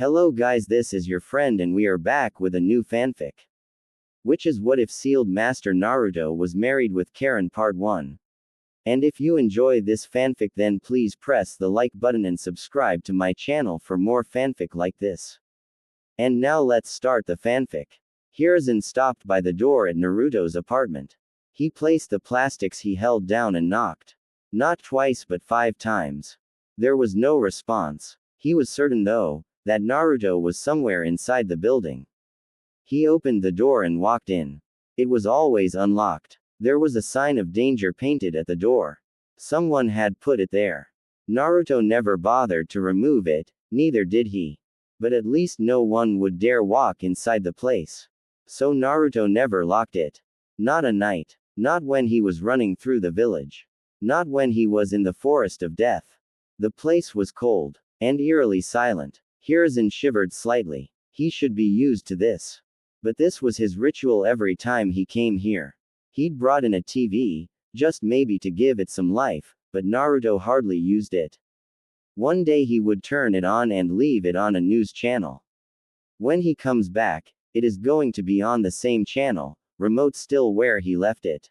Hello guys, this is your friend and we are back with a new fanfic. Which is what if Sealed Master Naruto was married with Karin part 1. And if you enjoy this fanfic then please press the like button and subscribe to my channel for more fanfic like this. And now let's start the fanfic. Hiruzen stopped by the door at Naruto's apartment. He placed the plastics he held down and knocked. Not twice but 5 times. There was no response. He was certain though, that Naruto was somewhere inside the building. He opened the door and walked in. It was always unlocked. There was a sign of danger painted at the door. Someone had put it there. Naruto never bothered to remove it, neither did he. But at least no one would dare walk inside the place. So Naruto never locked it. Not a night. Not when he was running through the village. Not when he was in the forest of death. The place was cold, and eerily silent. Hiruzen shivered slightly. He should be used to this. But this was his ritual every time he came here. He'd brought in a TV, just maybe to give it some life, but Naruto hardly used it. One day he would turn it on and leave it on a news channel. When he comes back, it is going to be on the same channel, remote still where he left it.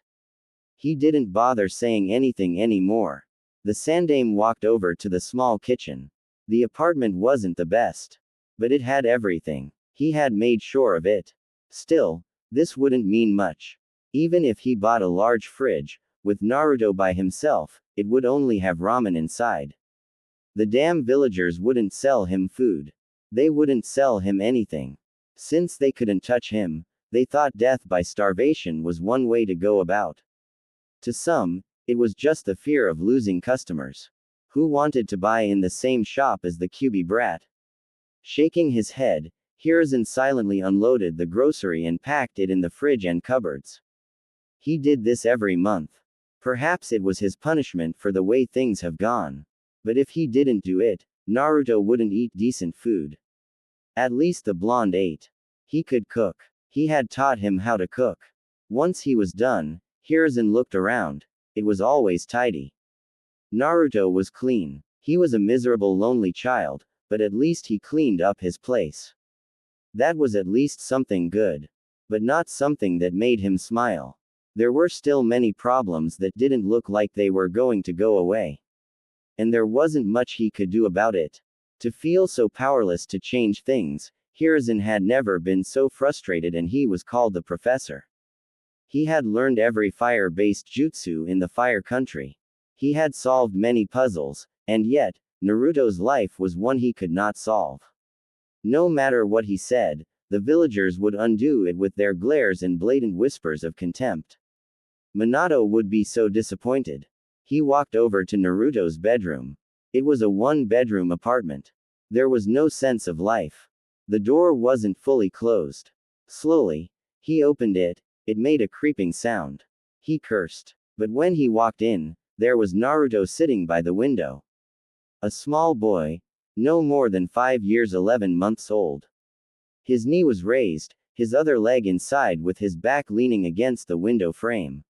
He didn't bother saying anything anymore. The Sandame walked over to the small kitchen. The apartment wasn't the best. But it had everything. He had made sure of it. Still, this wouldn't mean much. Even if he bought a large fridge, with Naruto by himself, it would only have ramen inside. The damn villagers wouldn't sell him food. They wouldn't sell him anything. Since they couldn't touch him, they thought death by starvation was one way to go about. To some, it was just the fear of losing customers. Who wanted to buy in the same shop as the Kyuubi brat? Shaking his head, Hiruzen silently unloaded the grocery and packed it in the fridge and cupboards. He did this every month. Perhaps it was his punishment for the way things have gone. But if he didn't do it, Naruto wouldn't eat decent food. At least the blonde ate. He could cook. He had taught him how to cook. Once he was done, Hiruzen looked around. It was always tidy. Naruto was clean. He was a miserable lonely child, but at least he cleaned up his place. That was at least something good. But not something that made him smile. There were still many problems that didn't look like they were going to go away. And there wasn't much he could do about it. To feel so powerless to change things, Hiruzen had never been so frustrated and he was called the professor. He had learned every fire-based jutsu in the fire country. He had solved many puzzles, and yet, Naruto's life was one he could not solve. No matter what he said, the villagers would undo it with their glares and blatant whispers of contempt. Minato would be so disappointed. He walked over to Naruto's bedroom. It was a one-bedroom apartment. There was no sense of life. The door wasn't fully closed. Slowly, he opened it. It made a creeping sound. He cursed. But when he walked in, there was Naruto sitting by the window. A small boy, no more than 5 years 11 months old. His knee was raised, his other leg inside with his back leaning against the window frame.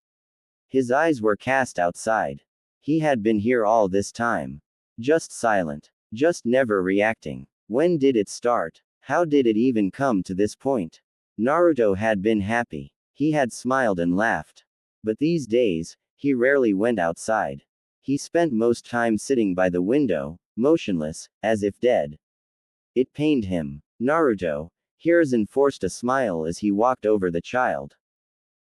His eyes were cast outside. He had been here all this time. Just silent. Just never reacting. When did it start? How did it even come to this point? Naruto had been happy. He had smiled and laughed. But these days, he rarely went outside. He spent most time sitting by the window, motionless, as if dead. It pained him. Naruto. Hiruzen forced a smile as he walked over the child.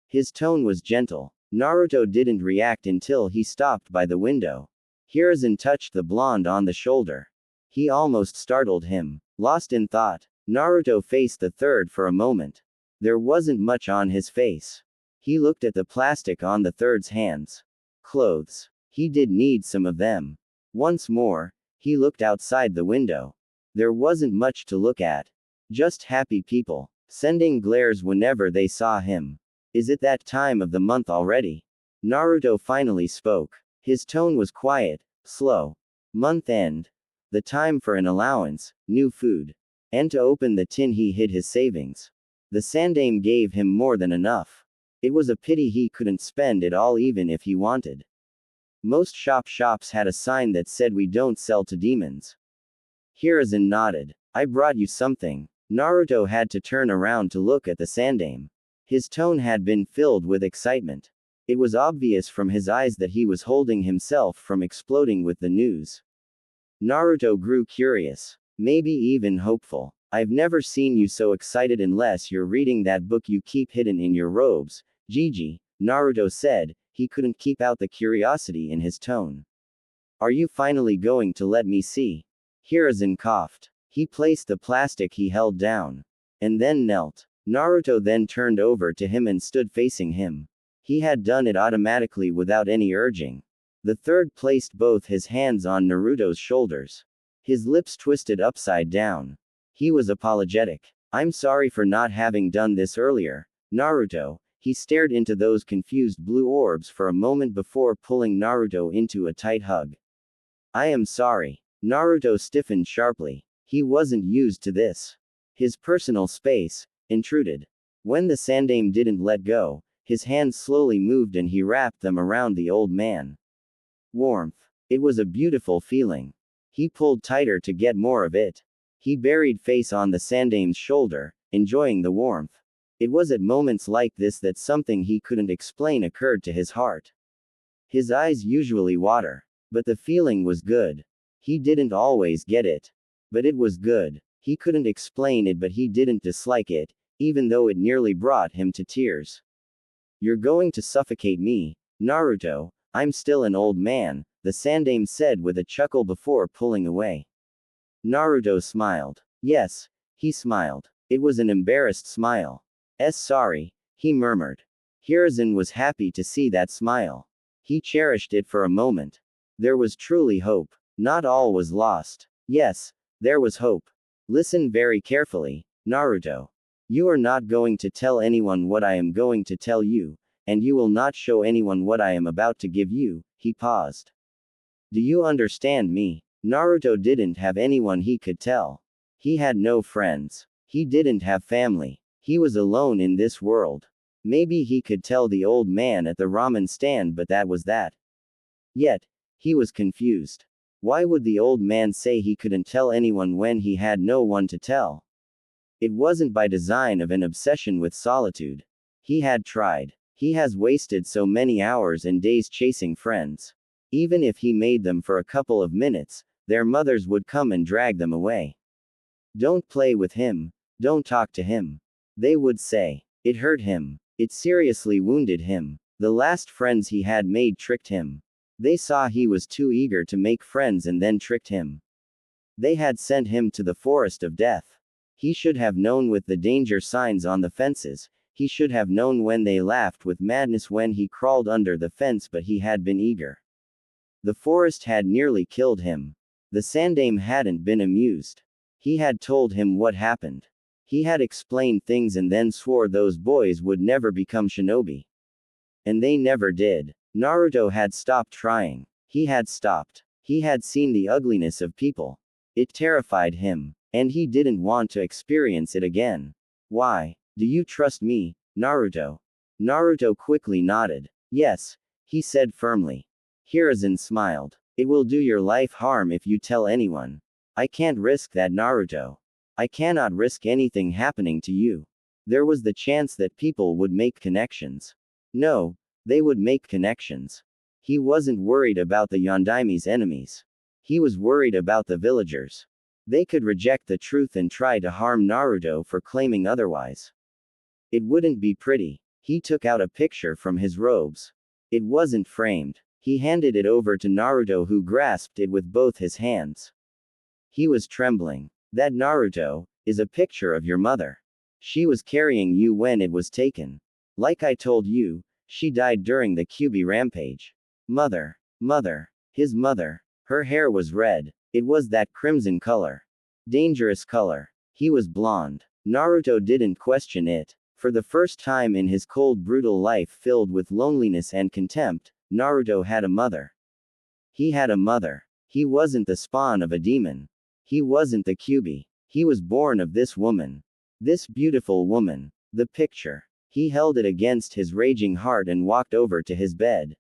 His tone was gentle. Naruto didn't react until he stopped by the window. Hiruzen touched the blonde on the shoulder. He almost startled him. Lost in thought, Naruto faced the third for a moment. There wasn't much on his face. He looked at the plastic on the third's hands. Clothes. He did need some of them. Once more, he looked outside the window. There wasn't much to look at. Just happy people, sending glares whenever they saw him. Is it that time of the month already? Naruto finally spoke. His tone was quiet, slow. Month end. The time for an allowance, new food. And to open the tin he hid his savings. The Sandame gave him more than enough. It was a pity he couldn't spend it all even if he wanted. Most shops had a sign that said we don't sell to demons. Hiruzen nodded. I brought you something. Naruto had to turn around to look at the sandaime. His tone had been filled with excitement. It was obvious from his eyes that he was holding himself from exploding with the news. Naruto grew curious. Maybe even hopeful. I've never seen you so excited unless you're reading that book you keep hidden in your robes, Gigi, Naruto said. He couldn't keep out the curiosity in his tone. Are you finally going to let me see? Hiruzen coughed. He placed the plastic he held down. And then knelt. Naruto then turned over to him and stood facing him. He had done it automatically without any urging. The third placed both his hands on Naruto's shoulders. His lips twisted upside down. He was apologetic. I'm sorry for not having done this earlier, Naruto. He stared into those confused blue orbs for a moment before pulling Naruto into a tight hug. I am sorry. Naruto stiffened sharply. He wasn't used to this. His personal space intruded. When the sandaime didn't let go, his hands slowly moved and he wrapped them around the old man. Warmth. It was a beautiful feeling. He pulled tighter to get more of it. He buried face on the sandaime's shoulder, enjoying the warmth. It was at moments like this that something he couldn't explain occurred to his heart. His eyes usually water. But the feeling was good. He didn't always get it. But it was good. He couldn't explain it, but he didn't dislike it, even though it nearly brought him to tears. You're going to suffocate me, Naruto. I'm still an old man, the sandaime said with a chuckle before pulling away. Naruto smiled. Yes, he smiled. It was an embarrassed smile. Sorry, he murmured. Hiruzen was happy to see that smile. He cherished it for a moment. There was truly hope. Not all was lost. Yes, there was hope. Listen very carefully, Naruto. You are not going to tell anyone what I am going to tell you, and you will not show anyone what I am about to give you. He paused. Do you understand me? Naruto didn't have anyone he could tell. He had no friends. He didn't have family. He was alone in this world. Maybe he could tell the old man at the ramen stand, but that was that. Yet, he was confused. Why would the old man say he couldn't tell anyone when he had no one to tell? It wasn't by design of an obsession with solitude. He had tried. He has wasted so many hours and days chasing friends. Even if he made them for a couple of minutes, their mothers would come and drag them away. Don't play with him. Don't talk to him. They would say. It hurt him. It seriously wounded him. The last friends he had made tricked him. They saw he was too eager to make friends and then tricked him. They had sent him to the forest of death. He should have known with the danger signs on the fences. He should have known when they laughed with madness when he crawled under the fence, but he had been eager. The forest had nearly killed him. The sandaime hadn't been amused. He had told him what happened. He had explained things and then swore those boys would never become shinobi. And they never did. Naruto had stopped trying. He had stopped. He had seen the ugliness of people. It terrified him. And he didn't want to experience it again. Why? Do you trust me, Naruto? Naruto quickly nodded. Yes, he said firmly. Hiruzen smiled. It will do your life harm if you tell anyone. I can't risk that, Naruto. I cannot risk anything happening to you. There was the chance that people would make connections. No, they would make connections. He wasn't worried about the Yondaime's enemies. He was worried about the villagers. They could reject the truth and try to harm Naruto for claiming otherwise. It wouldn't be pretty. He took out a picture from his robes. It wasn't framed. He handed it over to Naruto, who grasped it with both his hands. He was trembling. That, Naruto, is a picture of your mother. She was carrying you when it was taken. Like I told you, she died during the Kyuubi rampage. Mother. His mother. Her hair was red. It was that crimson color. Dangerous color. He was blonde. Naruto didn't question it. For the first time in his cold, brutal life filled with loneliness and contempt, Naruto had a mother. He had a mother. He wasn't the spawn of a demon. He wasn't the Kyuubi. He was born of this woman. This beautiful woman. The picture. He held it against his raging heart and walked over to his bed.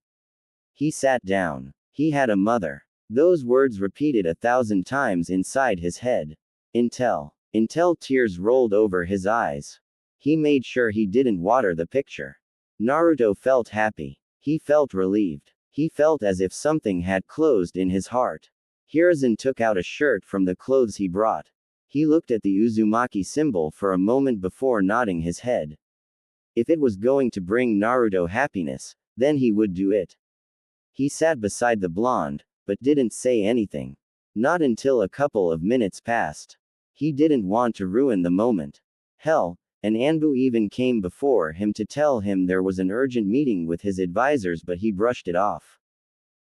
He sat down. He had a mother. Those words repeated 1,000 times inside his head. Until tears rolled over his eyes. He made sure he didn't water the picture. Naruto felt happy. He felt relieved. He felt as if something had closed in his heart. Hiruzen took out a shirt from the clothes he brought. He looked at the Uzumaki symbol for a moment before nodding his head. If it was going to bring Naruto happiness, then he would do it. He sat beside the blonde, but didn't say anything. Not until a couple of minutes passed. He didn't want to ruin the moment. Hell, and Anbu even came before him to tell him there was an urgent meeting with his advisors, but he brushed it off.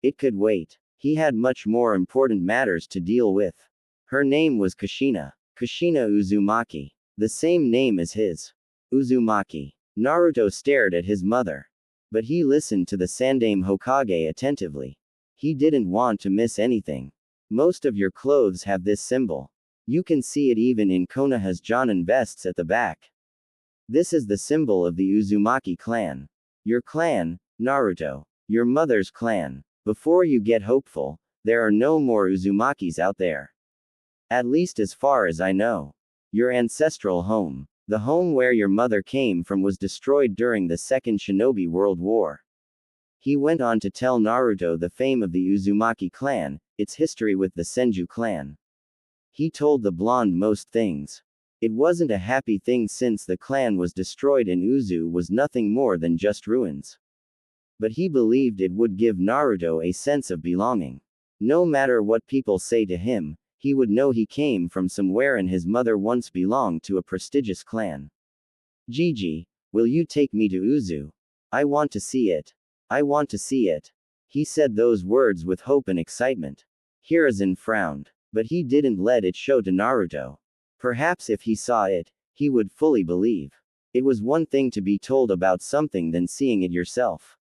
It could wait. He had much more important matters to deal with. Her name was Kushina. Kushina Uzumaki. The same name as his. Uzumaki. Naruto stared at his mother. But he listened to the Sandaime Hokage attentively. He didn't want to miss anything. Most of your clothes have this symbol. You can see it even in Konoha's Jonin vests at the back. This is the symbol of the Uzumaki clan. Your clan, Naruto. Your mother's clan. Before you get hopeful, there are no more Uzumakis out there. At least as far as I know. Your ancestral home. The home where your mother came from was destroyed during the Second Shinobi World War. He went on to tell Naruto the fame of the Uzumaki clan, its history with the Senju clan. He told the blonde most things. It wasn't a happy thing since the clan was destroyed and Uzu was nothing more than just ruins. But he believed it would give Naruto a sense of belonging. No matter what people say to him, he would know he came from somewhere and his mother once belonged to a prestigious clan. Gigi, will you take me to Uzu? I want to see it. I want to see it. He said those words with hope and excitement. Hiruzen frowned. But he didn't let it show to Naruto. Perhaps if he saw it, he would fully believe. It was one thing to be told about something than seeing it yourself.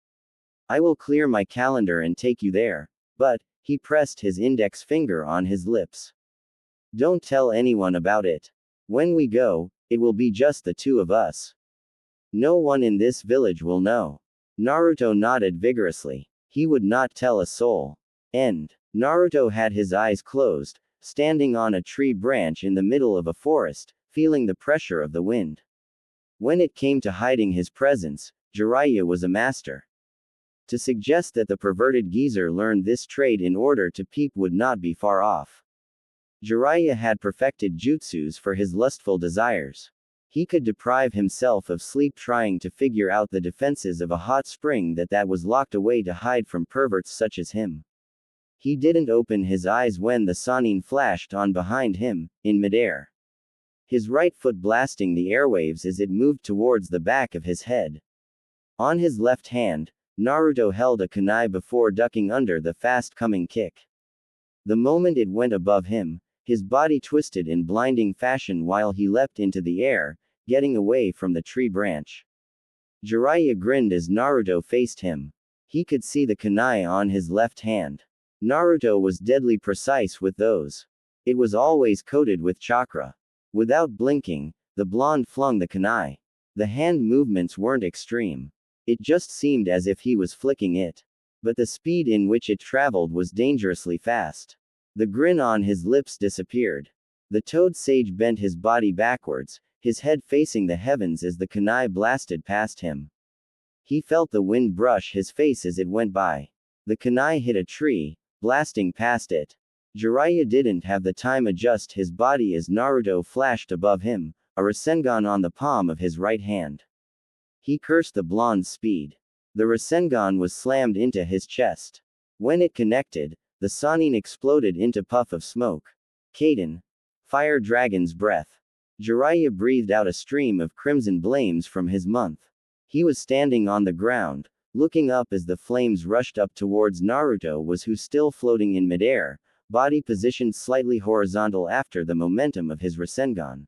I will clear my calendar and take you there, but, he pressed his index finger on his lips. Don't tell anyone about it. When we go, it will be just the two of us. No one in this village will know. Naruto nodded vigorously. He would not tell a soul. End. Naruto had his eyes closed, standing on a tree branch in the middle of a forest, feeling the pressure of the wind. When it came to hiding his presence, Jiraiya was a master. To suggest that the perverted geezer learned this trade in order to peep would not be far off. Jiraiya had perfected jutsus for his lustful desires. He could deprive himself of sleep trying to figure out the defenses of a hot spring that was locked away to hide from perverts such as him. He didn't open his eyes when the Sannin flashed on behind him, in midair. His right foot blasting the airwaves as it moved towards the back of his head. On his left hand, Naruto held a kunai before ducking under the fast-coming kick. The moment it went above him, his body twisted in blinding fashion while he leapt into the air, getting away from the tree branch. Jiraiya grinned as Naruto faced him. He could see the kunai on his left hand. Naruto was deadly precise with those. It was always coated with chakra. Without blinking, the blonde flung the kunai. The hand movements weren't extreme. It just seemed as if he was flicking it. But the speed in which it traveled was dangerously fast. The grin on his lips disappeared. The toad sage bent his body backwards, his head facing the heavens as the kunai blasted past him. He felt the wind brush his face as it went by. The kunai hit a tree, blasting past it. Jiraiya didn't have the time adjust his body as Naruto flashed above him, a Rasengan on the palm of his right hand. He cursed the blonde's speed. The Rasengan was slammed into his chest. When it connected, the Sannin exploded into puff of smoke. Kaden. Fire dragon's breath. Jiraiya breathed out a stream of crimson flames from his mouth. He was standing on the ground, looking up as the flames rushed up towards Naruto who still floating in midair, body positioned slightly horizontal after the momentum of his Rasengan.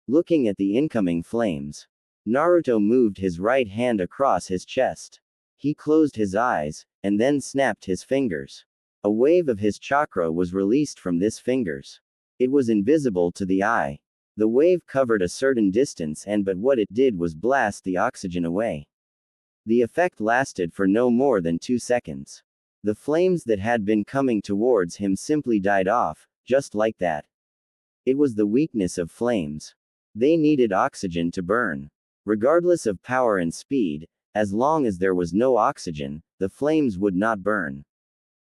Looking at the incoming flames, Naruto moved his right hand across his chest. He closed his eyes, and then snapped his fingers. A wave of his chakra was released from this fingers. It was invisible to the eye. The wave covered a certain distance but what it did was blast the oxygen away. The effect lasted for no more than 2 seconds. The flames that had been coming towards him simply died off, just like that. It was the weakness of flames. They needed oxygen to burn. Regardless of power and speed, as long as there was no oxygen, the flames would not burn.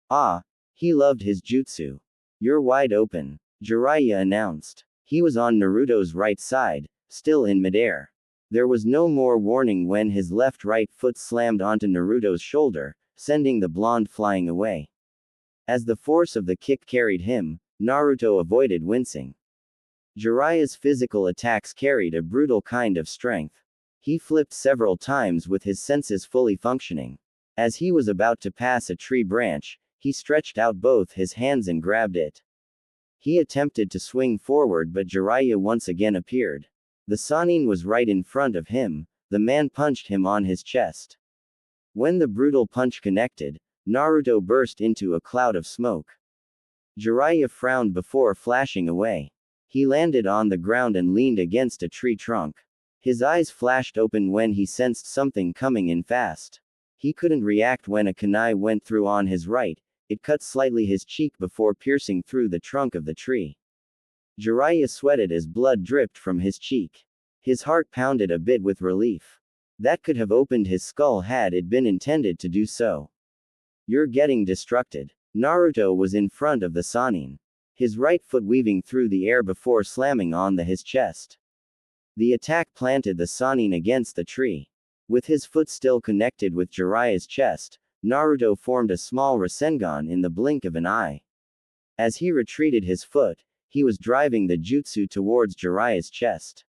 Ah, he loved his jutsu. You're wide open, Jiraiya announced. He was on Naruto's right side, still in midair. There was no more warning when his right foot slammed onto Naruto's shoulder, sending the blonde flying away. As the force of the kick carried him, Naruto avoided wincing. Jiraiya's physical attacks carried a brutal kind of strength. He flipped several times with his senses fully functioning. As he was about to pass a tree branch, he stretched out both his hands and grabbed it. He attempted to swing forward, but Jiraiya once again appeared. The Sannin was right in front of him. The man punched him on his chest. When the brutal punch connected, Naruto burst into a cloud of smoke. Jiraiya frowned before flashing away. He landed on the ground and leaned against a tree trunk. His eyes flashed open when he sensed something coming in fast. He couldn't react when a kunai went through on his right. It cut slightly his cheek before piercing through the trunk of the tree. Jiraiya sweated as blood dripped from his cheek. His heart pounded a bit with relief. That could have opened his skull had it been intended to do so. You're getting destructed. Naruto was in front of the Sannin. His right foot weaving through the air before slamming on his chest. The attack planted the Sannin against the tree. With his foot still connected with Jiraiya's chest, Naruto formed a small Rasengan in the blink of an eye. As he retreated his foot, he was driving the jutsu towards Jiraiya's chest.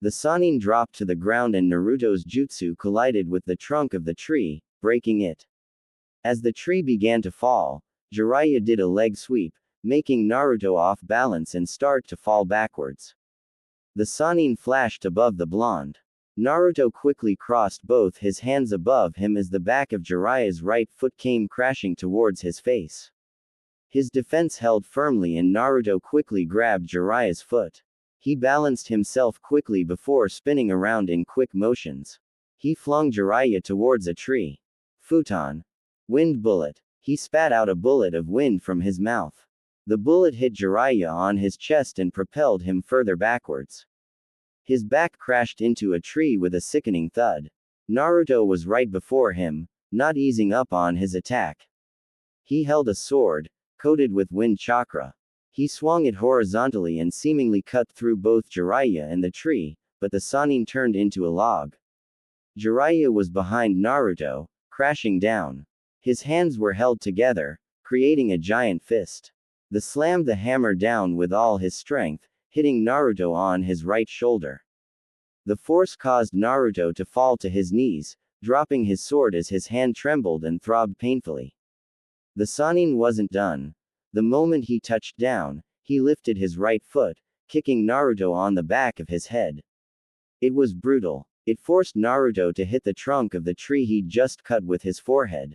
The Sannin dropped to the ground and Naruto's jutsu collided with the trunk of the tree, breaking it. As the tree began to fall, Jiraiya did a leg sweep, making Naruto off balance and start to fall backwards. The Sannin flashed above the blonde. Naruto quickly crossed both his hands above him as the back of Jiraiya's right foot came crashing towards his face. His defense held firmly and Naruto quickly grabbed Jiraiya's foot. He balanced himself quickly before spinning around in quick motions. He flung Jiraiya towards a tree. Futon. Wind bullet. He spat out a bullet of wind from his mouth. The bullet hit Jiraiya on his chest and propelled him further backwards. His back crashed into a tree with a sickening thud. Naruto was right before him, not easing up on his attack. He held a sword, coated with wind chakra. He swung it horizontally and seemingly cut through both Jiraiya and the tree, but the Sannin turned into a log. Jiraiya was behind Naruto, crashing down. His hands were held together, creating a giant fist. The slammed the hammer down with all his strength, hitting Naruto on his right shoulder. The force caused Naruto to fall to his knees, dropping his sword as his hand trembled and throbbed painfully. The Sannin wasn't done. The moment he touched down, he lifted his right foot, kicking Naruto on the back of his head. It was brutal. It forced Naruto to hit the trunk of the tree he'd just cut with his forehead.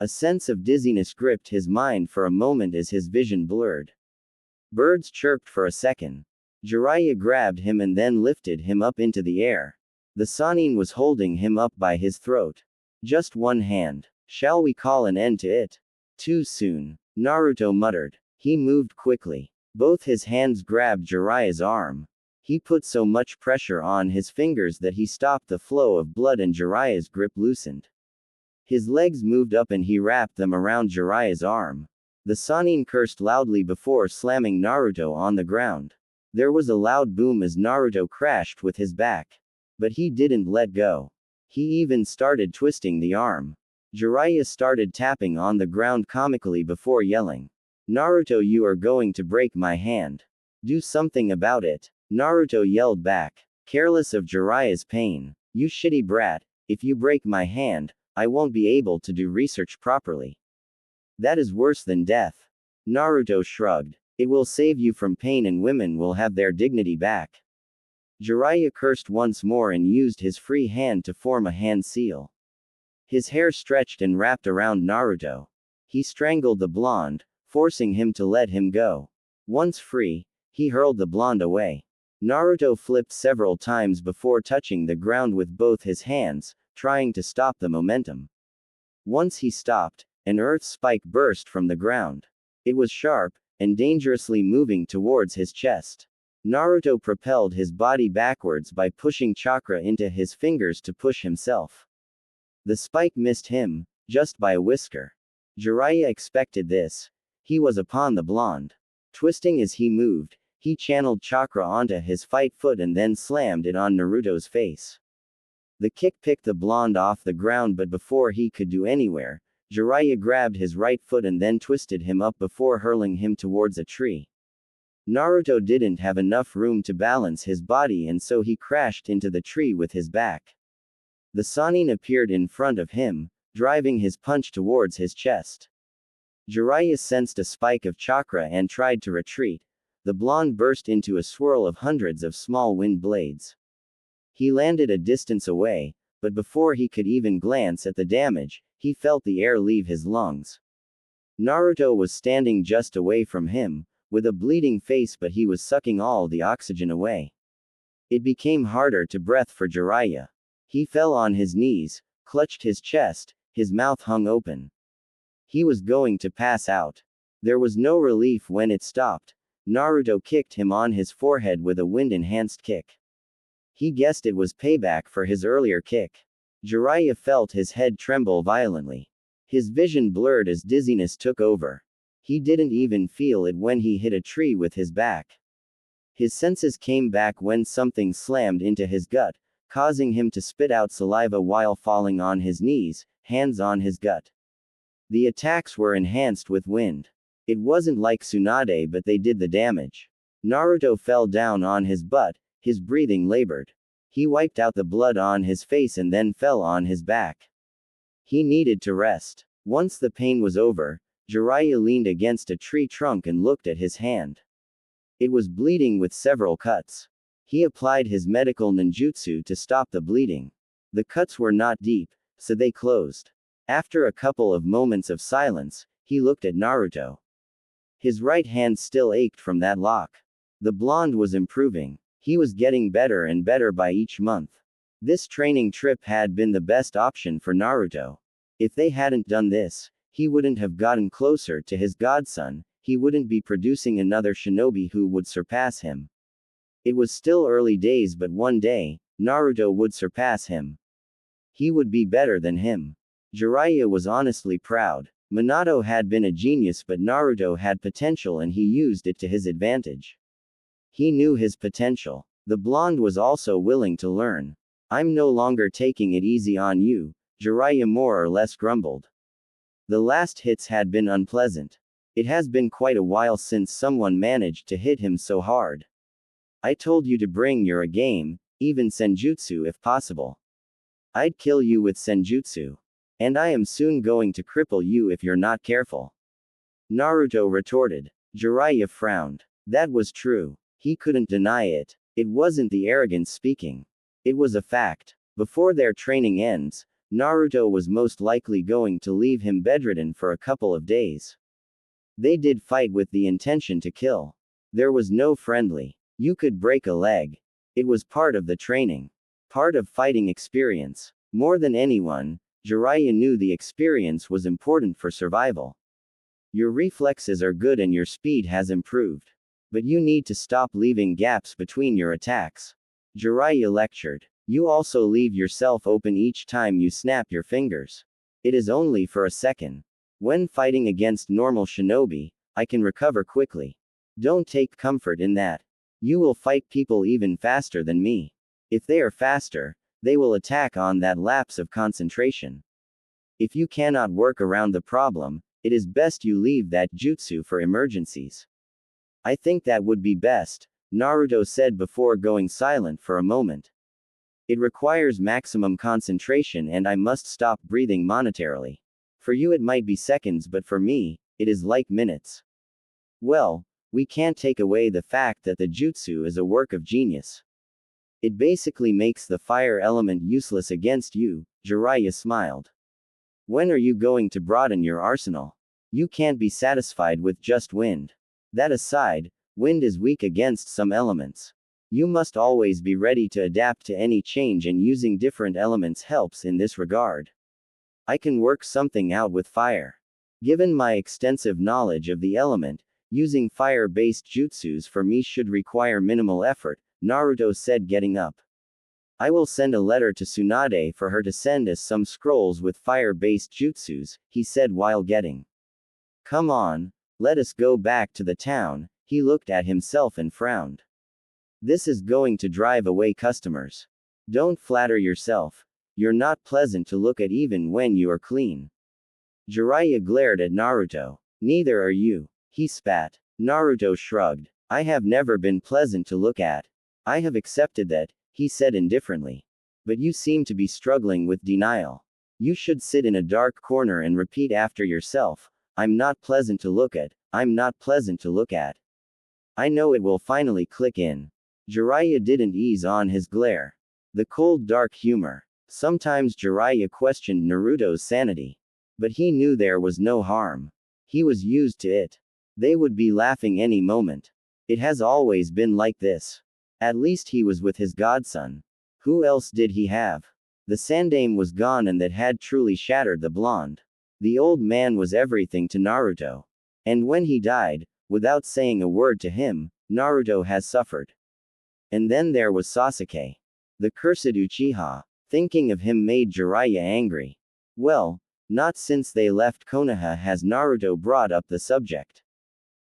A sense of dizziness gripped his mind for a moment as his vision blurred. Birds chirped for a second. Jiraiya grabbed him and then lifted him up into the air. The Sannin was holding him up by his throat. Just one hand. Shall we call an end to it? Too soon. Naruto muttered. He moved quickly. Both his hands grabbed Jiraiya's arm. He put so much pressure on his fingers that he stopped the flow of blood and Jiraiya's grip loosened. His legs moved up and he wrapped them around Jiraiya's arm. The Sannin cursed loudly before slamming Naruto on the ground. There was a loud boom as Naruto crashed with his back. But he didn't let go. He even started twisting the arm. Jiraiya started tapping on the ground comically before yelling. Naruto, you are going to break my hand. Do something about it. Naruto yelled back, careless of Jiraiya's pain. You shitty brat, if you break my hand, I won't be able to do research properly. That is worse than death. Naruto shrugged. It will save you from pain and women will have their dignity back. Jiraiya cursed once more and used his free hand to form a hand seal. His hair stretched and wrapped around Naruto. He strangled the blonde, forcing him to let him go. Once free, he hurled the blonde away. Naruto flipped several times before touching the ground with both his hands, trying to stop the momentum. Once he stopped, an earth spike burst from the ground. It was sharp, and dangerously moving towards his chest. Naruto propelled his body backwards by pushing chakra into his fingers to push himself. The spike missed him, just by a whisker. Jiraiya expected this. He was upon the blonde. Twisting as he moved, he channeled chakra onto his fight foot and then slammed it on Naruto's face. The kick picked the blonde off the ground, but before he could do anywhere, Jiraiya grabbed his right foot and then twisted him up before hurling him towards a tree. Naruto didn't have enough room to balance his body and so he crashed into the tree with his back. The Sannin appeared in front of him, driving his punch towards his chest. Jiraiya sensed a spike of chakra and tried to retreat. The blonde burst into a swirl of hundreds of small wind blades. He landed a distance away, but before he could even glance at the damage, he felt the air leave his lungs. Naruto was standing just away from him, with a bleeding face, but he was sucking all the oxygen away. It became harder to breathe for Jiraiya. He fell on his knees, clutched his chest, his mouth hung open. He was going to pass out. There was no relief when it stopped. Naruto kicked him on his forehead with a wind-enhanced kick. He guessed it was payback for his earlier kick. Jiraiya felt his head tremble violently. His vision blurred as dizziness took over. He didn't even feel it when he hit a tree with his back. His senses came back when something slammed into his gut, causing him to spit out saliva while falling on his knees, hands on his gut. The attacks were enhanced with wind. It wasn't like Tsunade, but they did the damage. Naruto fell down on his butt, his breathing labored. He wiped out the blood on his face and then fell on his back. He needed to rest. Once the pain was over, Jiraiya leaned against a tree trunk and looked at his hand. It was bleeding with several cuts. He applied his medical ninjutsu to stop the bleeding. The cuts were not deep, so they closed. After a couple of moments of silence, he looked at Naruto. His right hand still ached from that lock. The blonde was improving. He was getting better and better by each month. This training trip had been the best option for Naruto. If they hadn't done this, he wouldn't have gotten closer to his godson, he wouldn't be producing another shinobi who would surpass him. It was still early days, but one day, Naruto would surpass him. He would be better than him. Jiraiya was honestly proud. Minato had been a genius, but Naruto had potential and he used it to his advantage. He knew his potential. The blonde was also willing to learn. "I'm no longer taking it easy on you," Jiraiya more or less grumbled. The last hits had been unpleasant. It has been quite a while since someone managed to hit him so hard. "I told you to bring your A game, even senjutsu if possible. I'd kill you with senjutsu. And I am soon going to cripple you if you're not careful," Naruto retorted. Jiraiya frowned. That was true. He couldn't deny it. It wasn't the arrogance speaking. It was a fact. Before their training ends, Naruto was most likely going to leave him bedridden for a couple of days. They did fight with the intention to kill. There was no friendly. You could break a leg. It was part of the training. Part of fighting experience. More than anyone, Jiraiya knew the experience was important for survival. Your reflexes are good and your speed has improved. But you need to stop leaving gaps between your attacks. Jiraiya lectured. You also leave yourself open each time you snap your fingers. It is only for a second. When fighting against normal shinobi, I can recover quickly. Don't take comfort in that. You will fight people even faster than me. If they are faster, they will attack on that lapse of concentration. If you cannot work around the problem, it is best you leave that jutsu for emergencies. I think that would be best, Naruto said before going silent for a moment. It requires maximum concentration and I must stop breathing monetarily. For you it might be seconds, but for me, it is like minutes. Well, we can't take away the fact that the jutsu is a work of genius. It basically makes the fire element useless against you, Jiraiya smiled. When are you going to broaden your arsenal? You can't be satisfied with just wind. That aside, wind is weak against some elements. You must always be ready to adapt to any change, and using different elements helps in this regard. I can work something out with fire. Given my extensive knowledge of the element, Using fire-based jutsus for me should require minimal effort, Naruto said, getting up. I will send a letter to Tsunade for her to send us some scrolls with fire-based jutsus, he said while getting. Come on, let us go back to the town. He looked at himself and frowned. This is going to drive away customers. Don't flatter yourself. You're not pleasant to look at even when you are clean. Jiraiya glared at Naruto. Neither are you. He spat. Naruto shrugged. I have never been pleasant to look at. I have accepted that, he said indifferently. But you seem to be struggling with denial. You should sit in a dark corner and repeat after yourself, I'm not pleasant to look at, I'm not pleasant to look at. I know it will finally click in. Jiraiya didn't ease on his glare. The cold dark humor. Sometimes Jiraiya questioned Naruto's sanity. But he knew there was no harm. He was used to it. They would be laughing any moment. It has always been like this. At least he was with his godson. Who else did he have? The Sandaime was gone, and that had truly shattered the blonde. The old man was everything to Naruto. And when he died, without saying a word to him, Naruto has suffered. And then there was Sasuke. The cursed Uchiha. Thinking of him made Jiraiya angry. Well, not since they left Konoha has Naruto brought up the subject.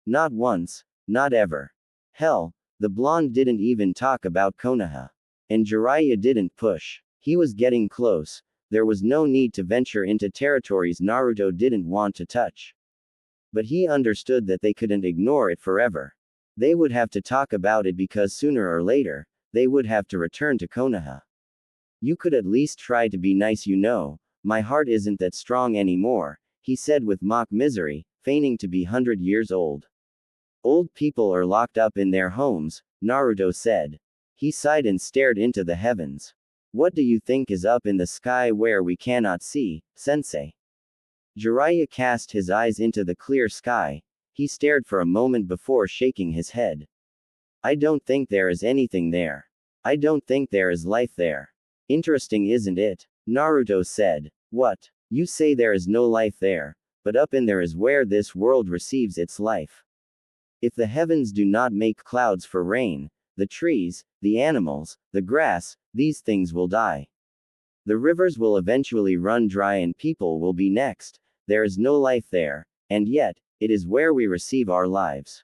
Not once, not ever. Hell, the blonde didn't even talk about Konoha. And Jiraiya didn't push. He was getting close. There was no need to venture into territories Naruto didn't want to touch. But he understood that they couldn't ignore it forever. They would have to talk about it because sooner or later, they would have to return to Konoha. You could at least try to be nice, you know. My heart isn't that strong anymore, he said with mock misery, feigning to be 100 years old. Old people are locked up in their homes, Naruto said. He sighed and stared into the heavens. What do you think is up in the sky where we cannot see, sensei? Jiraiya cast his eyes into the clear sky. He stared for a moment before shaking his head. I don't think there is anything there. I don't think there is life there. Interesting, isn't it? Naruto said. What? You say there is no life there, but up in there is where this world receives its life. If the heavens do not make clouds for rain, the trees, the animals, the grass, these things will die. The rivers will eventually run dry and people will be next. There is no life there, and yet, it is where we receive our lives.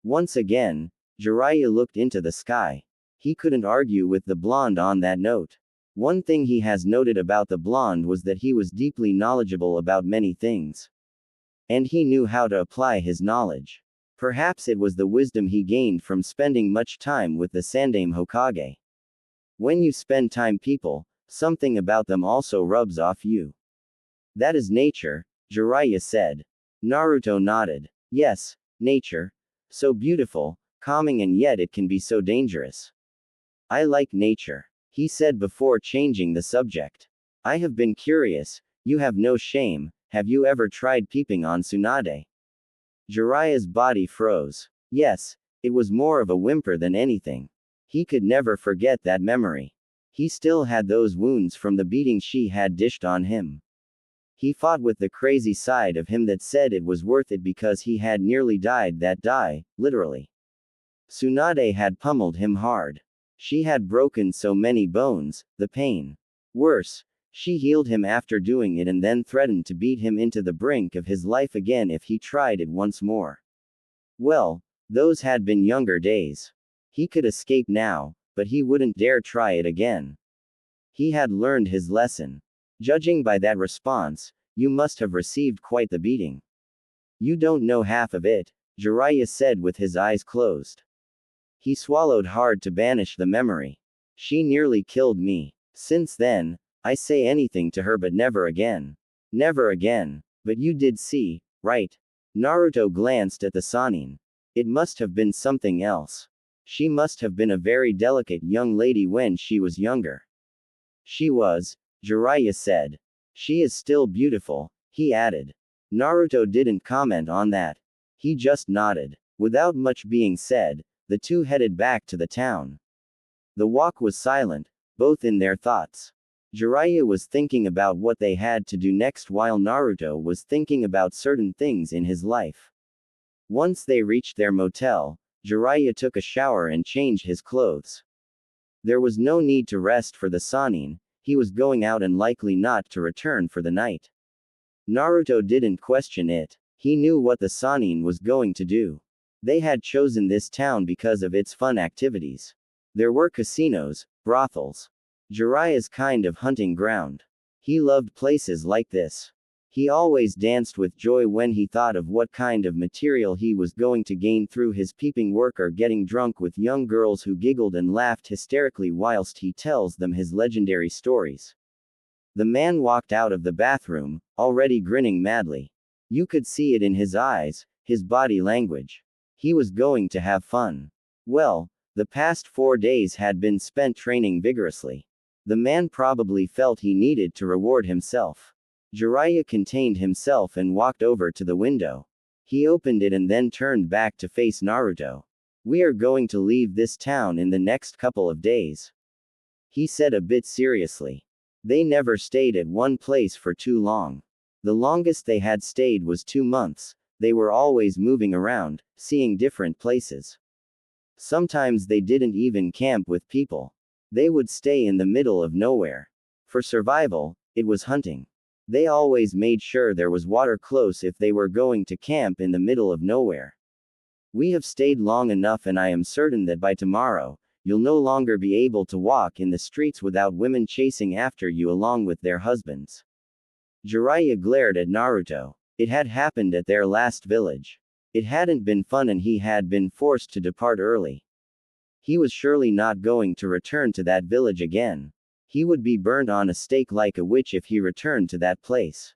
Once again, Jiraiya looked into the sky. He couldn't argue with the blonde on that note. One thing he has noted about the blonde was that he was deeply knowledgeable about many things. And he knew how to apply his knowledge. Perhaps it was the wisdom he gained from spending much time with the Sandaime Hokage. When you spend time people, something about them also rubs off you. That is nature, Jiraiya said. Naruto nodded. Yes, nature. So beautiful, calming, and yet it can be so dangerous. I like nature, he said before changing the subject. I have been curious, you have no shame, have you ever tried peeping on Tsunade? Jiraiya's body froze. Yes, it was more of a whimper than anything. He could never forget that memory. He still had those wounds from the beating she had dished on him. He fought with the crazy side of him that said it was worth it because he had nearly died that day, literally. Tsunade had pummeled him hard. She had broken so many bones, the pain. Worse, she healed him after doing it and then threatened to beat him into the brink of his life again if he tried it once more. Well, those had been younger days. He could escape now, but he wouldn't dare try it again. He had learned his lesson. Judging by that response, you must have received quite the beating. You don't know half of it, Jiraiya said with his eyes closed. He swallowed hard to banish the memory. She nearly killed me. Since then, I say anything to her but never again. Never again. But you did see, right? Naruto glanced at the Sannin. It must have been something else. She must have been a very delicate young lady when she was younger. She was, Jiraiya said. She is still beautiful, he added. Naruto didn't comment on that. He just nodded. Without much being said, the two headed back to the town. The walk was silent, both in their thoughts. Jiraiya was thinking about what they had to do next while Naruto was thinking about certain things in his life. Once they reached their motel, Jiraiya took a shower and changed his clothes. There was no need to rest for the Sannin, he was going out and likely not to return for the night. Naruto didn't question it. He knew what the Sannin was going to do. They had chosen this town because of its fun activities. There were casinos, brothels. Jiraiya's kind of hunting ground. He loved places like this. He always danced with joy when he thought of what kind of material he was going to gain through his peeping work or getting drunk with young girls who giggled and laughed hysterically whilst he tells them his legendary stories. The man walked out of the bathroom, already grinning madly. You could see it in his eyes, his body language. He was going to have fun. Well, the past 4 days had been spent training vigorously. The man probably felt he needed to reward himself. Jiraiya contained himself and walked over to the window. He opened it and then turned back to face Naruto. We are going to leave this town in the next couple of days, he said a bit seriously. They never stayed at one place for too long. The longest they had stayed was 2 months. They were always moving around, seeing different places. Sometimes they didn't even camp with people. They would stay in the middle of nowhere. For survival, it was hunting. They always made sure there was water close if they were going to camp in the middle of nowhere. We have stayed long enough and I am certain that by tomorrow, you'll no longer be able to walk in the streets without women chasing after you along with their husbands. Jiraiya glared at Naruto. It had happened at their last village. It hadn't been fun and he had been forced to depart early. He was surely not going to return to that village again. He would be burned on a stake like a witch if he returned to that place.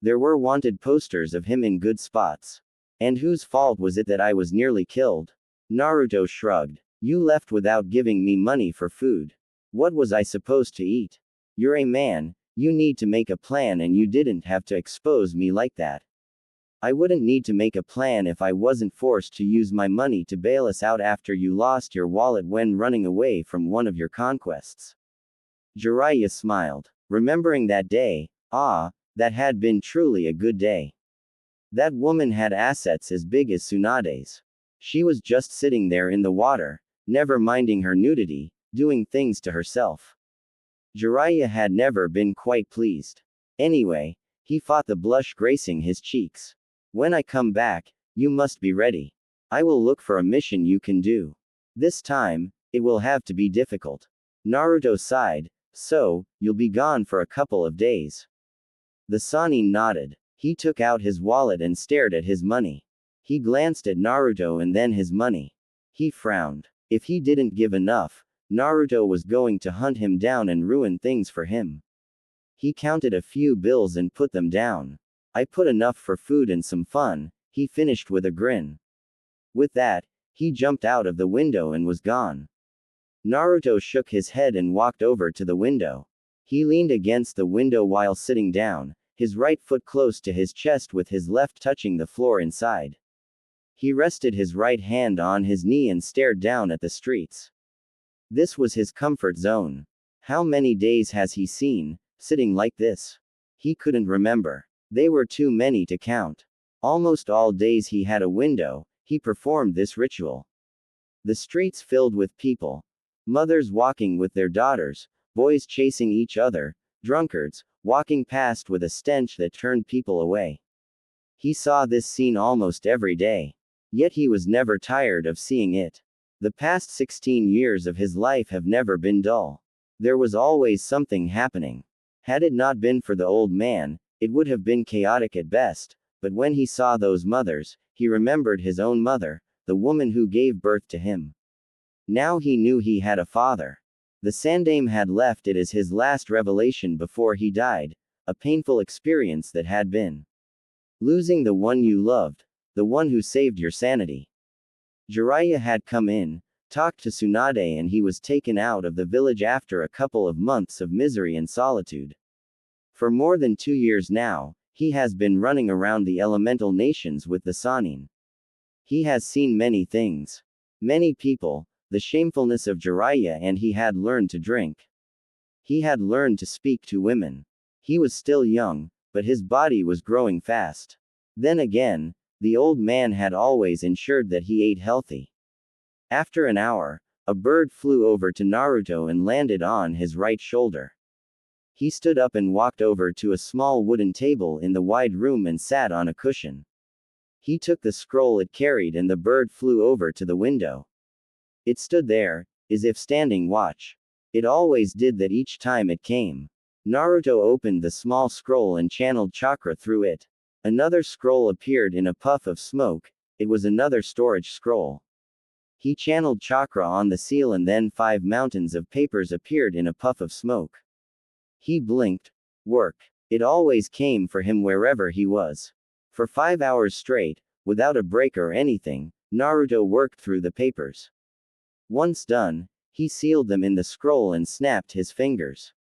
There were wanted posters of him in good spots. And whose fault was it that I was nearly killed? Naruto shrugged. You left without giving me money for food. What was I supposed to eat? You're a man, you need to make a plan and you didn't have to expose me like that. I wouldn't need to make a plan if I wasn't forced to use my money to bail us out after you lost your wallet when running away from one of your conquests. Jiraiya smiled, remembering that day. That had been truly a good day. That woman had assets as big as Tsunade's. She was just sitting there in the water, never minding her nudity, doing things to herself. Jiraiya had never been quite pleased. Anyway, he fought the blush gracing his cheeks. When I come back, you must be ready. I will look for a mission you can do. This time, it will have to be difficult. Naruto sighed. So, you'll be gone for a couple of days. The Sannin nodded. He took out his wallet and stared at his money. He glanced at Naruto and then his money. He frowned. If he didn't give enough, Naruto was going to hunt him down and ruin things for him. He counted a few bills and put them down. I put enough for food and some fun, he finished with a grin. With that, he jumped out of the window and was gone. Naruto shook his head and walked over to the window. He leaned against the window while sitting down, his right foot close to his chest with his left touching the floor inside. He rested his right hand on his knee and stared down at the streets. This was his comfort zone. How many days has he seen, sitting like this? He couldn't remember. They were too many to count. Almost all days he had a window, he performed this ritual. The streets filled with people. Mothers walking with their daughters, boys chasing each other, drunkards, walking past with a stench that turned people away. He saw this scene almost every day. Yet he was never tired of seeing it. The past 16 years of his life have never been dull. There was always something happening. Had it not been for the old man, it would have been chaotic at best, but when he saw those mothers, he remembered his own mother, the woman who gave birth to him. Now he knew he had a father. The Sandaime had left it as his last revelation before he died, a painful experience that had been losing the one you loved, the one who saved your sanity. Jiraiya had come in, talked to Tsunade and he was taken out of the village after a couple of months of misery and solitude. For more than 2 years now, he has been running around the elemental nations with the Sannin. He has seen many things. Many people, the shamefulness of Jiraiya, and he had learned to drink. He had learned to speak to women. He was still young, but his body was growing fast. Then again, The old man had always ensured that he ate healthy. After an hour, a bird flew over to Naruto and landed on his right shoulder. He stood up and walked over to a small wooden table in the wide room and sat on a cushion. He took the scroll it carried and the bird flew over to the window. It stood there, as if standing watch. It always did that each time it came. Naruto opened the small scroll and channeled chakra through it. Another scroll appeared in a puff of smoke. It was another storage scroll. He channeled chakra on the seal and then 5 mountains of papers appeared in a puff of smoke. He blinked. Work. It always came for him wherever he was. For 5 hours straight, without a break or anything, Naruto worked through the papers. Once done, he sealed them in the scroll and snapped his fingers.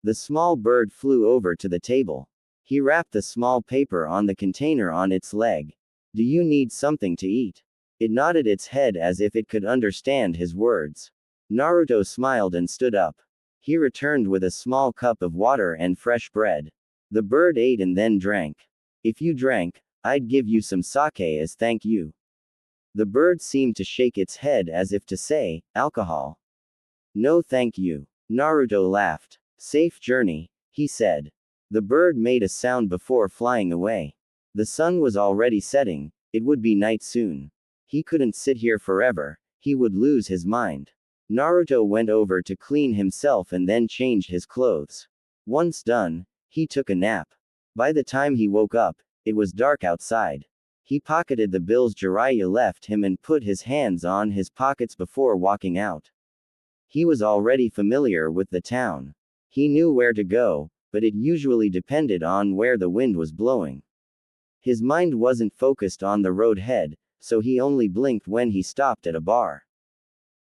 The small bird flew over to the table. He wrapped the small paper on the container on its leg. Do you need something to eat? It nodded its head as if it could understand his words. Naruto smiled and stood up. He returned with a small cup of water and fresh bread. The bird ate and then drank. If you drank, I'd give you some sake as thank you. The bird seemed to shake its head as if to say, alcohol. No thank you. Naruto laughed. Safe journey, he said. The bird made a sound before flying away. The sun was already setting, it would be night soon. He couldn't sit here forever, he would lose his mind. Naruto went over to clean himself and then changed his clothes. Once done, he took a nap. By the time he woke up, it was dark outside. He pocketed the bills Jiraiya left him and put his hands on his pockets before walking out. He was already familiar with the town. He knew where to go, but it usually depended on where the wind was blowing. His mind wasn't focused on the road ahead, so he only blinked when he stopped at a bar.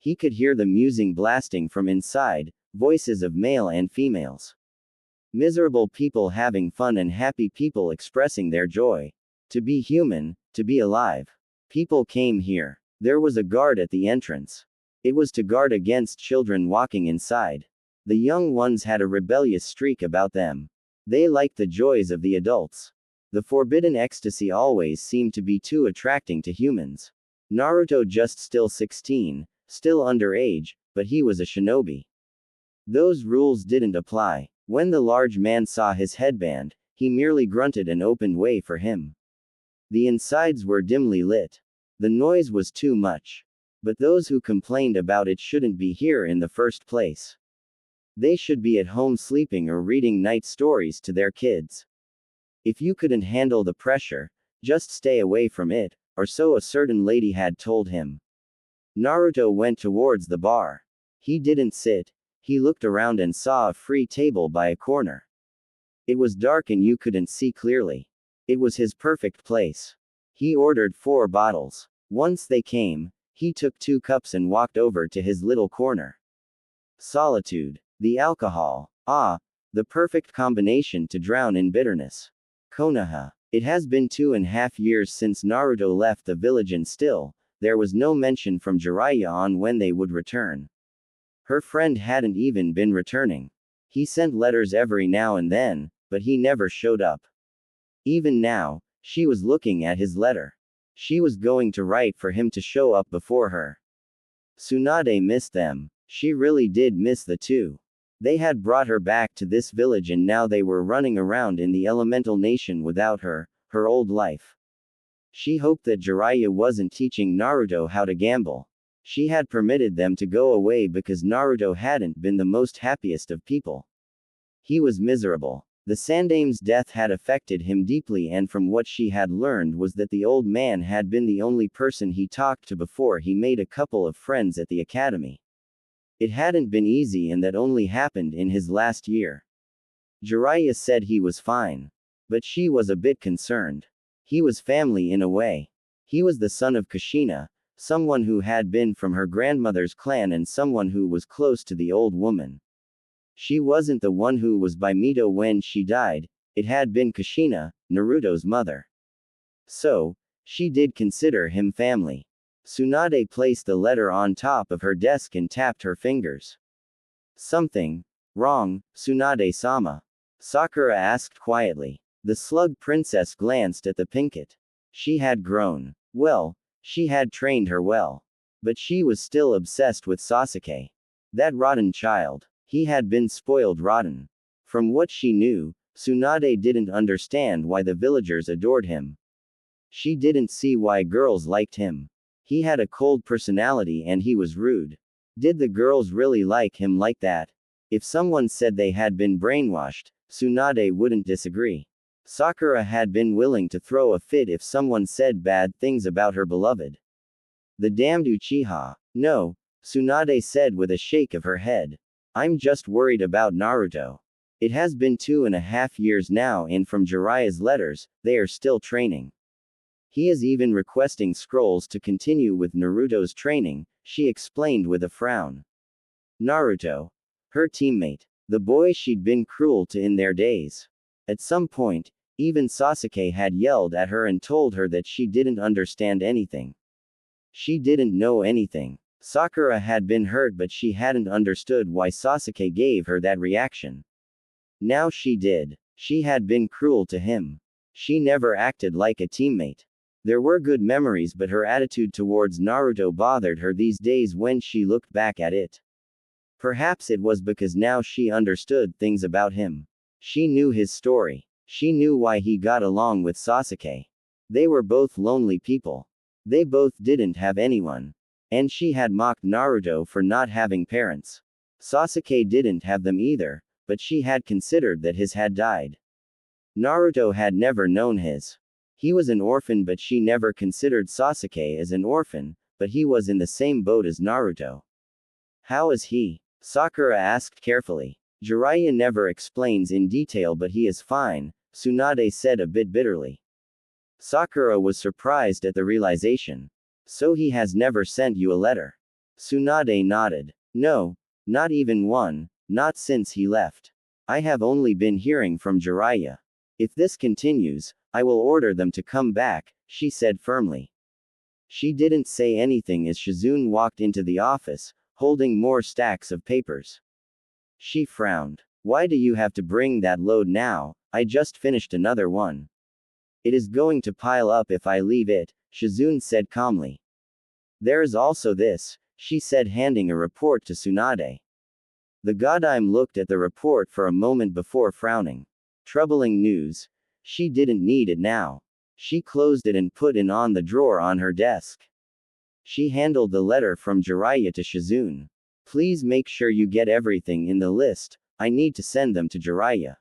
He could hear the music blasting from inside, voices of male and females. Miserable people having fun and happy people expressing their joy. To be human, to be alive. People came here. There was a guard at the entrance. It was to guard against children walking inside. The young ones had a rebellious streak about them. They liked the joys of the adults. The forbidden ecstasy always seemed to be too attracting to humans. Naruto just still 16, still underage, but he was a shinobi. Those rules didn't apply. When the large man saw his headband, he merely grunted and opened way for him. The insides were dimly lit. The noise was too much. But those who complained about it shouldn't be here in the first place. They should be at home sleeping or reading night stories to their kids. If you couldn't handle the pressure, just stay away from it, or so a certain lady had told him. Naruto went towards the bar. He didn't sit. He looked around and saw a free table by a corner. It was dark and you couldn't see clearly. It was his perfect place. He ordered 4 bottles. Once they came, he took 2 cups and walked over to his little corner. Solitude. The alcohol. Ah, the perfect combination to drown in bitterness. Konoha. It has been 2.5 years since Naruto left the village and still, there was no mention from Jiraiya on when they would return. Her friend hadn't even been returning. He sent letters every now and then, but he never showed up. Even now, she was looking at his letter. She was going to write for him to show up before her. Tsunade missed them. She really did miss the two. They had brought her back to this village and now they were running around in the elemental nation without her, her old life. She hoped that Jiraiya wasn't teaching Naruto how to gamble. She had permitted them to go away because Naruto hadn't been the most happiest of people. He was miserable. The Sandame's death had affected him deeply and from what she had learned was that the old man had been the only person he talked to before he made a couple of friends at the academy. It hadn't been easy and that only happened in his last year. Jiraiya said he was fine. But she was a bit concerned. He was family in a way. He was the son of Kushina, someone who had been from her grandmother's clan and someone who was close to the old woman. She wasn't the one who was by Mito when she died, it had been Kushina, Naruto's mother. So, she did consider him family. Tsunade placed the letter on top of her desk and tapped her fingers. Something wrong, Tsunade-sama? Sakura asked quietly. The slug princess glanced at the Pinkett. She had grown. Well, she had trained her well. But she was still obsessed with Sasuke. That rotten child. He had been spoiled rotten. From what she knew, Tsunade didn't understand why the villagers adored him. She didn't see why girls liked him. He had a cold personality and he was rude. Did the girls really like him like that? If someone said they had been brainwashed, Tsunade wouldn't disagree. Sakura had been willing to throw a fit if someone said bad things about her beloved. The damned Uchiha. No, Tsunade said with a shake of her head. I'm just worried about Naruto. It has been 2.5 years now and from Jiraiya's letters, they are still training. He is even requesting scrolls to continue with Naruto's training, she explained with a frown. Naruto. Her teammate. The boy she'd been cruel to in their days. At some point, even Sasuke had yelled at her and told her that she didn't understand anything. She didn't know anything. Sakura had been hurt but she hadn't understood why Sasuke gave her that reaction. Now she did. She had been cruel to him. She never acted like a teammate. There were good memories but her attitude towards Naruto bothered her these days when she looked back at it. Perhaps it was because now she understood things about him. She knew his story. She knew why he got along with Sasuke. They were both lonely people. They both didn't have anyone. And she had mocked Naruto for not having parents. Sasuke didn't have them either, but she had considered that his had died. Naruto had never known his. He was an orphan but she never considered Sasuke as an orphan, but he was in the same boat as Naruto. How is he? Sakura asked carefully. Jiraiya never explains in detail but he is fine, Tsunade said a bit bitterly. Sakura was surprised at the realization. So he has never sent you a letter? Tsunade nodded. No, not even one, not since he left. I have only been hearing from Jiraiya. If this continues, I will order them to come back, she said firmly. She didn't say anything as Shizune walked into the office, holding more stacks of papers. She frowned. Why do you have to bring that load now? I just finished another one. It is going to pile up if I leave it, Shizune said calmly. There is also this, she said handing a report to Tsunade. The Godime looked at the report for a moment before frowning. Troubling news. She didn't need it now. She closed it and put it on the drawer on her desk. She handled the letter from Jiraiya to Shizune. Please make sure you get everything in the list, I need to send them to Jiraiya.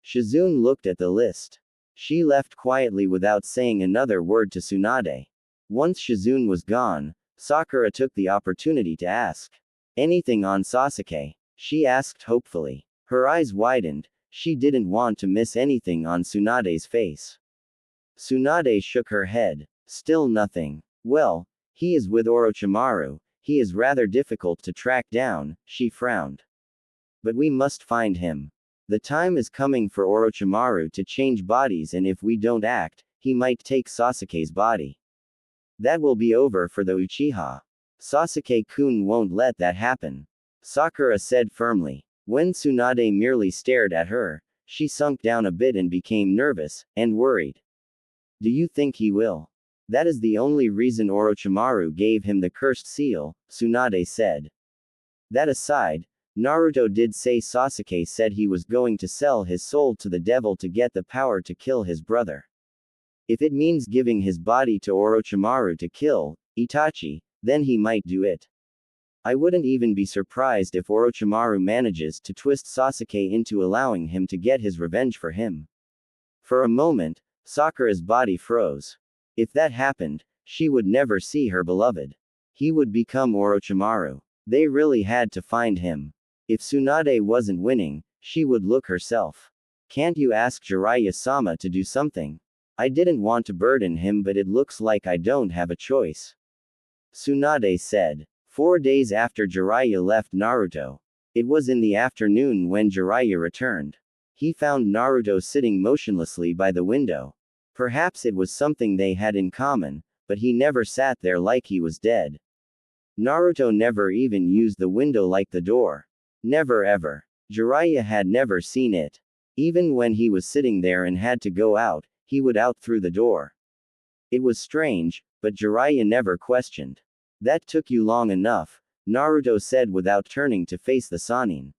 Shizune looked at the list. She left quietly without saying another word to Tsunade. Once Shizune was gone, Sakura took the opportunity to ask. Anything on Sasuke? She asked hopefully. Her eyes widened, she didn't want to miss anything on Tsunade's face. Tsunade shook her head. Still nothing. Well, he is with Orochimaru, he is rather difficult to track down, she frowned. But we must find him. The time is coming for Orochimaru to change bodies and if we don't act, he might take Sasuke's body. That will be over for the Uchiha. Sasuke-kun won't let that happen. Sakura said firmly. When Tsunade merely stared at her, she sunk down a bit and became nervous, and worried. Do you think he will? That is the only reason Orochimaru gave him the cursed seal, Tsunade said. That aside, Naruto did say Sasuke said he was going to sell his soul to the devil to get the power to kill his brother. If it means giving his body to Orochimaru to kill Itachi, then he might do it. I wouldn't even be surprised if Orochimaru manages to twist Sasuke into allowing him to get his revenge for him. For a moment, Sakura's body froze. If that happened, she would never see her beloved. He would become Orochimaru. They really had to find him. If Tsunade wasn't winning, she would look herself. Can't you ask Jiraiya-sama to do something? I didn't want to burden him but it looks like I don't have a choice. Tsunade said. 4 days after Jiraiya left Naruto. It was in the afternoon when Jiraiya returned. He found Naruto sitting motionlessly by the window. Perhaps it was something they had in common, but he never sat there like he was dead. Naruto never even used the window like the door. Never ever. Jiraiya had never seen it. Even when he was sitting there and had to go out, he would out through the door. It was strange, but Jiraiya never questioned. That took you long enough, Naruto said without turning to face the Sannin.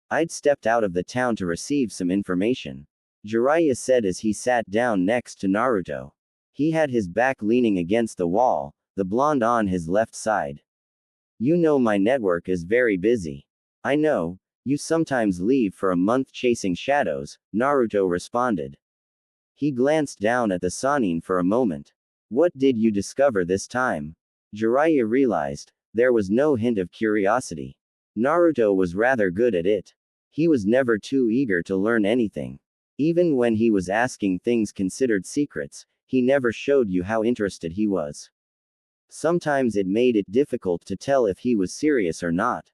I'd stepped out of the town to receive some information. Jiraiya said as he sat down next to Naruto. He had his back leaning against the wall, the blonde on his left side. You know my network is very busy. I know, you sometimes leave for a month chasing shadows, Naruto responded. He glanced down at the Sannin for a moment. What did you discover this time? Jiraiya realized, there was no hint of curiosity. Naruto was rather good at it. He was never too eager to learn anything. Even when he was asking things considered secrets, he never showed you how interested he was. Sometimes it made it difficult to tell if he was serious or not.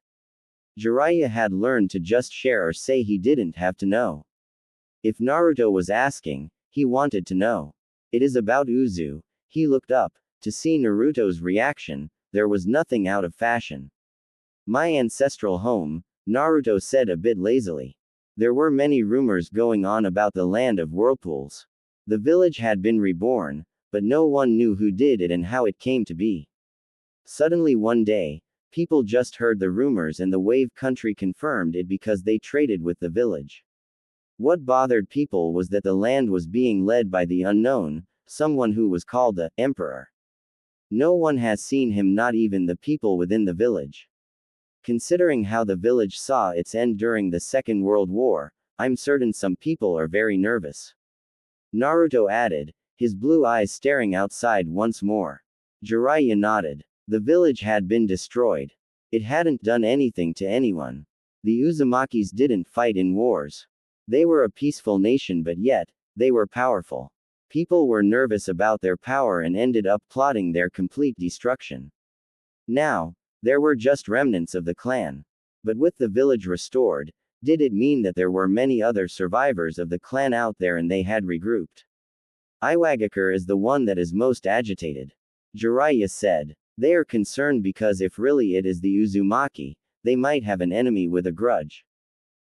Jiraiya had learned to just share or say he didn't have to know. If Naruto was asking, he wanted to know. It is about Uzu. He looked up. To see Naruto's reaction, there was nothing out of fashion. My ancestral home, Naruto said a bit lazily. There were many rumors going on about the land of whirlpools. The village had been reborn, but no one knew who did it and how it came to be. Suddenly one day, people just heard the rumors and the wave country confirmed it because they traded with the village. What bothered people was that the land was being led by the unknown, someone who was called the Emperor. No one has seen him, not even the people within the village. Considering how the village saw its end during the Second World War, I'm certain some people are very nervous. Naruto added, his blue eyes staring outside once more. Jiraiya nodded. The village had been destroyed. It hadn't done anything to anyone. The Uzumakis didn't fight in wars. They were a peaceful nation, but yet, they were powerful. People were nervous about their power and ended up plotting their complete destruction. Now, there were just remnants of the clan. But with the village restored, did it mean that there were many other survivors of the clan out there and they had regrouped? Iwagakure is the one that is most agitated. Jiraiya said. They are concerned because if really it is the Uzumaki, they might have an enemy with a grudge.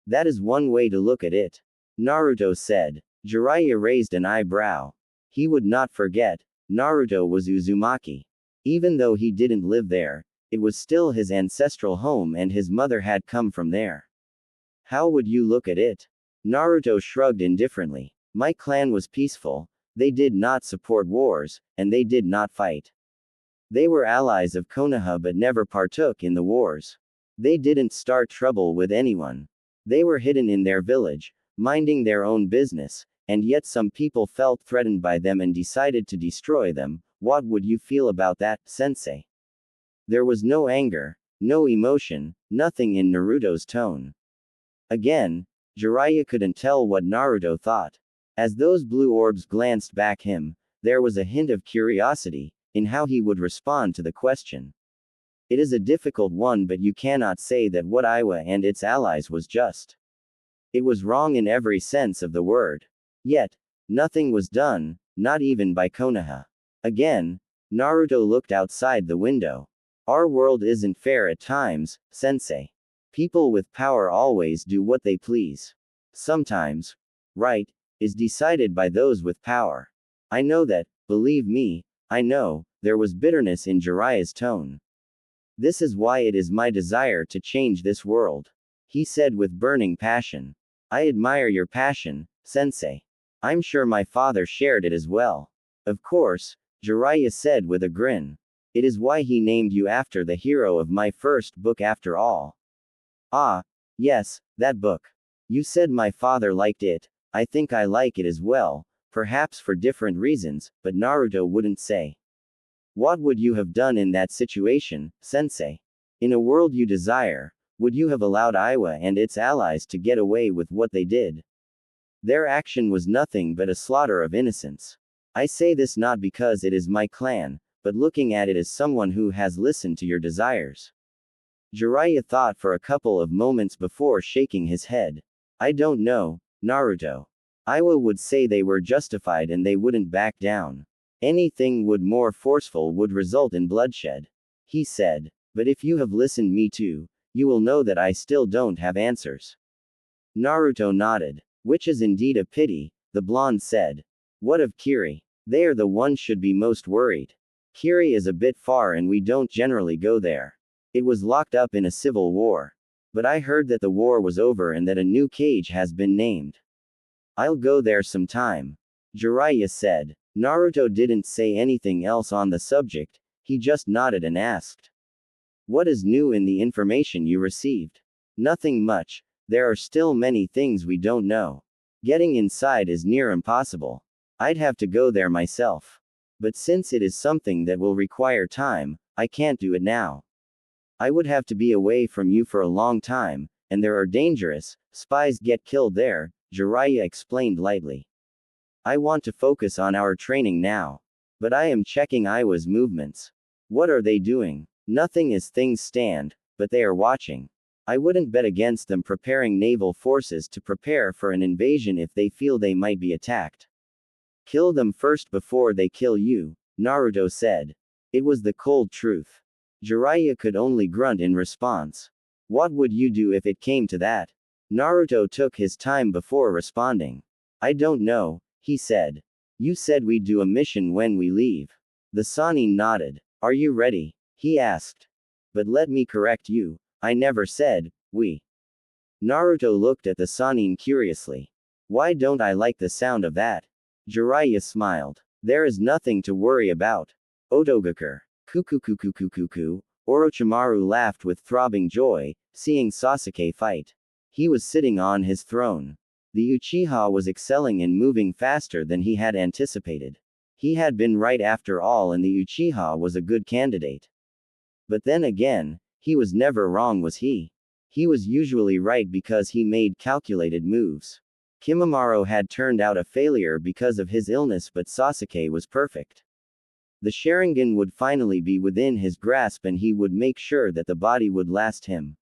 That is one way to look at it. Naruto said. Jiraiya raised an eyebrow. He would not forget, Naruto was Uzumaki. Even though he didn't live there, it was still his ancestral home and his mother had come from there. How would you look at it? Naruto shrugged indifferently. My clan was peaceful, they did not support wars, and they did not fight. They were allies of Konoha but never partook in the wars. They didn't start trouble with anyone. They were hidden in their village, minding their own business, and yet some people felt threatened by them and decided to destroy them. What would you feel about that, sensei? There was no anger, no emotion, nothing in Naruto's tone. Again, Jiraiya couldn't tell what Naruto thought. As those blue orbs glanced back him, there was a hint of curiosity in how he would respond to the question. It is a difficult one, but you cannot say that what Iwa and its allies was just. It was wrong in every sense of the word. Yet, nothing was done, not even by Konoha. Again, Naruto looked outside the window. Our world isn't fair at times, sensei. People with power always do what they please. Sometimes, right is decided by those with power. I know that, believe me, I know. There was bitterness in Jiraiya's tone. This is why it is my desire to change this world. He said with burning passion. I admire your passion, sensei. I'm sure my father shared it as well. Of course, Jiraiya said with a grin. It is why he named you after the hero of my first book after all. Ah, yes, that book. You said my father liked it. I think I like it as well, perhaps for different reasons, but Naruto wouldn't say. What would you have done in that situation, sensei? In a world you desire, would you have allowed Iwa and its allies to get away with what they did? Their action was nothing but a slaughter of innocents. I say this not because it is my clan, but looking at it as someone who has listened to your desires. Jiraiya thought for a couple of moments before shaking his head. I don't know, Naruto. Iwa would say they were justified and they wouldn't back down. Anything would more forceful would result in bloodshed. He said. But if you have listened me too, you will know that I still don't have answers. Naruto nodded. Which is indeed a pity, the blonde said. What of Kiri? They are the ones should be most worried. Kiri is a bit far and we don't generally go there. It was locked up in a civil war. But I heard that the war was over and that a new cage has been named. I'll go there sometime. Jiraiya said. Naruto didn't say anything else on the subject, he just nodded and asked. What is new in the information you received? Nothing much, there are still many things we don't know. Getting inside is near impossible. I'd have to go there myself. But since it is something that will require time, I can't do it now. I would have to be away from you for a long time, and there are dangerous spies get killed there, Jiraiya explained lightly. I want to focus on our training now. But I am checking Iwa's movements. What are they doing? Nothing as things stand, but they are watching. I wouldn't bet against them preparing naval forces to prepare for an invasion if they feel they might be attacked. Kill them first before they kill you, Naruto said. It was the cold truth. Jiraiya could only grunt in response. What would you do if it came to that? Naruto took his time before responding. I don't know, he said. You said we'd do a mission when we leave. The Sannin nodded. Are you ready? He asked. But let me correct you, I never said, we. Naruto looked at the Sannin curiously. Why don't I like the sound of that? Jiraiya smiled. There is nothing to worry about. Otogakur. Kukukukukukuku. Orochimaru laughed with throbbing joy, seeing Sasuke fight. He was sitting on his throne. The Uchiha was excelling and moving faster than he had anticipated. He had been right after all and the Uchiha was a good candidate. But then again, he was never wrong, was he? He was usually right because he made calculated moves. Kimimaro had turned out a failure because of his illness, but Sasuke was perfect. The Sharingan would finally be within his grasp and he would make sure that the body would last him.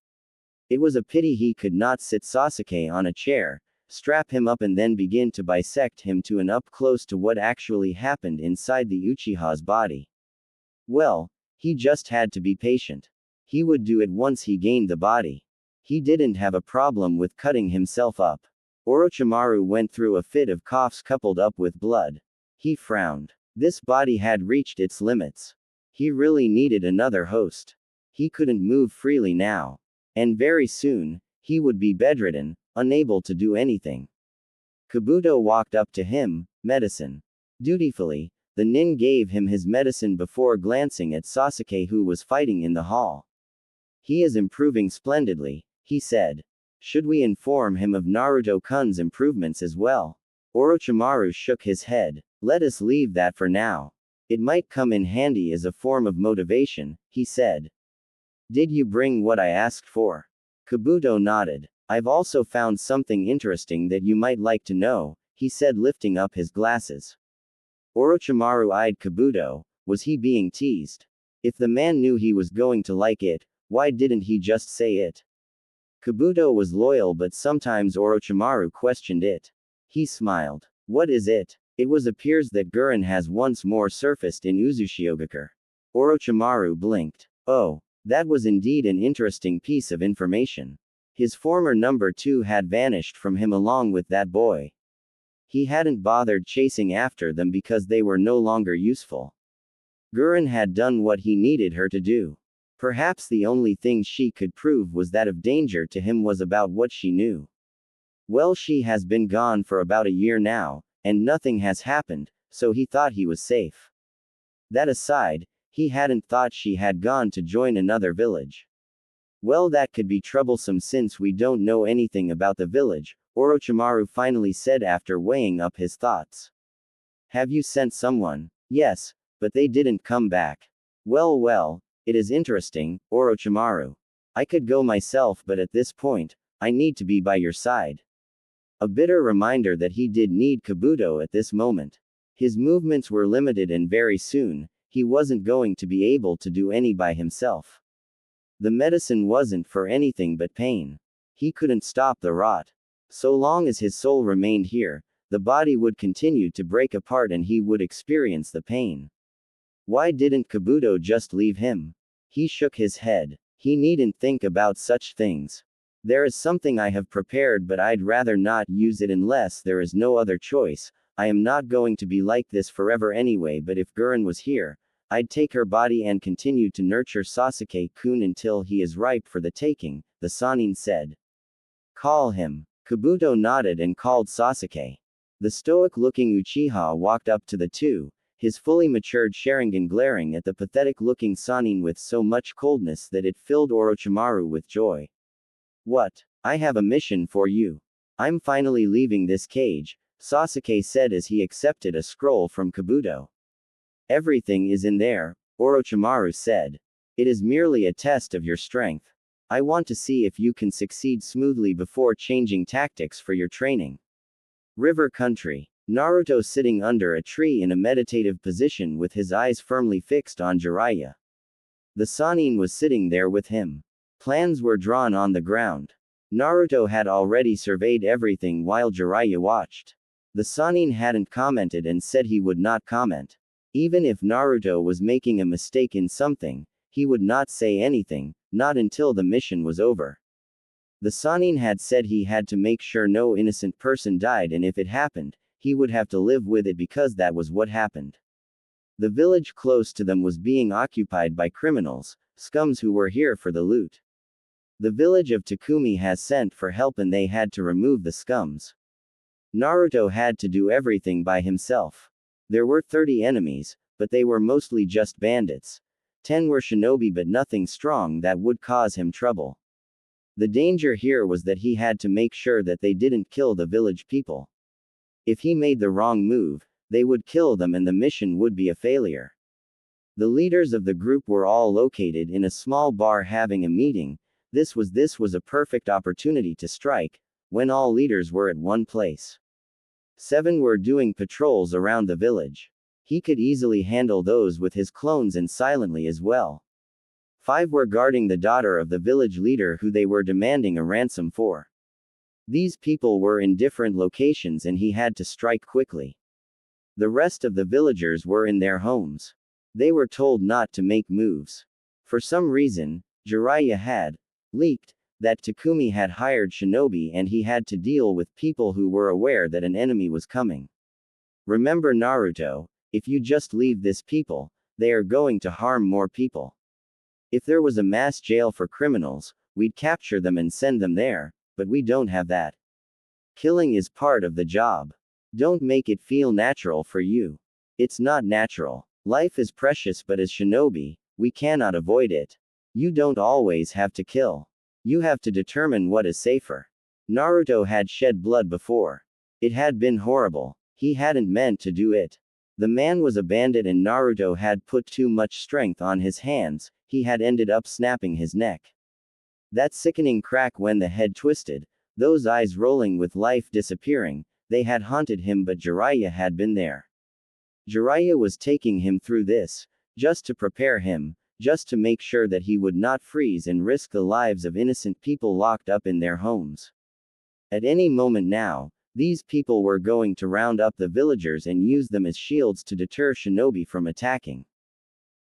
It was a pity he could not sit Sasuke on a chair, strap him up and then begin to bisect him to an up close to what actually happened inside the Uchiha's body. Well, he just had to be patient. He would do it once he gained the body. He didn't have a problem with cutting himself up. Orochimaru went through a fit of coughs coupled up with blood. He frowned. This body had reached its limits. He really needed another host. He couldn't move freely now. And very soon, he would be bedridden, unable to do anything. Kabuto walked up to him, medicine. Dutifully, the nin gave him his medicine before glancing at Sasuke who was fighting in the hall. He is improving splendidly, he said. Should we inform him of Naruto-kun's improvements as well? Orochimaru shook his head. Let us leave that for now. It might come in handy as a form of motivation, he said. Did you bring what I asked for? Kabuto nodded. I've also found something interesting that you might like to know, he said lifting up his glasses. Orochimaru eyed Kabuto. Was he being teased? If the man knew he was going to like it, why didn't he just say it? Kabuto was loyal, but sometimes Orochimaru questioned it. He smiled. What is it? It appears that Gurren has once more surfaced in Uzushiogakure. Orochimaru blinked. Oh, that was indeed an interesting piece of information. His former number 2 had vanished from him along with that boy. He hadn't bothered chasing after them because they were no longer useful. Gurren had done what he needed her to do. Perhaps the only thing she could prove was that of danger to him was about what she knew. Well, she has been gone for about a year now, and nothing has happened, so he thought he was safe. That aside, he hadn't thought she had gone to join another village. Well, that could be troublesome since we don't know anything about the village, Orochimaru finally said after weighing up his thoughts. Have you sent someone? Yes, but they didn't come back. Well, it is interesting, Orochimaru. I could go myself, but at this point, I need to be by your side. A bitter reminder that he did need Kabuto at this moment. His movements were limited and very soon, he wasn't going to be able to do any by himself. The medicine wasn't for anything but pain. He couldn't stop the rot. So long as his soul remained here, the body would continue to break apart and he would experience the pain. Why didn't Kabuto just leave him? He shook his head. He needn't think about such things. There is something I have prepared, but I'd rather not use it unless there is no other choice. I am not going to be like this forever anyway, but if Gurren was here, I'd take her body and continue to nurture Sasuke-kun until he is ripe for the taking, the Sannin said. Call him. Kabuto nodded and called Sasuke. The stoic-looking Uchiha walked up to the two, his fully matured Sharingan glaring at the pathetic-looking Sannin with so much coldness that it filled Orochimaru with joy. What? I have a mission for you. I'm finally leaving this cage, Sasuke said as he accepted a scroll from Kabuto. Everything is in there, Orochimaru said. It is merely a test of your strength. I want to see if you can succeed smoothly before changing tactics for your training. River Country. Naruto sitting under a tree in a meditative position with his eyes firmly fixed on Jiraiya. The Sannin was sitting there with him. Plans were drawn on the ground. Naruto had already surveyed everything while Jiraiya watched. The Sannin hadn't commented and said he would not comment. Even if Naruto was making a mistake in something, he would not say anything, not until the mission was over. The Sannin had said he had to make sure no innocent person died, and if it happened, he would have to live with it because that was what happened. The village close to them was being occupied by criminals, scums who were here for the loot. The village of Takumi has sent for help and they had to remove the scums. Naruto had to do everything by himself. There were 30 enemies, but they were mostly just bandits. 10 were shinobi but nothing strong that would cause him trouble. The danger here was that he had to make sure that they didn't kill the village people. If he made the wrong move, they would kill them and the mission would be a failure. The leaders of the group were all located in a small bar having a meeting. This was a perfect opportunity to strike, when all leaders were at one place. 7 were doing patrols around the village. He could easily handle those with his clones and silently as well. 5 were guarding the daughter of the village leader who they were demanding a ransom for. These people were in different locations and he had to strike quickly. The rest of the villagers were in their homes. They were told not to make moves. For some reason, Jiraiya had leaked that Takumi had hired shinobi and he had to deal with people who were aware that an enemy was coming. Remember Naruto, if you just leave this people, they are going to harm more people. If there was a mass jail for criminals, we'd capture them and send them there, but we don't have that. Killing is part of the job. Don't make it feel natural for you. It's not natural. Life is precious, but as shinobi, we cannot avoid it. You don't always have to kill. You have to determine what is safer. Naruto had shed blood before. It had been horrible. He hadn't meant to do it. The man was a bandit and Naruto had put too much strength on his hands, he had ended up snapping his neck. That sickening crack when the head twisted, those eyes rolling with life disappearing, they had haunted him, but Jiraiya had been there. Jiraiya was taking him through this, just to prepare him, just to make sure that he would not freeze and risk the lives of innocent people locked up in their homes. At any moment now, these people were going to round up the villagers and use them as shields to deter shinobi from attacking.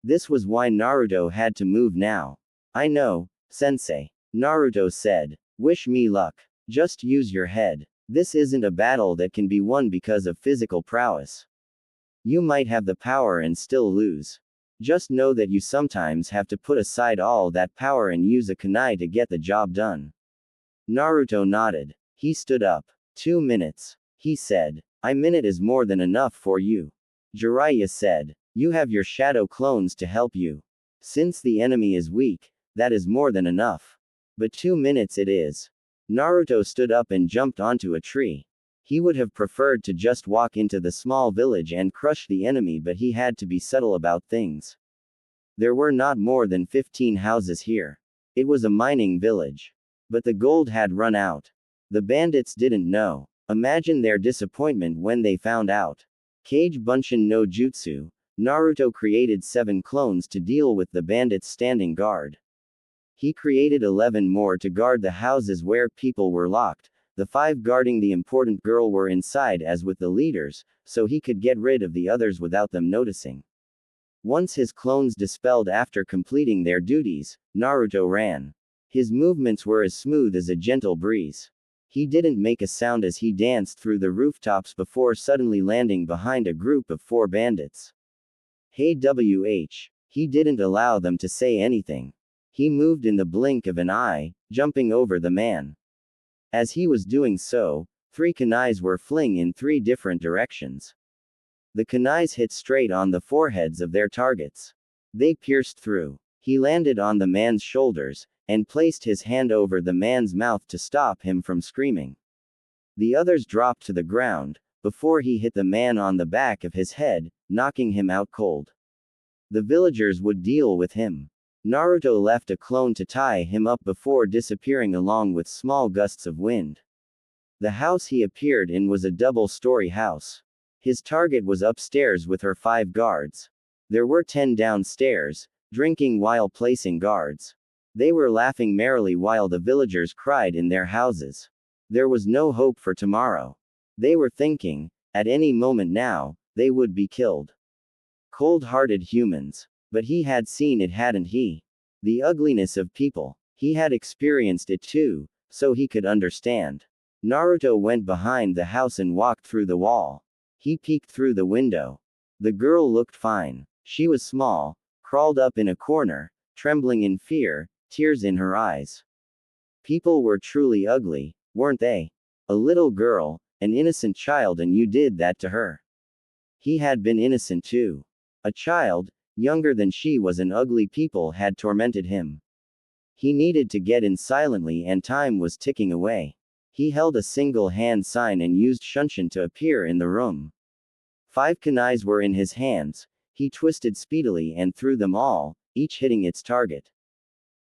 This was why Naruto had to move now. I know, sensei. Naruto said. Wish me luck. Just use your head. This isn't a battle that can be won because of physical prowess. You might have the power and still lose. Just know that you sometimes have to put aside all that power and use a kunai to get the job done. Naruto nodded. He stood up. 2 minutes. He said. A minute is more than enough for you. Jiraiya said. You have your shadow clones to help you. Since the enemy is weak, that is more than enough. But 2 minutes it is. Naruto stood up and jumped onto a tree. He would have preferred to just walk into the small village and crush the enemy, but he had to be subtle about things. There were not more than 15 houses here. It was a mining village. But the gold had run out. The bandits didn't know. Imagine their disappointment when they found out. Kage Bunshin no Jutsu, Naruto created 7 clones to deal with the bandits standing guard. He created 11 more to guard the houses where people were locked. The 5 guarding the important girl were inside as with the leaders, so he could get rid of the others without them noticing. Once his clones dispelled after completing their duties, Naruto ran. His movements were as smooth as a gentle breeze. He didn't make a sound as he danced through the rooftops before suddenly landing behind a group of 4 bandits. Hey WH. He didn't allow them to say anything. He moved in the blink of an eye, jumping over the man. As he was doing so, 3 kunais were fling in 3 different directions. The kunais hit straight on the foreheads of their targets. They pierced through. He landed on the man's shoulders, and placed his hand over the man's mouth to stop him from screaming. The others dropped to the ground, before he hit the man on the back of his head, knocking him out cold. The villagers would deal with him. Naruto left a clone to tie him up before disappearing along with small gusts of wind. The house he appeared in was a double-story house. His target was upstairs with her 5 guards. There were 10 downstairs, drinking while placing guards. They were laughing merrily while the villagers cried in their houses. There was no hope for tomorrow. They were thinking, at any moment now, they would be killed. Cold-hearted humans. But he had seen it, hadn't he? The ugliness of people. He had experienced it too, so he could understand. Naruto went behind the house and walked through the wall. He peeked through the window. The girl looked fine. She was small, crawled up in a corner, trembling in fear, tears in her eyes. People were truly ugly, weren't they? A little girl, an innocent child, and you did that to her. He had been innocent too. A child, younger than she was, and ugly people had tormented him. He needed to get in silently, and time was ticking away. He held a single hand sign and used Shunshin to appear in the room. 5 kunais were in his hands. He twisted speedily and threw them all, each hitting its target.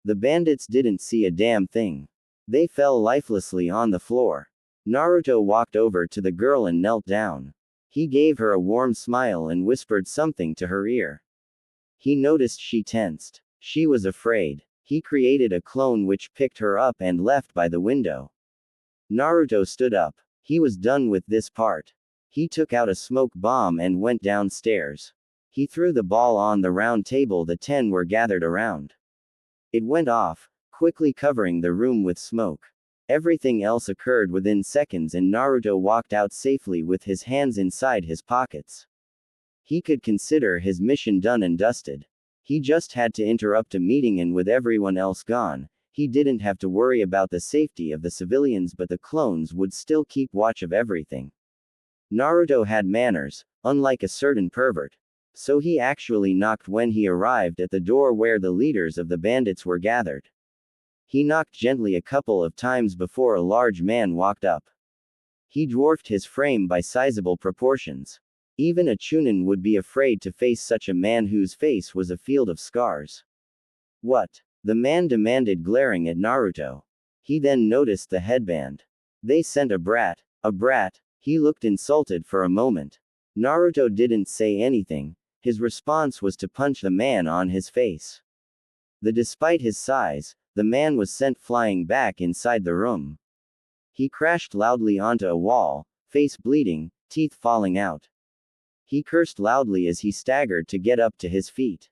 The bandits didn't see a damn thing. They fell lifelessly on the floor. Naruto walked over to the girl and knelt down. He gave her a warm smile and whispered something to her ear. He noticed she tensed. She was afraid. He created a clone which picked her up and left by the window. Naruto stood up. He was done with this part. He took out a smoke bomb and went downstairs. He threw the ball on the round table the 10 were gathered around. It went off, quickly covering the room with smoke. Everything else occurred within seconds, and Naruto walked out safely with his hands inside his pockets. He could consider his mission done and dusted. He just had to interrupt a meeting, and with everyone else gone, he didn't have to worry about the safety of the civilians, but the clones would still keep watch of everything. Naruto had manners, unlike a certain pervert. So he actually knocked when he arrived at the door where the leaders of the bandits were gathered. He knocked gently a couple of times before a large man walked up. He dwarfed his frame by sizable proportions. Even a Chunin would be afraid to face such a man whose face was a field of scars. What? The man demanded, glaring at Naruto. He then noticed the headband. They sent a brat. A brat? He looked insulted for a moment. Naruto didn't say anything. His response was to punch the man on his face. Despite his size, the man was sent flying back inside the room. He crashed loudly onto a wall, face bleeding, teeth falling out. He cursed loudly as he staggered to get up to his feet.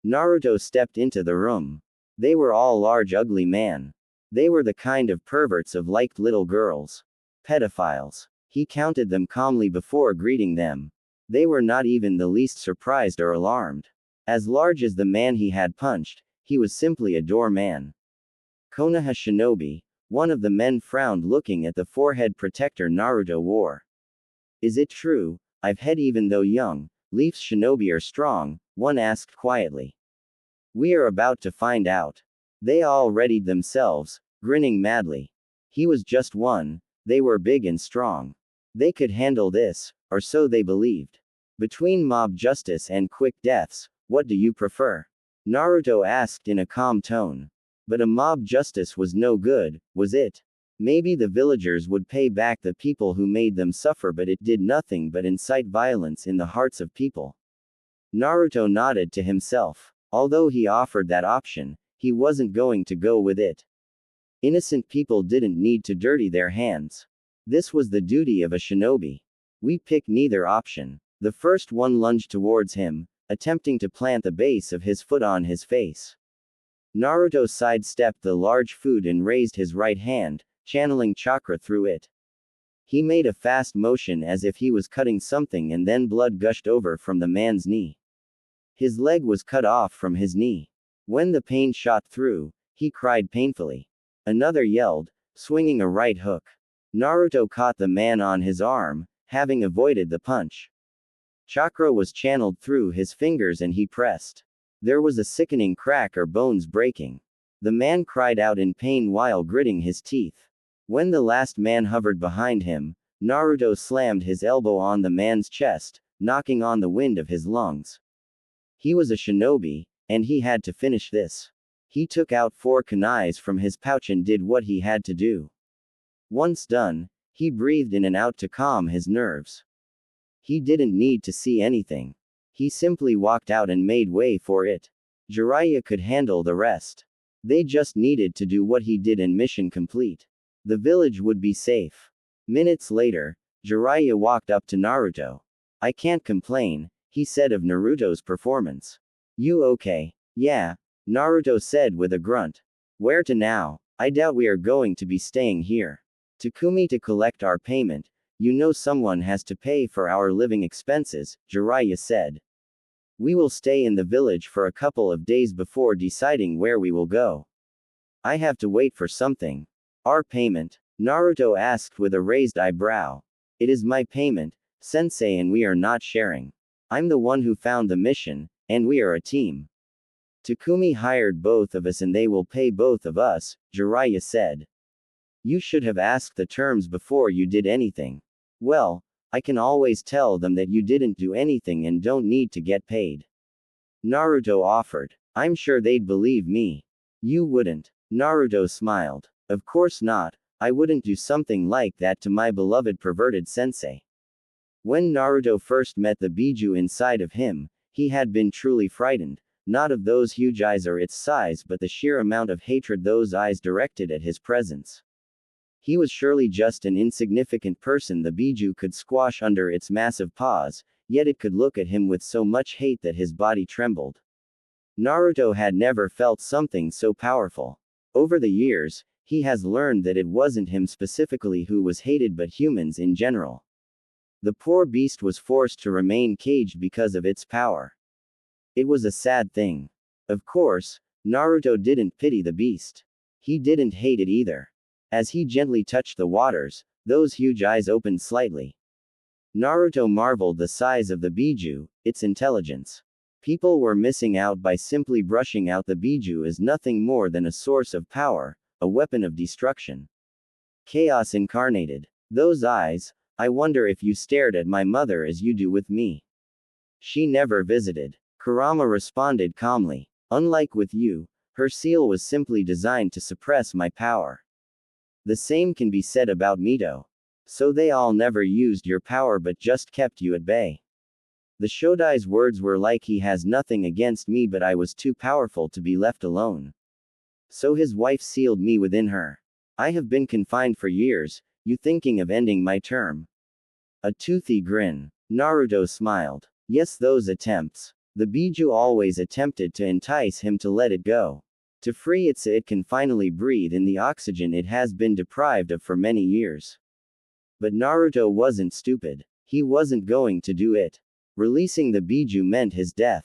Naruto stepped into the room. They were all large, ugly men. They were the kind of perverts of liked little girls. Pedophiles. He counted them calmly before greeting them. They were not even the least surprised or alarmed. As large as the man he had punched, he was simply a doorman. Konoha Shinobi. One of the men frowned, looking at the forehead protector Naruto wore. Is it true, I've had even though young, Leaf's shinobi are strong? One asked quietly. We are about to find out. They all readied themselves, grinning madly. He was just one. They were big and strong. They could handle this, or so they believed. Between mob justice and quick deaths, what do you prefer? Naruto asked in a calm tone. But a mob justice was no good, was it? Maybe the villagers would pay back the people who made them suffer, but it did nothing but incite violence in the hearts of people. Naruto nodded to himself. Although he offered that option, he wasn't going to go with it. Innocent people didn't need to dirty their hands. This was the duty of a shinobi. We pick neither option. The first one lunged towards him, attempting to plant the base of his foot on his face. Naruto sidestepped the large foot and raised his right hand, channeling chakra through it. He made a fast motion as if he was cutting something, and then blood gushed over from the man's knee. His leg was cut off from his knee. When the pain shot through, he cried painfully. Another yelled, swinging a right hook. Naruto caught the man on his arm, having avoided the punch. Chakra was channeled through his fingers and he pressed. There was a sickening crack or bones breaking. The man cried out in pain while gritting his teeth. When the last man hovered behind him, Naruto slammed his elbow on the man's chest, knocking on the wind of his lungs. He was a shinobi, and he had to finish this. He took out 4 kunais from his pouch and did what he had to do. Once done, he breathed in and out to calm his nerves. He didn't need to see anything. He simply walked out and made way for it. Jiraiya could handle the rest. They just needed to do what he did and mission complete. The village would be safe. Minutes later, Jiraiya walked up to Naruto. "I can't complain," he said of Naruto's performance. "You okay?" "Yeah," Naruto said with a grunt. "Where to now? I doubt we are going to be staying here. Takumi to collect our payment. You know someone has to pay for our living expenses," Jiraiya said. "We will stay in the village for a couple of days before deciding where we will go." "I have to wait for something." "Our payment?" Naruto asked with a raised eyebrow. "It is my payment, sensei, and we are not sharing. I'm the one who found the mission, and we are a team. Takumi hired both of us and they will pay both of us," Jiraiya said. "You should have asked the terms before you did anything." "Well, I can always tell them that you didn't do anything and don't need to get paid," Naruto offered. "I'm sure they'd believe me." "You wouldn't." Naruto smiled. "Of course not. I wouldn't do something like that to my beloved perverted sensei." When Naruto first met the Biju inside of him, he had been truly frightened, not of those huge eyes or its size, but the sheer amount of hatred those eyes directed at his presence. He was surely just an insignificant person the Biju could squash under its massive paws, yet it could look at him with so much hate that his body trembled. Naruto had never felt something so powerful. Over the years, he has learned that it wasn't him specifically who was hated but humans in general. The poor beast was forced to remain caged because of its power. It was a sad thing. Of course, Naruto didn't pity the beast. He didn't hate it either. As he gently touched the waters, those huge eyes opened slightly. Naruto marveled the size of the Biju, its intelligence. People were missing out by simply brushing out the Biju as nothing more than a source of power, a weapon of destruction. Chaos incarnated. Those eyes, I wonder if you stared at my mother as you do with me. She never visited. Kurama responded calmly. Unlike with you, her seal was simply designed to suppress my power. The same can be said about Mito. So they all never used your power but just kept you at bay. The Shodai's words were like, he has nothing against me but I was too powerful to be left alone. So his wife sealed me within her. I have been confined for years, you thinking of ending my term? A toothy grin. Naruto smiled. Yes, those attempts. The Biju always attempted to entice him to let it go. To free it so it can finally breathe in the oxygen it has been deprived of for many years. But Naruto wasn't stupid. He wasn't going to do it. Releasing the Biju meant his death.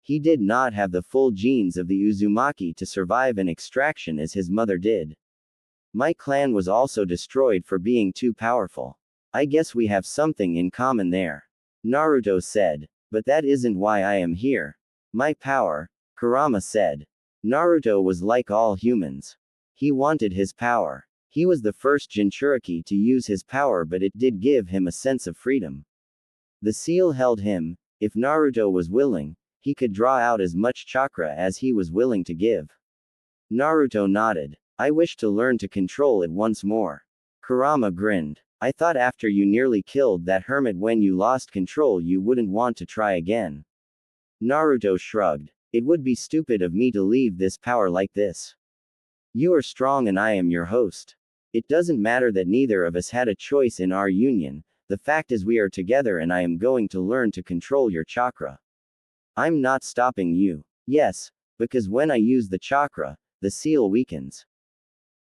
He did not have the full genes of the Uzumaki to survive an extraction as his mother did. My clan was also destroyed for being too powerful. I guess we have something in common there, Naruto said. But that isn't why I am here. My power, Kurama said. Naruto was like all humans. He wanted his power. He was the first Jinchuriki to use his power, but it did give him a sense of freedom. The seal held him. If Naruto was willing, he could draw out as much chakra as he was willing to give. Naruto nodded. I wish to learn to control it once more. Kurama grinned. I thought after you nearly killed that hermit when you lost control you wouldn't want to try again. Naruto shrugged. It would be stupid of me to leave this power like this. You are strong and I am your host. It doesn't matter that neither of us had a choice in our union, the fact is we are together and I am going to learn to control your chakra. I'm not stopping you. Yes, because when I use the chakra, the seal weakens.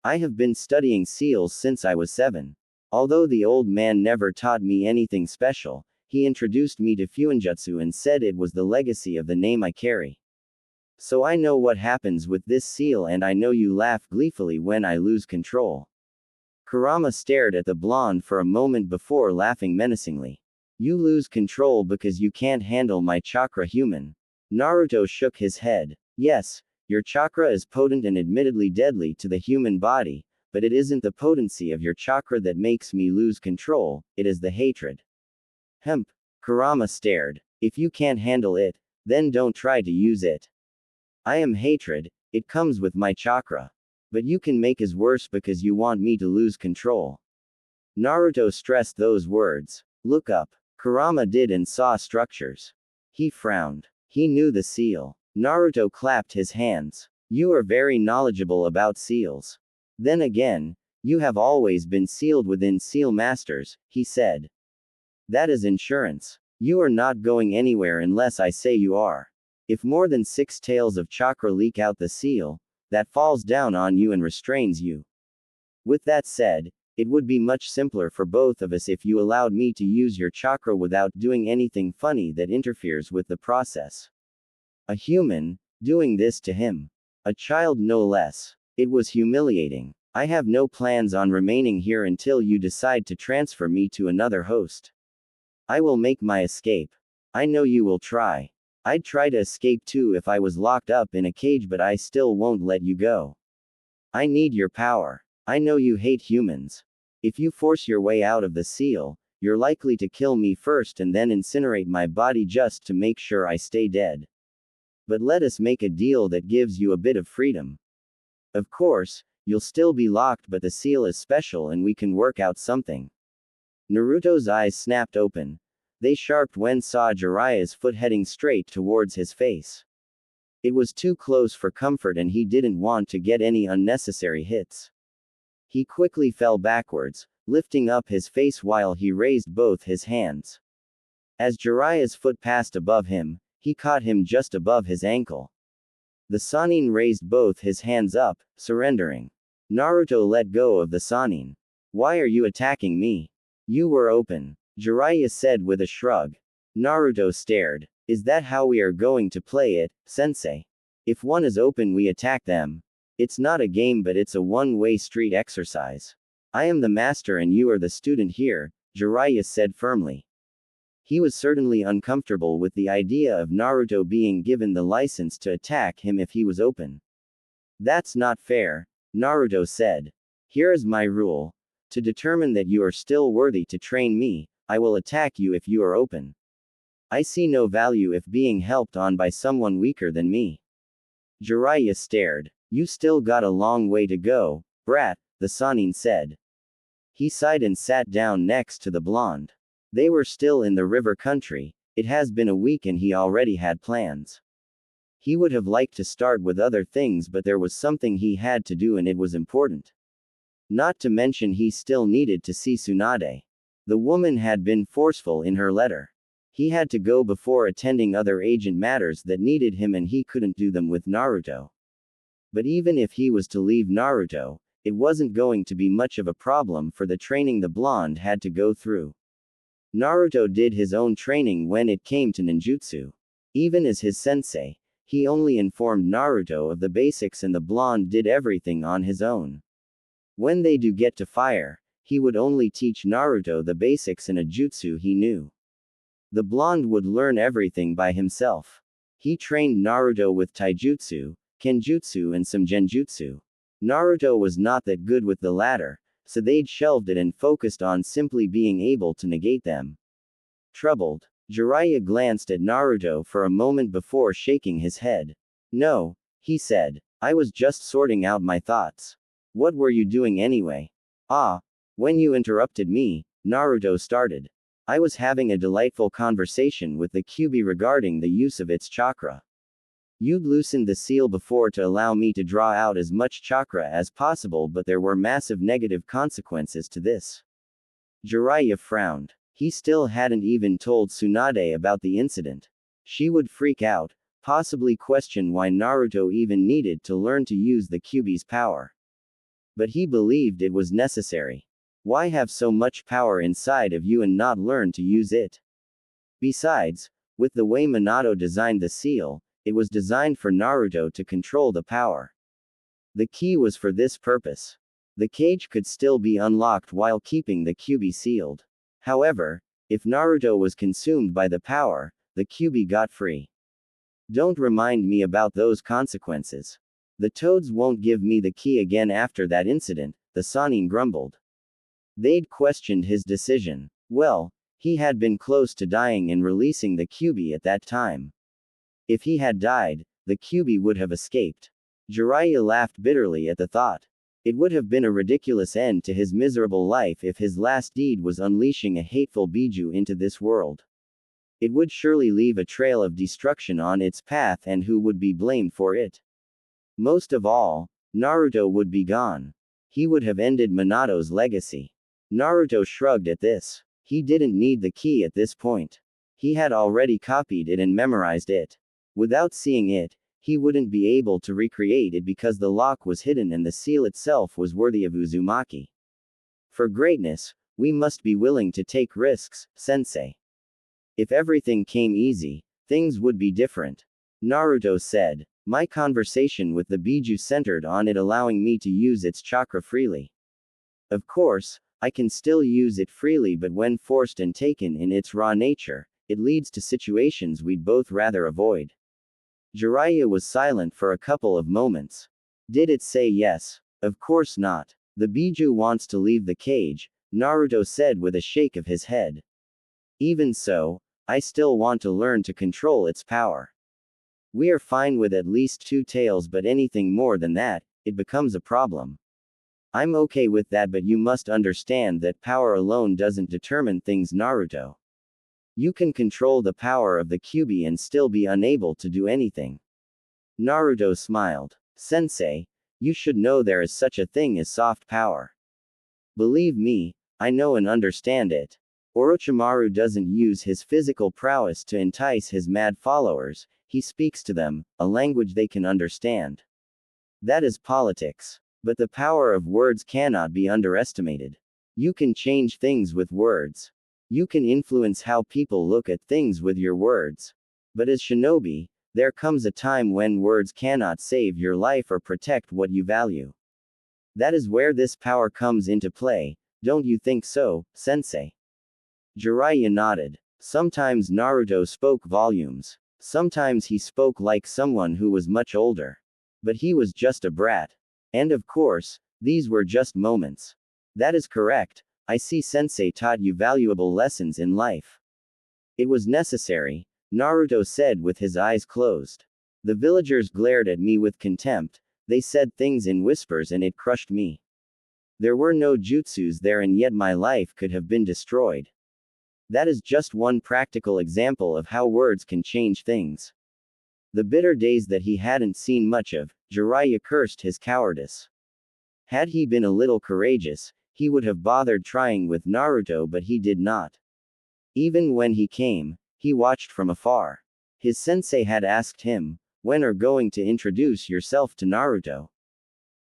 I have been studying seals since I was 7. Although the old man never taught me anything special, he introduced me to Fuinjutsu and said it was the legacy of the name I carry. So I know what happens with this seal, and I know you laugh gleefully when I lose control. Kurama stared at the blonde for a moment before laughing menacingly. You lose control because you can't handle my chakra, human. Naruto shook his head. Yes, your chakra is potent and admittedly deadly to the human body, but it isn't the potency of your chakra that makes me lose control, it is the hatred. Hemp. Kurama stared. If you can't handle it, then don't try to use it. I am hatred, it comes with my chakra. But you can make it worse because you want me to lose control. Naruto stressed those words. Look up. Kurama did and saw structures. He frowned. He knew the seal. Naruto clapped his hands. You are very knowledgeable about seals. Then again, you have always been sealed within Seal Masters, he said. That is insurance. You are not going anywhere unless I say you are. If more than 6 tails of chakra leak out the seal, that falls down on you and restrains you. With that said, it would be much simpler for both of us if you allowed me to use your chakra without doing anything funny that interferes with the process. A human, doing this to him. A child no less. It was humiliating. I have no plans on remaining here until you decide to transfer me to another host. I will make my escape. I know you will try. I'd try to escape too if I was locked up in a cage, but I still won't let you go. I need your power. I know you hate humans. If you force your way out of the seal, you're likely to kill me first and then incinerate my body just to make sure I stay dead. But let us make a deal that gives you a bit of freedom. Of course, you'll still be locked, but the seal is special and we can work out something. Naruto's eyes snapped open. They sharpened when saw Jiraiya's foot heading straight towards his face. It was too close for comfort and he didn't want to get any unnecessary hits. He quickly fell backwards, lifting up his face while he raised both his hands. As Jiraiya's foot passed above him, he caught him just above his ankle. The Sannin raised both his hands up, surrendering. Naruto let go of the Sannin. Why are you attacking me? You were open, Jiraiya said with a shrug. Naruto stared. Is that how we are going to play it, sensei? If one is open we attack them. It's not a game but it's a one-way street exercise. I am the master and you are the student here, Jiraiya said firmly. He was certainly uncomfortable with the idea of Naruto being given the license to attack him if he was open. That's not fair, Naruto said. Here is my rule. To determine that you are still worthy to train me, I will attack you if you are open. I see no value if being helped on by someone weaker than me. Jiraiya stared. You still got a long way to go, brat, the Sannin said. He sighed and sat down next to the blonde. They were still in the river country. It has been a week and he already had plans. He would have liked to start with other things, but there was something he had to do and it was important. Not to mention he still needed to see Tsunade. The woman had been forceful in her letter. He had to go before attending other agent matters that needed him and he couldn't do them with Naruto. But even if he was to leave Naruto, it wasn't going to be much of a problem for the training the blonde had to go through. Naruto did his own training when it came to ninjutsu. Even as his sensei, he only informed Naruto of the basics and the blonde did everything on his own. When they do get to fire, he would only teach Naruto the basics in a jutsu he knew. The blonde would learn everything by himself. He trained Naruto with taijutsu, kenjutsu and some genjutsu. Naruto was not that good with the latter, so they'd shelved it and focused on simply being able to negate them. Troubled, Jiraiya glanced at Naruto for a moment before shaking his head. No, he said. I was just sorting out my thoughts. What were you doing anyway? Ah, when you interrupted me, Naruto started. I was having a delightful conversation with the Kyuubi regarding the use of its chakra. You'd loosened the seal before to allow me to draw out as much chakra as possible, but there were massive negative consequences to this. Jiraiya frowned. He still hadn't even told Tsunade about the incident. She would freak out, possibly question why Naruto even needed to learn to use the Kyuubi's power. But he believed it was necessary. Why have so much power inside of you and not learn to use it? Besides, with the way Minato designed the seal, it was designed for Naruto to control the power. The key was for this purpose. The cage could still be unlocked while keeping the Kyuubi sealed. However, if Naruto was consumed by the power, the Kyuubi got free. Don't remind me about those consequences. The toads won't give me the key again after that incident, the Sannin grumbled. They'd questioned his decision. Well, he had been close to dying and releasing the Kyuubi at that time. If he had died, the Kyuubi would have escaped. Jiraiya laughed bitterly at the thought. It would have been a ridiculous end to his miserable life if his last deed was unleashing a hateful Biju into this world. It would surely leave a trail of destruction on its path, and who would be blamed for it? Most of all, Naruto would be gone. He would have ended Minato's legacy. Naruto shrugged at this. He didn't need the key at this point. He had already copied it and memorized it. Without seeing it, he wouldn't be able to recreate it because the lock was hidden and the seal itself was worthy of Uzumaki. For greatness, we must be willing to take risks, sensei. If everything came easy, things would be different. Naruto said. My conversation with the Biju centered on it allowing me to use its chakra freely. Of course, I can still use it freely, but when forced and taken in its raw nature, it leads to situations we'd both rather avoid. Jiraiya was silent for a couple of moments. Did it say yes? Of course not. The Biju wants to leave the cage, Naruto said with a shake of his head. Even so, I still want to learn to control its power. We are fine with at least 2 tails, but anything more than that, it becomes a problem. I'm okay with that, but you must understand that power alone doesn't determine things, Naruto. You can control the power of the Kyuubi and still be unable to do anything. Naruto smiled. Sensei, you should know there is such a thing as soft power. Believe me, I know and understand it. Orochimaru doesn't use his physical prowess to entice his mad followers, he speaks to them, a language they can understand. That is politics. But the power of words cannot be underestimated. You can change things with words. You can influence how people look at things with your words. But as shinobi, there comes a time when words cannot save your life or protect what you value. That is where this power comes into play, don't you think so, sensei? Jiraiya nodded. Sometimes Naruto spoke volumes. Sometimes he spoke like someone who was much older. But he was just a brat. And of course, these were just moments. That is correct. I see sensei taught you valuable lessons in life. It was necessary, Naruto said with his eyes closed. The villagers glared at me with contempt, they said things in whispers and it crushed me. There were no jutsus there and yet my life could have been destroyed. That is just one practical example of how words can change things. The bitter days that he hadn't seen much of, Jiraiya cursed his cowardice. Had he been a little courageous, he would have bothered trying with Naruto, but he did not. Even when he came, he watched from afar. His sensei had asked him, when are going to introduce yourself to Naruto?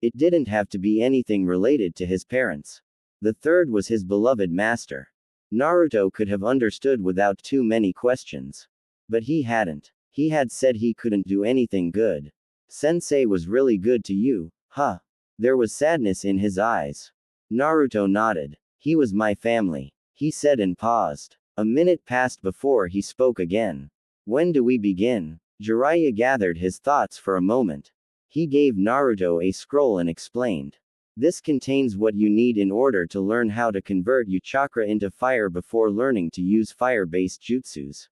It didn't have to be anything related to his parents. The third was his beloved master. Naruto could have understood without too many questions. But he hadn't. He had said he couldn't do anything good. Sensei was really good to you, huh? There was sadness in his eyes. Naruto nodded. He was my family, he said and paused. A minute passed before he spoke again. When do we begin? Jiraiya gathered his thoughts for a moment. He gave Naruto a scroll and explained. This contains what you need in order to learn how to convert your chakra into fire before learning to use fire-based jutsus.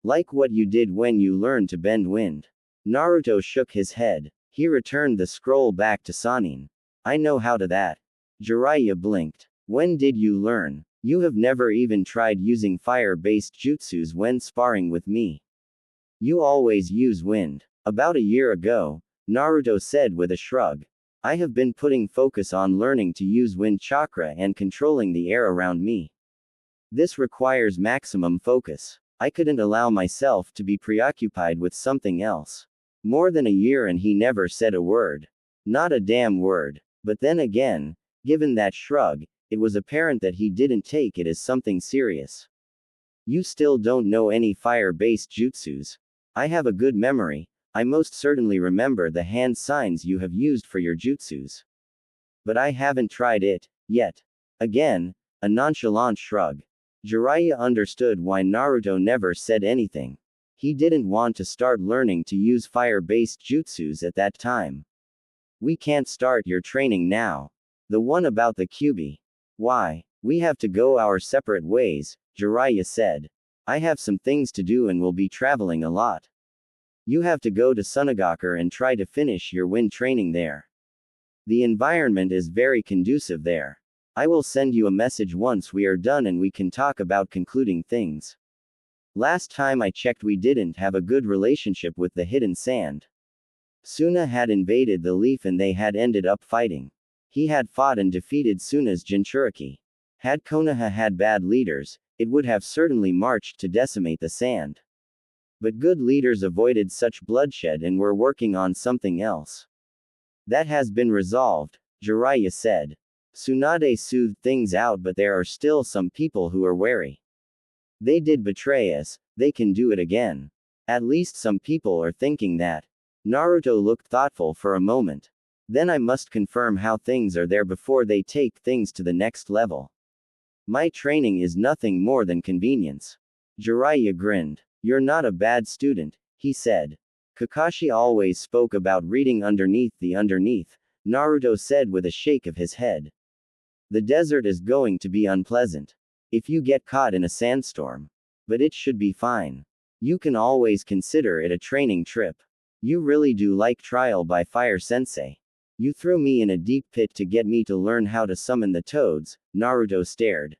Like what you did when you learned to bend wind. Naruto shook his head. He returned the scroll back to Sannin. I know how to that. Jiraiya blinked. When did you learn? You have never even tried using fire-based jutsus when sparring with me. You always use wind. About a year ago, Naruto said with a shrug. I have been putting focus on learning to use wind chakra and controlling the air around me. This requires maximum focus. I couldn't allow myself to be preoccupied with something else. More than a year and he never said a word. Not a damn word. But then again, given that shrug, it was apparent that he didn't take it as something serious. You still don't know any fire-based jutsus. I have a good memory. I most certainly remember the hand signs you have used for your jutsus. But I haven't tried it, yet. Again, a nonchalant shrug. Jiraiya understood why Naruto never said anything. He didn't want to start learning to use fire-based jutsus at that time. We can't start your training now. The one about the Kyuubi. Why? We have to go our separate ways, Jiraiya said. I have some things to do and will be traveling a lot. You have to go to Sunagakur and try to finish your wind training there. The environment is very conducive there. I will send you a message once we are done and we can talk about concluding things. Last time I checked we didn't have a good relationship with the Hidden Sand. Suna had invaded the Leaf and they had ended up fighting. He had fought and defeated Suna's Jinchuriki. Had Konoha had bad leaders, it would have certainly marched to decimate the sand. But good leaders avoided such bloodshed and were working on something else. That has been resolved, Jiraiya said. Tsunade soothed things out, but there are still some people who are wary. They did betray us, they can do it again. At least some people are thinking that. Naruto looked thoughtful for a moment. Then I must confirm how things are there before they take things to the next level. My training is nothing more than convenience. Jiraiya grinned. You're not a bad student, he said. Kakashi always spoke about reading underneath the underneath, Naruto said with a shake of his head. The desert is going to be unpleasant. If you get caught in a sandstorm. But it should be fine. You can always consider it a training trip. You really do like trial by fire sensei. You threw me in a deep pit to get me to learn how to summon the toads, Naruto stared.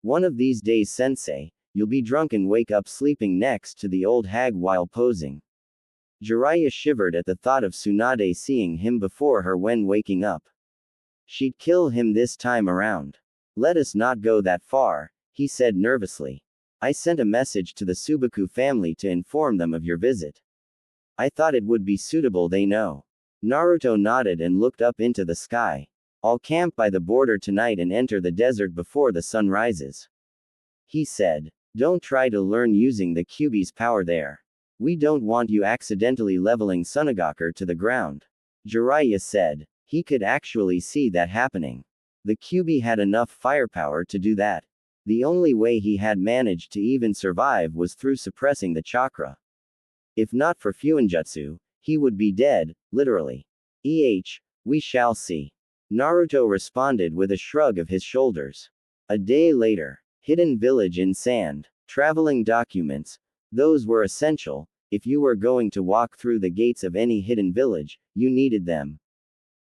One of these days sensei, you'll be drunk and wake up sleeping next to the old hag while posing. Jiraiya shivered at the thought of Tsunade seeing him before her when waking up. She'd kill him this time around. Let us not go that far, he said nervously. I sent a message to the Subaku family to inform them of your visit. I thought it would be suitable they know. Naruto nodded and looked up into the sky. I'll camp by the border tonight and enter the desert before the sun rises. He said. Don't try to learn using the Kyuubi's power there. We don't want you accidentally leveling Sunagakur to the ground. Jiraiya said. He could actually see that happening. The Kyuubi had enough firepower to do that. The only way he had managed to even survive was through suppressing the chakra. If not for Fuinjutsu, he would be dead, literally. We shall see. Naruto responded with a shrug of his shoulders. A day later. Hidden village in sand. Traveling documents. Those were essential. If you were going to walk through the gates of any hidden village, you needed them.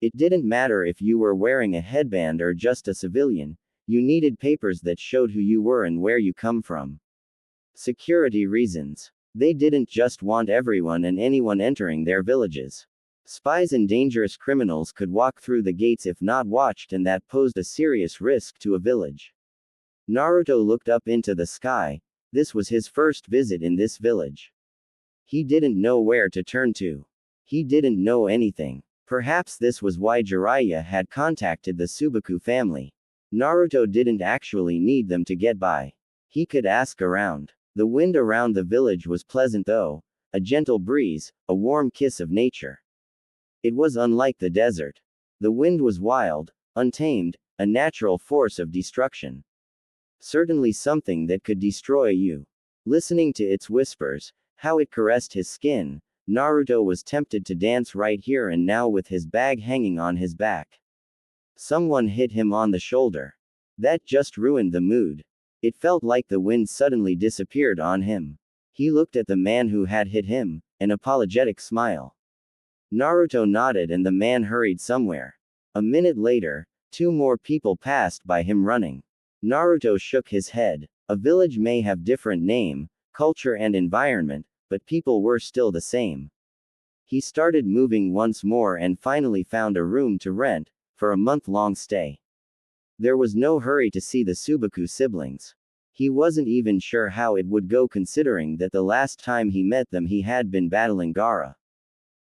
It didn't matter if you were wearing a headband or just a civilian, you needed papers that showed who you were and where you come from. Security reasons. They didn't just want everyone and anyone entering their villages. Spies and dangerous criminals could walk through the gates if not watched, and that posed a serious risk to a village. Naruto looked up into the sky. This was his first visit in this village. He didn't know where to turn to. He didn't know anything. Perhaps this was why Jiraiya had contacted the Subaku family. Naruto didn't actually need them to get by. He could ask around. The wind around the village was pleasant though, a gentle breeze, a warm kiss of nature. It was unlike the desert. The wind was wild, untamed, a natural force of destruction. Certainly something that could destroy you. Listening to its whispers, how it caressed his skin, Naruto was tempted to dance right here and now with his bag hanging on his back. Someone hit him on the shoulder. That just ruined the mood. It felt like the wind suddenly disappeared on him. He looked at the man who had hit him, an apologetic smile. Naruto nodded and the man hurried somewhere. A minute later, 2 more people passed by him running. Naruto shook his head. A village may have different name, culture and environment, but people were still the same. He started moving once more and finally found a room to rent, for a month-long stay. There was no hurry to see the Subaku siblings. He wasn't even sure how it would go considering that the last time he met them he had been battling Gaara.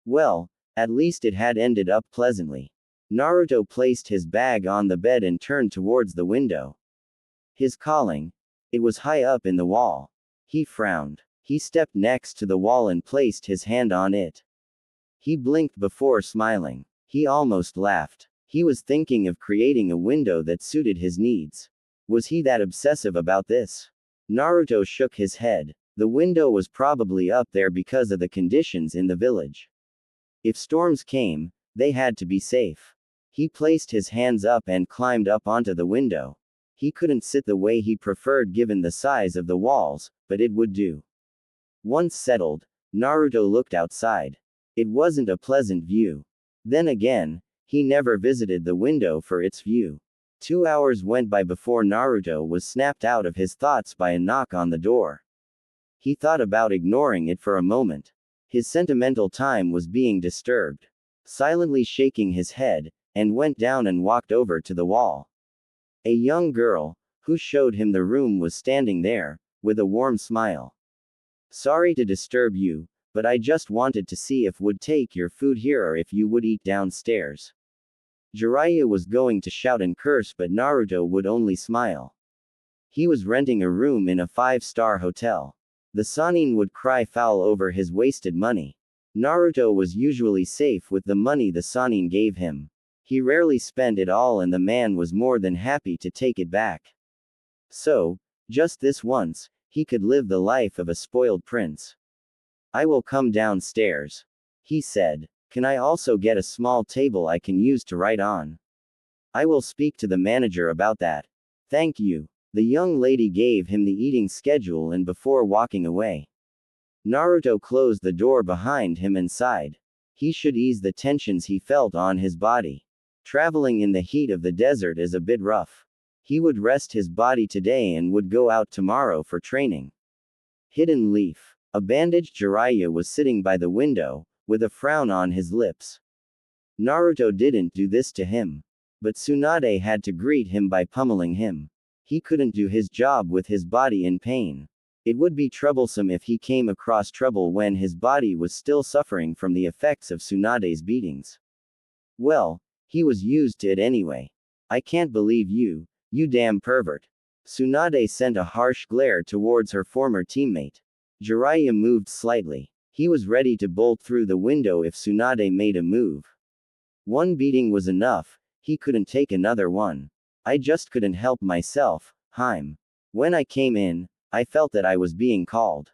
Well, at least it had ended up pleasantly. Naruto placed his bag on the bed and turned towards the window. His calling. It was high up in the wall. He frowned. He stepped next to the wall and placed his hand on it. He blinked before smiling. He almost laughed. He was thinking of creating a window that suited his needs. Was he that obsessive about this? Naruto shook his head. The window was probably up there because of the conditions in the village. If storms came, they had to be safe. He placed his hands up and climbed up onto the window. He couldn't sit the way he preferred given the size of the walls, but it would do. Once settled, Naruto looked outside. It wasn't a pleasant view. Then again, he never visited the window for its view. 2 hours went by before Naruto was snapped out of his thoughts by a knock on the door. He thought about ignoring it for a moment. His sentimental time was being disturbed. Silently shaking his head, and went down and walked over to the wall. A young girl, who showed him the room, was standing there, with a warm smile. Sorry to disturb you, but I just wanted to see if would take your food here or if you would eat downstairs. Jiraiya was going to shout and curse, but Naruto would only smile. He was renting a room in a 5-star hotel. The Sannin would cry foul over his wasted money. Naruto was usually safe with the money the Sannin gave him. He rarely spent it all and the man was more than happy to take it back. So, just this once, he could live the life of a spoiled prince. I will come downstairs, he said. Can I also get a small table I can use to write on? I will speak to the manager about that. Thank you. The young lady gave him the eating schedule and before walking away, Naruto closed the door behind him and sighed. He should ease the tensions he felt on his body. Traveling in the heat of the desert is a bit rough. He would rest his body today and would go out tomorrow for training. Hidden Leaf. A bandaged Jiraiya was sitting by the window, with a frown on his lips. Naruto didn't do this to him. But Tsunade had to greet him by pummeling him. He couldn't do his job with his body in pain. It would be troublesome if he came across trouble when his body was still suffering from the effects of Tsunade's beatings. Well, he was used to it anyway. I can't believe you, you damn pervert. Tsunade sent a harsh glare towards her former teammate. Jiraiya moved slightly. He was ready to bolt through the window if Tsunade made a move. One beating was enough, he couldn't take another one. I just couldn't help myself, Haim. When I came in, I felt that I was being called.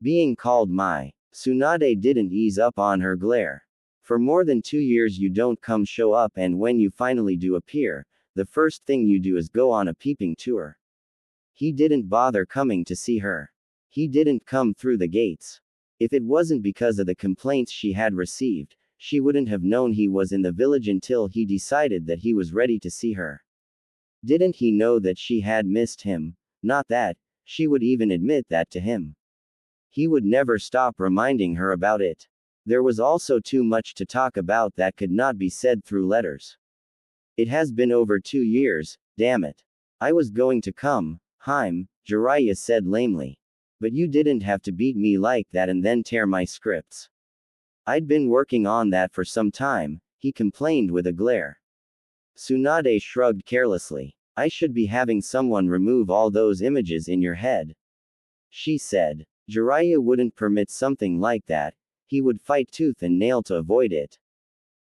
Being called my. Tsunade didn't ease up on her glare. For more than 2 years you don't come show up, and when you finally do appear, the first thing you do is go on a peeping tour. He didn't bother coming to see her. He didn't come through the gates. If it wasn't because of the complaints she had received, she wouldn't have known he was in the village until he decided that he was ready to see her. Didn't he know that she had missed him? Not that she would even admit that to him. He would never stop reminding her about it. There was also too much to talk about that could not be said through letters. It has been over 2 years, damn it. I was going to come, Haim, Jiraiya said lamely. But you didn't have to beat me like that and then tear my scripts. I'd been working on that for some time, he complained with a glare. Tsunade shrugged carelessly. I should be having someone remove all those images in your head, she said. Jiraiya wouldn't permit something like that. He would fight tooth and nail to avoid it.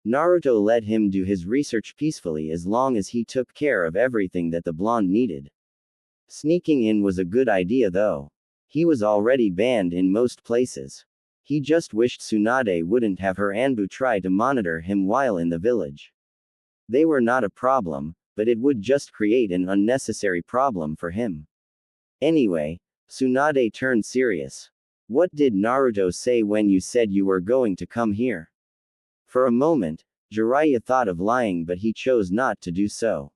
Naruto let him do his research peacefully as long as he took care of everything that the blonde needed. Sneaking in was a good idea though. He was already banned in most places. He just wished Tsunade wouldn't have her Anbu try to monitor him while in the village. They were not a problem, but it would just create an unnecessary problem for him. Anyway, Tsunade turned serious. What did Naruto say when you said you were going to come here? For a moment, Jiraiya thought of lying, but he chose not to do so.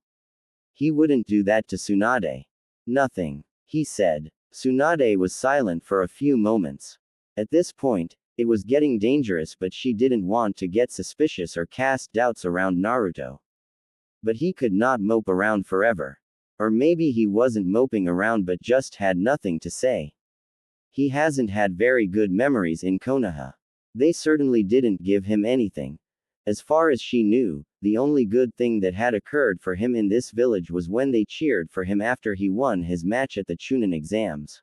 He wouldn't do that to Tsunade. Nothing, he said. Tsunade was silent for a few moments. At this point, it was getting dangerous, but she didn't want to get suspicious or cast doubts around Naruto. But he could not mope around forever. Or maybe he wasn't moping around but just had nothing to say. He hasn't had very good memories in Konoha. They certainly didn't give him anything. As far as she knew, the only good thing that had occurred for him in this village was when they cheered for him after he won his match at the Chunin exams.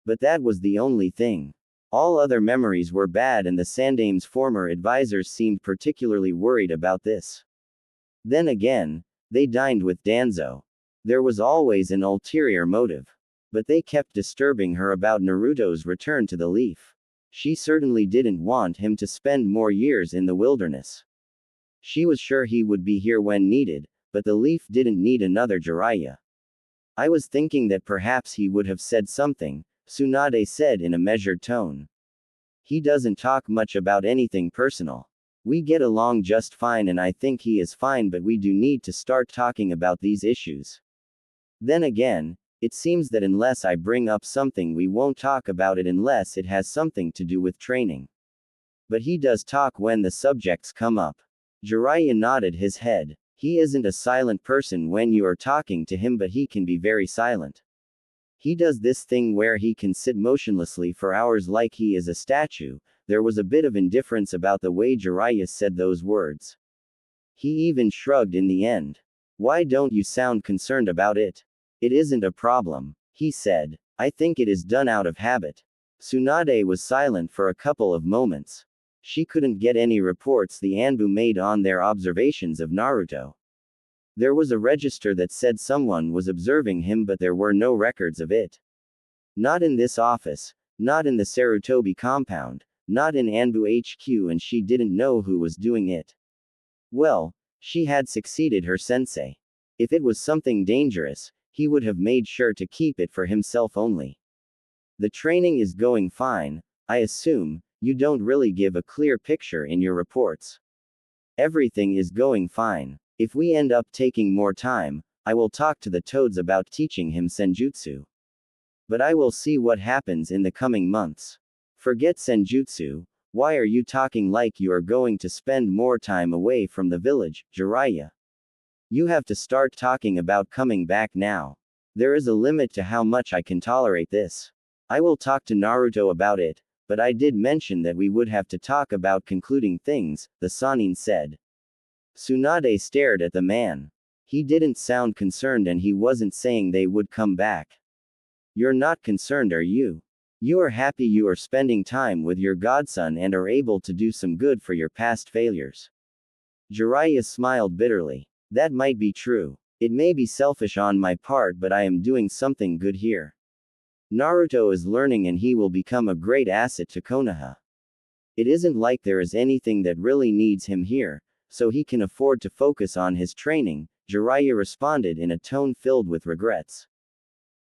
But that was the only thing. All other memories were bad, and the Sandame's former advisors seemed particularly worried about this. Then again, they dined with Danzo. There was always an ulterior motive. But they kept disturbing her about Naruto's return to the Leaf. She certainly didn't want him to spend more years in the wilderness. She was sure he would be here when needed, but the Leaf didn't need another Jiraiya. I was thinking that perhaps he would have said something, Tsunade said in a measured tone. He doesn't talk much about anything personal. We get along just fine and I think he is fine, but we do need to start talking about these issues. Then again, it seems that unless I bring up something we won't talk about it unless it has something to do with training. But he does talk when the subjects come up. Jiraiya nodded his head. He isn't a silent person when you are talking to him, but he can be very silent. He does this thing where he can sit motionlessly for hours like he is a statue. There was a bit of indifference about the way Jiraiya said those words. He even shrugged in the end. Why don't you sound concerned about it? It isn't a problem, he said. I think it is done out of habit. Tsunade was silent for a couple of moments. She couldn't get any reports the Anbu made on their observations of Naruto. There was a register that said someone was observing him, but there were no records of it. Not in this office, not in the Sarutobi compound, not in Anbu HQ, and she didn't know who was doing it. Well, she had succeeded her sensei. If it was something dangerous, he would have made sure to keep it for himself only. The training is going fine, I assume. You don't really give a clear picture in your reports. Everything is going fine. If we end up taking more time, I will talk to the Toads about teaching him Senjutsu. But I will see what happens in the coming months. Forget Senjutsu. Why are you talking like you are going to spend more time away from the village, Jiraiya? You have to start talking about coming back now. There is a limit to how much I can tolerate this. I will talk to Naruto about it, but I did mention that we would have to talk about concluding things, the Sannin said. Tsunade stared at the man. He didn't sound concerned, and he wasn't saying they would come back. You're not concerned, are you? You are happy you are spending time with your godson and are able to do some good for your past failures. Jiraiya smiled bitterly. That might be true. It may be selfish on my part, but I am doing something good here. Naruto is learning and he will become a great asset to Konoha. It isn't like there is anything that really needs him here, so he can afford to focus on his training, Jiraiya responded in a tone filled with regrets.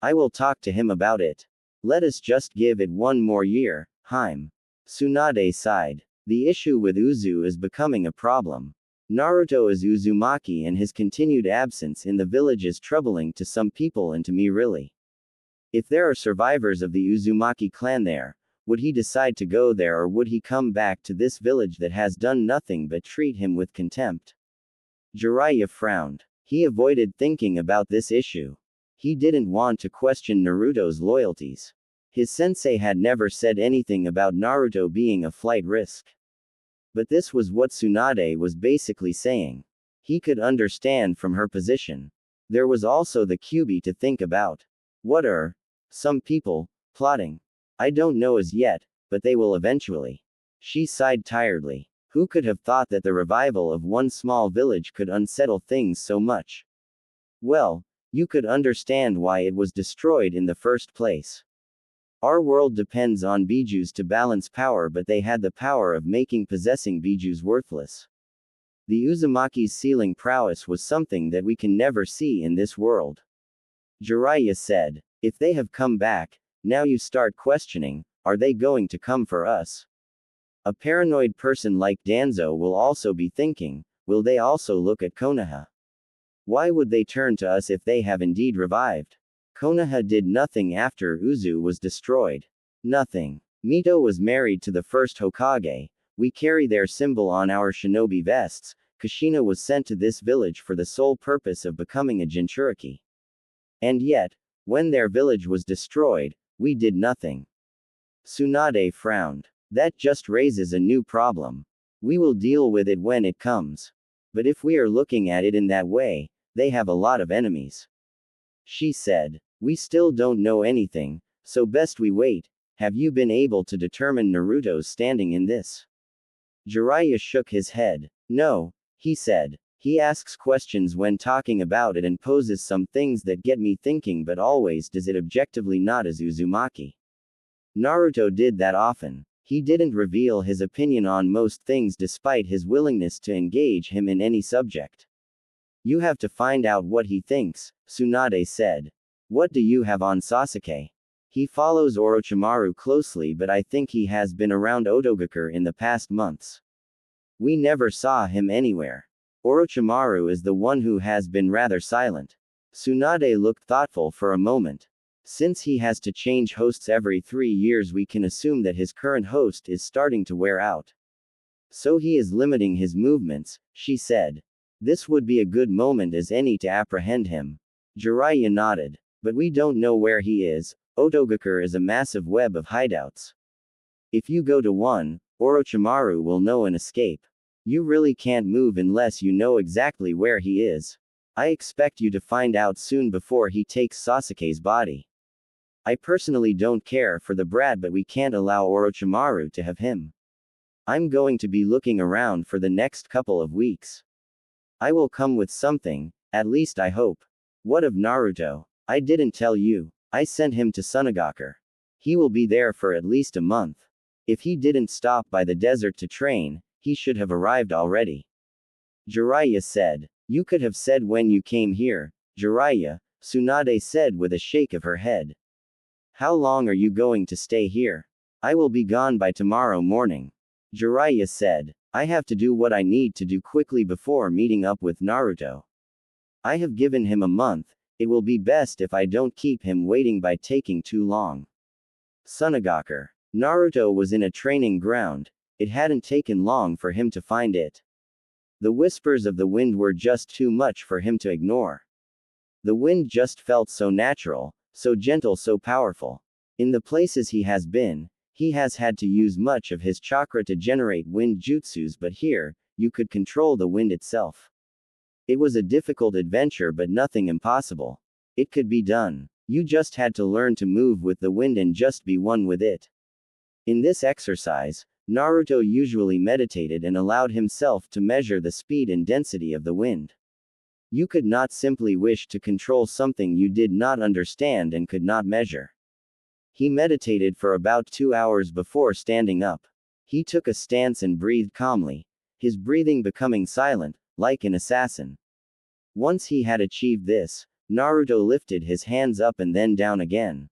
I will talk to him about it. Let us just give it one more year, Haim. Tsunade sighed. The issue with Uzu is becoming a problem. Naruto is Uzumaki and his continued absence in the village is troubling to some people and to me really. If there are survivors of the Uzumaki clan there, would he decide to go there, or would he come back to this village that has done nothing but treat him with contempt? Jiraiya frowned. He avoided thinking about this issue. He didn't want to question Naruto's loyalties. His sensei had never said anything about Naruto being a flight risk. But this was what Tsunade was basically saying. He could understand from her position. There was also the Kyuubi to think about. What are some people plotting? I don't know as yet, but they will eventually. She sighed tiredly. Who could have thought that the revival of one small village could unsettle things so much? Well, you could understand why it was destroyed in the first place. Our world depends on bijus to balance power, but they had the power of making possessing bijus worthless. The Uzumaki's sealing prowess was something that we can never see in this world. Jiraiya said, if they have come back, now you start questioning, are they going to come for us? A paranoid person like Danzo will also be thinking, will they also look at Konoha? Why would they turn to us if they have indeed revived? Konoha did nothing after Uzu was destroyed. Nothing. Mito was married to the first Hokage. We carry their symbol on our shinobi vests. Kushina was sent to this village for the sole purpose of becoming a Jinchuriki. And yet, when their village was destroyed, we did nothing. Tsunade frowned. That just raises a new problem. We will deal with it when it comes. But if we are looking at it in that way, they have a lot of enemies. She said. We still don't know anything, so best we wait. Have you been able to determine Naruto's standing in this? Jiraiya shook his head. No, he said. He asks questions when talking about it and poses some things that get me thinking, but always does it objectively, not as Uzumaki. Naruto did that often. He didn't reveal his opinion on most things despite his willingness to engage him in any subject. You have to find out what he thinks, Tsunade said. What do you have on Sasuke? He follows Orochimaru closely, but I think he has been around Otogakure in the past months. We never saw him anywhere. Orochimaru is the one who has been rather silent. Tsunade looked thoughtful for a moment. Since he has to change hosts every 3 years, we can assume that his current host is starting to wear out. So he is limiting his movements, she said. This would be a good moment as any to apprehend him. Jiraiya nodded. But we don't know where he is. Otogakure is a massive web of hideouts. If you go to one, Orochimaru will know and escape. You really can't move unless you know exactly where he is. I expect you to find out soon before he takes Sasuke's body. I personally don't care for the brat, but we can't allow Orochimaru to have him. I'm going to be looking around for the next couple of weeks. I will come with something, at least I hope. What of Naruto? I didn't tell you. I sent him to Sunagakure. He will be there for at least a month. If he didn't stop by the desert to train, he should have arrived already. Jiraiya said. You could have said when you came here, Jiraiya, Tsunade said with a shake of her head. How long are you going to stay here? I will be gone by tomorrow morning. Jiraiya said. I have to do what I need to do quickly before meeting up with Naruto. I have given him a month. It will be best if I don't keep him waiting by taking too long. Sunagakure. Naruto was in a training ground. It hadn't taken long for him to find it. The whispers of the wind were just too much for him to ignore. The wind just felt so natural, so gentle, so powerful. In the places he has been, he has had to use much of his chakra to generate wind jutsus, but here, you could control the wind itself. It was a difficult adventure, but nothing impossible. It could be done. You just had to learn to move with the wind and just be one with it. In this exercise, Naruto usually meditated and allowed himself to measure the speed and density of the wind. You could not simply wish to control something you did not understand and could not measure. He meditated for about 2 hours before standing up. He took a stance and breathed calmly, his breathing becoming silent, like an assassin. Once he had achieved this, Naruto lifted his hands up and then down again.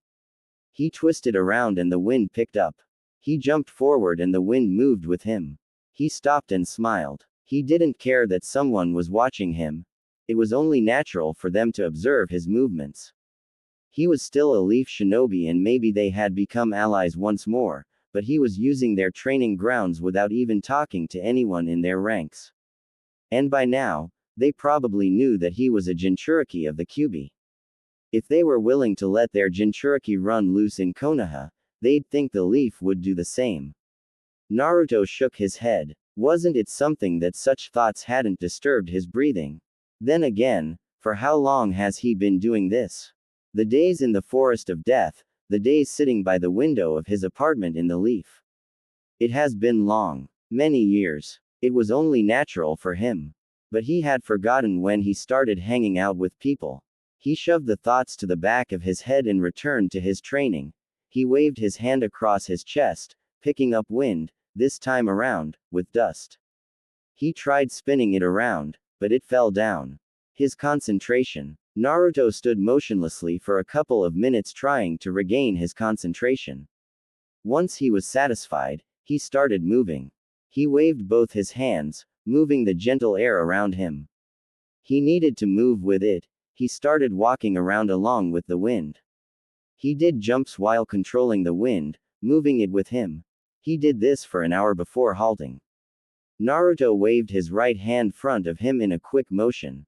He twisted around and the wind picked up. He jumped forward and the wind moved with him. He stopped and smiled. He didn't care that someone was watching him. It was only natural for them to observe his movements. He was still a leaf shinobi and maybe they had become allies once more, but he was using their training grounds without even talking to anyone in their ranks. And by now, they probably knew that he was a Jinchuriki of the Kyuubi. If they were willing to let their Jinchuriki run loose in Konoha, they'd think the leaf would do the same. Naruto shook his head. Wasn't it something that such thoughts hadn't disturbed his breathing? Then again, for how long has he been doing this? The days in the forest of death, the days sitting by the window of his apartment in the leaf. It has been long. Many years. It was only natural for him. But he had forgotten when he started hanging out with people. He shoved the thoughts to the back of his head and returned to his training. He waved his hand across his chest, picking up wind, this time around, with dust. He tried spinning it around, but it fell down. His concentration. Naruto stood motionlessly for a couple of minutes trying to regain his concentration. Once he was satisfied, he started moving. He waved both his hands, moving the gentle air around him. He needed to move with it. He started walking around along with the wind. He did jumps while controlling the wind, moving it with him. He did this for an hour before halting. Naruto waved his right hand front of him in a quick motion.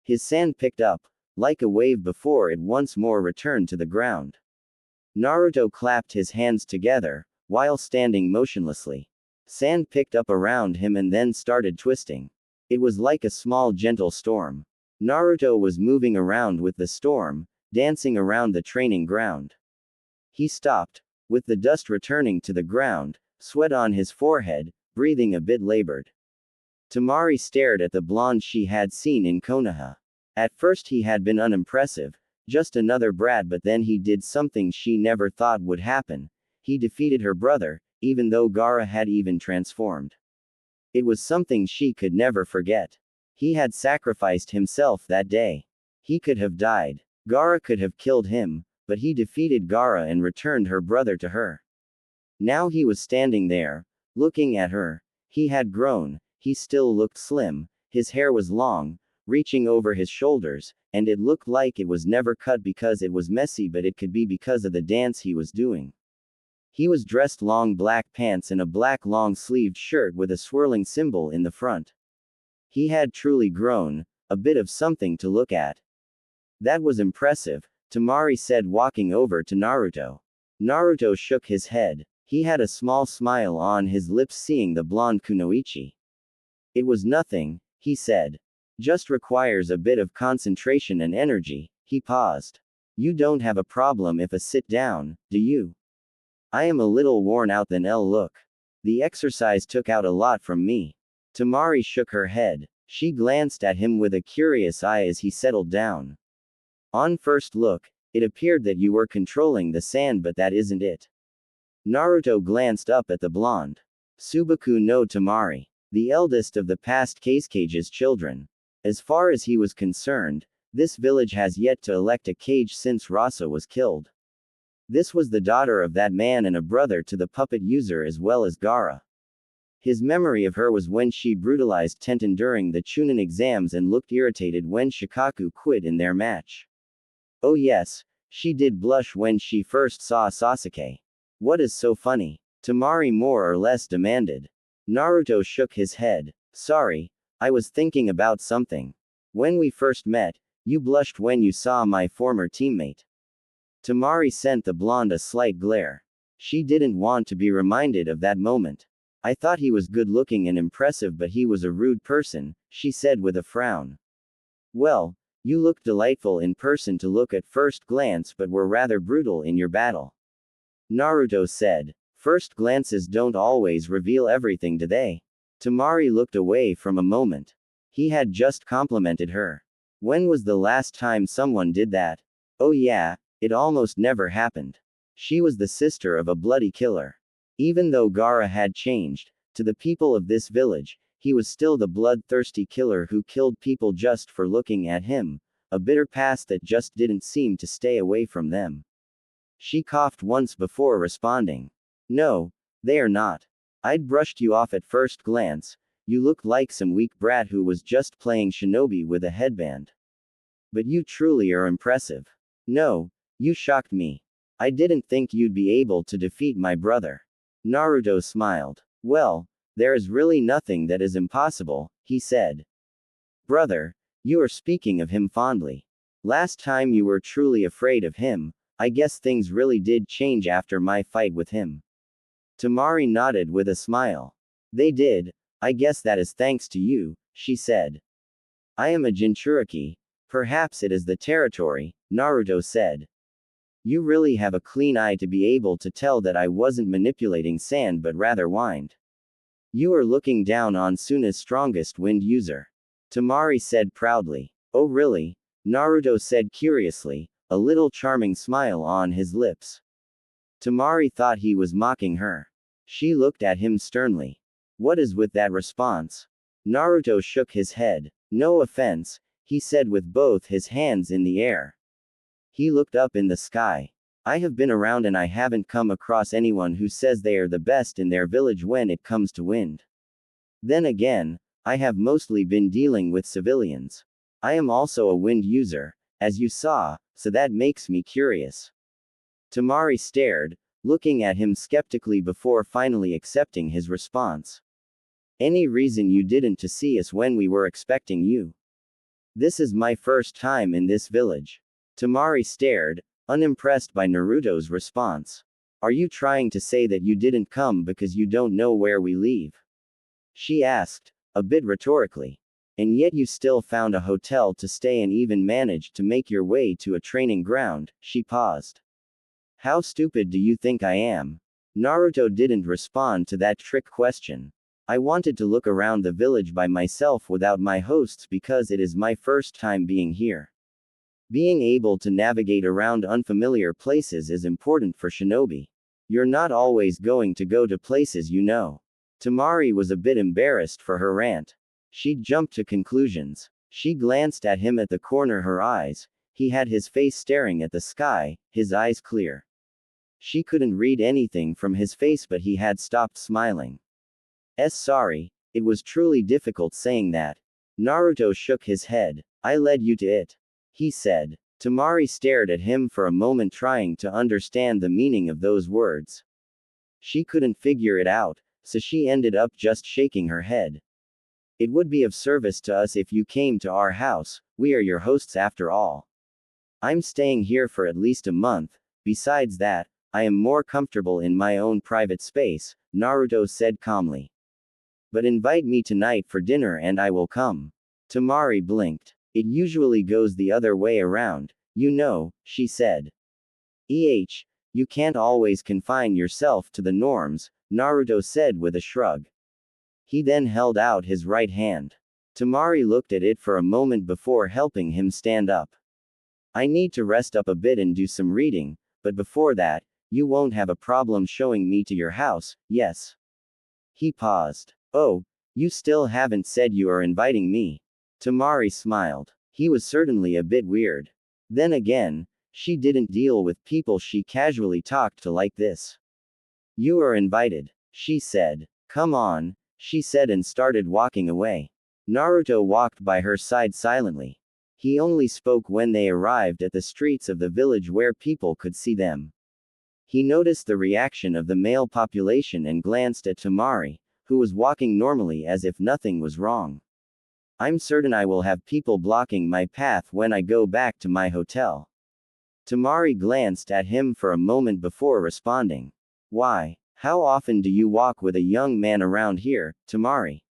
His sand picked up, like a wave before it once more returned to the ground. Naruto clapped his hands together, while standing motionlessly. Sand picked up around him and then started twisting. It was like a small gentle storm. Naruto was moving around with the storm, dancing around the training ground. He stopped, with the dust returning to the ground, sweat on his forehead, breathing a bit labored. Tamari stared at the blonde she had seen in Konoha. At first he had been unimpressive, just another brat, but then he did something she never thought would happen. He defeated her brother, even though Gaara had even transformed. It was something she could never forget. He had sacrificed himself that day. He could have died. Gaara could have killed him, but he defeated Gaara and returned her brother to her. Now he was standing there, looking at her. He had grown, he still looked slim, his hair was long, reaching over his shoulders, and it looked like it was never cut because it was messy, but it could be because of the dance he was doing. He was dressed long black pants and a black long-sleeved shirt with a swirling symbol in the front. He had truly grown, a bit of something to look at. That was impressive, Tamari said, walking over to Naruto. Naruto shook his head. He had a small smile on his lips seeing the blonde kunoichi. It was nothing, he said. Just requires a bit of concentration and energy. He paused. You don't have a problem if I sit down, do you? I am a little worn out. Then look. The exercise took out a lot from me. Tamari shook her head. She glanced at him with a curious eye as he settled down. On first look, it appeared that you were controlling the sand, but that isn't it. Naruto glanced up at the blonde. Subaku no Tamari. The eldest of the past Kage's children. As far as he was concerned, this village has yet to elect a Kage since Rasa was killed. This was the daughter of that man and a brother to the puppet user as well as Gaara. His memory of her was when she brutalized Tenten during the Chunin exams and looked irritated when Shikaku quit in their match. Oh yes, she did blush when she first saw Sasuke. What is so funny? Tamari more or less demanded. Naruto shook his head. Sorry, I was thinking about something. When we first met, you blushed when you saw my former teammate. Tamari sent the blonde a slight glare. She didn't want to be reminded of that moment. I thought he was good looking and impressive, but he was a rude person, she said with a frown. Well, you looked delightful in person to look at first glance, but were rather brutal in your battle. Naruto said. First glances don't always reveal everything, do they? Tamari looked away from a moment. He had just complimented her. When was the last time someone did that? Oh yeah, it almost never happened. She was the sister of a bloody killer. Even though Gaara had changed, to the people of this village, he was still the bloodthirsty killer who killed people just for looking at him, a bitter past that just didn't seem to stay away from them. She coughed once before responding. No, they are not. I'd brushed you off at first glance. You looked like some weak brat who was just playing shinobi with a headband. But you truly are impressive. No, you shocked me. I didn't think you'd be able to defeat my brother. Naruto smiled. Well, there is really nothing that is impossible, he said. Brother, you are speaking of him fondly. Last time you were truly afraid of him. I guess things really did change after my fight with him. Tamari nodded with a smile. They did. I guess that is thanks to you, she said. I am a Jinchuriki. Perhaps it is the territory, Naruto said. You really have a clean eye to be able to tell that I wasn't manipulating sand but rather wind. You are looking down on Suna's strongest wind user. Tamari said proudly. Oh really? Naruto said curiously, a little charming smile on his lips. Tamari thought he was mocking her. She looked at him sternly. What is with that response? Naruto shook his head. No offense, he said with both his hands in the air. He looked up in the sky. I have been around and I haven't come across anyone who says they are the best in their village when it comes to wind. Then again, I have mostly been dealing with civilians. I am also a wind user, as you saw, so that makes me curious. Tamari stared, looking at him skeptically before finally accepting his response. Any reason you didn't to see us when we were expecting you? This is my first time in this village. Tamari stared, unimpressed by Naruto's response. Are you trying to say that you didn't come because you don't know where we leave? She asked, a bit rhetorically. And yet you still found a hotel to stay and even managed to make your way to a training ground. She paused. How stupid do you think I am? Naruto didn't respond to that trick question. I wanted to look around the village by myself without my hosts because it is my first time being here. Being able to navigate around unfamiliar places is important for shinobi. You're not always going to go to places you know. Tamari was a bit embarrassed for her rant. She'd jumped to conclusions. She glanced at him at the corner her eyes. He had his face staring at the sky, his eyes clear. She couldn't read anything from his face, but he had stopped smiling. Sorry, it was truly difficult saying that. Naruto shook his head. I led you to it, he said. Tamari stared at him for a moment, trying to understand the meaning of those words. She couldn't figure it out, so she ended up just shaking her head. It would be of service to us if you came to our house, we are your hosts after all. I'm staying here for at least a month, besides that, I am more comfortable in my own private space, Naruto said calmly. But invite me tonight for dinner and I will come. Tamari blinked. It usually goes the other way around, you know, she said. You can't always confine yourself to the norms, Naruto said with a shrug. He then held out his right hand. Tamari looked at it for a moment before helping him stand up. I need to rest up a bit and do some reading, but before that, you won't have a problem showing me to your house, yes? He paused. Oh, you still haven't said you are inviting me. Tamari smiled. He was certainly a bit weird. Then again, she didn't deal with people she casually talked to like this. You are invited, she said. Come on, she said and started walking away. Naruto walked by her side silently. He only spoke when they arrived at the streets of the village where people could see them. He noticed the reaction of the male population and glanced at Tamari, who was walking normally as if nothing was wrong. I'm certain I will have people blocking my path when I go back to my hotel. Tamari glanced at him for a moment before responding. Why? How often do you walk with a young man around here, Tamari?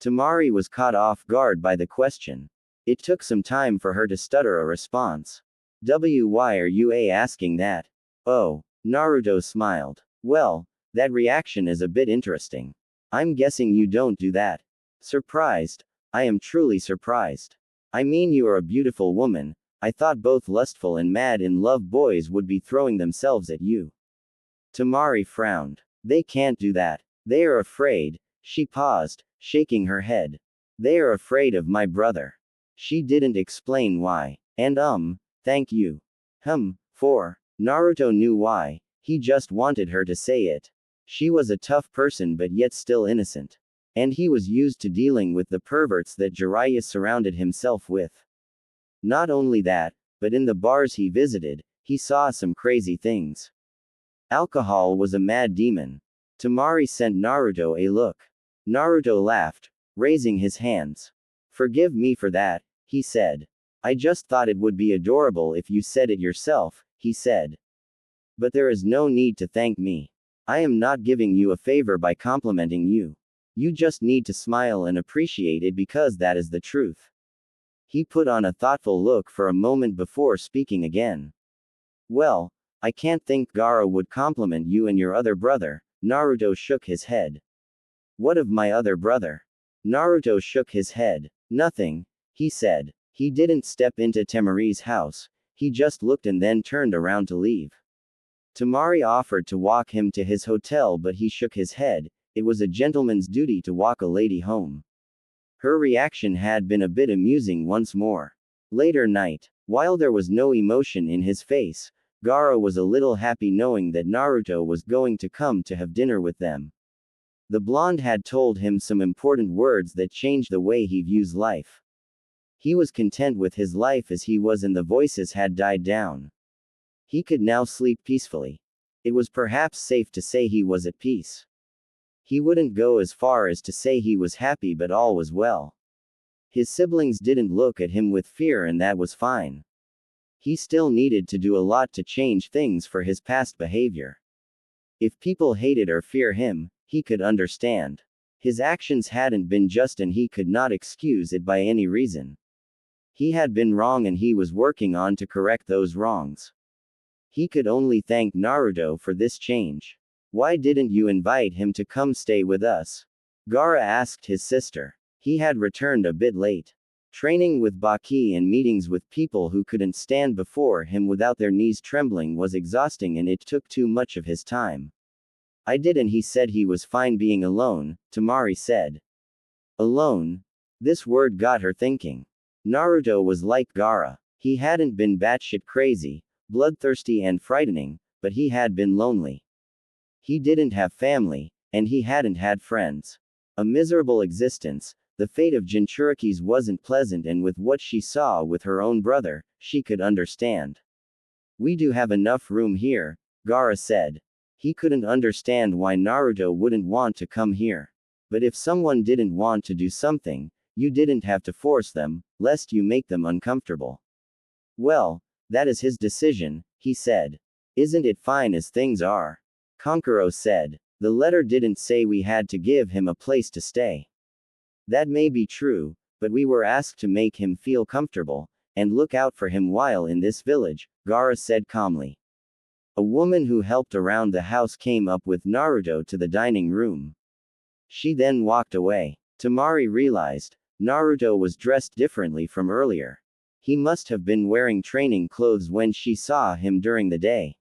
Tamari was caught off guard by the question. It took some time for her to stutter a response. Why are you asking that? Oh, Naruto smiled. Well, that reaction is a bit interesting. I'm guessing you don't do that. Surprised? I am truly surprised. I mean, you are a beautiful woman. I thought both lustful and mad in love boys would be throwing themselves at you. Tamari frowned. They can't do that. They are afraid. She paused, shaking her head. They are afraid of my brother. She didn't explain why. And thank you. For. Naruto knew why. He just wanted her to say it. She was a tough person but yet still innocent. And he was used to dealing with the perverts that Jiraiya surrounded himself with. Not only that, but in the bars he visited, he saw some crazy things. Alcohol was a mad demon. Tamari sent Naruto a look. Naruto laughed, raising his hands. Forgive me for that, he said. I just thought it would be adorable if you said it yourself, he said. But there is no need to thank me. I am not giving you a favor by complimenting you. You just need to smile and appreciate it because that is the truth. He put on a thoughtful look for a moment before speaking again. Well, I can't think Gaara would compliment you and your other brother. Naruto shook his head. What of my other brother? Naruto shook his head. Nothing, he said. He didn't step into Tamari's house, he just looked and then turned around to leave. Tamari offered to walk him to his hotel but he shook his head. It was a gentleman's duty to walk a lady home. Her reaction had been a bit amusing once more. Later night, while there was no emotion in his face, Gaara was a little happy knowing that Naruto was going to come to have dinner with them. The blonde had told him some important words that changed the way he views life. He was content with his life as he was and the voices had died down. He could now sleep peacefully. It was perhaps safe to say he was at peace. He wouldn't go as far as to say he was happy, but all was well. His siblings didn't look at him with fear and that was fine. He still needed to do a lot to change things for his past behavior. If people hated or fear him, he could understand. His actions hadn't been just and he could not excuse it by any reason. He had been wrong and he was working on to correct those wrongs. He could only thank Naruto for this change. Why didn't you invite him to come stay with us? Gaara asked his sister. He had returned a bit late. Training with Baki and meetings with people who couldn't stand before him without their knees trembling was exhausting and it took too much of his time. I did, and he said he was fine being alone, Temari said. Alone? This word got her thinking. Naruto was like Gaara. He hadn't been batshit crazy, bloodthirsty and frightening, but he had been lonely. He didn't have family, and he hadn't had friends. A miserable existence. The fate of Jinchurikis wasn't pleasant, and with what she saw with her own brother, she could understand. We do have enough room here, Gaara said. He couldn't understand why Naruto wouldn't want to come here. But if someone didn't want to do something, you didn't have to force them, lest you make them uncomfortable. Well, that is his decision, he said. Isn't it fine as things are? Kankuro said. The letter didn't say we had to give him a place to stay. That may be true, but we were asked to make him feel comfortable, and look out for him while in this village, Gaara said calmly. A woman who helped around the house came up with Naruto to the dining room. She then walked away. Temari realized, Naruto was dressed differently from earlier. He must have been wearing training clothes when she saw him during the day.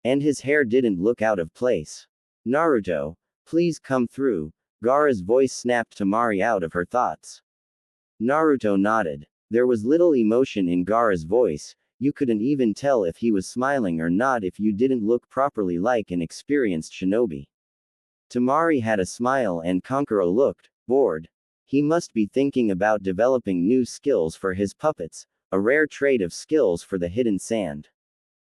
And his hair didn't look out of place. Naruto, please come through. Gaara's voice snapped Temari out of her thoughts. Naruto nodded. There was little emotion in Gaara's voice. You couldn't even tell if he was smiling or not if you didn't look properly like an experienced shinobi. Temari had a smile and Kankuro looked bored. He must be thinking about developing new skills for his puppets, a rare trait of skills for the hidden sand.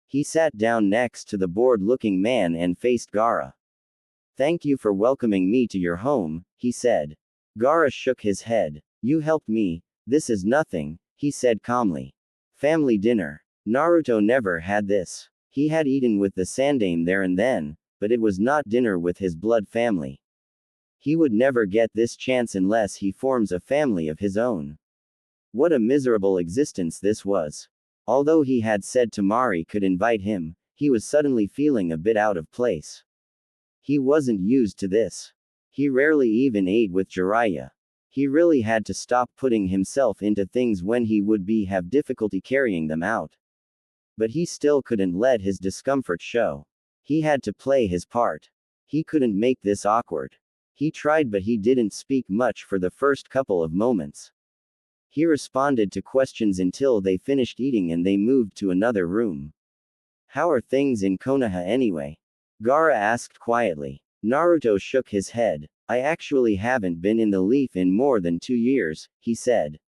He sat down next to the bored-looking man and faced Gaara. Thank you for welcoming me to your home, he said. Gaara shook his head. You helped me, this is nothing, he said calmly. Family dinner. Naruto never had this. He had eaten with the Sandaime there and then, but it was not dinner with his blood family. He would never get this chance unless he forms a family of his own. What a miserable existence this was. Although he had said Temari could invite him, he was suddenly feeling a bit out of place. He wasn't used to this. He rarely even ate with Jiraiya. He really had to stop putting himself into things when he would have difficulty carrying them out. But he still couldn't let his discomfort show. He had to play his part. He couldn't make this awkward. He tried, but he didn't speak much for the first couple of moments. He responded to questions until they finished eating and they moved to another room. How are things in Konoha anyway? Gaara asked quietly. Naruto shook his head. I actually haven't been in the Leaf in more than 2 years, he said.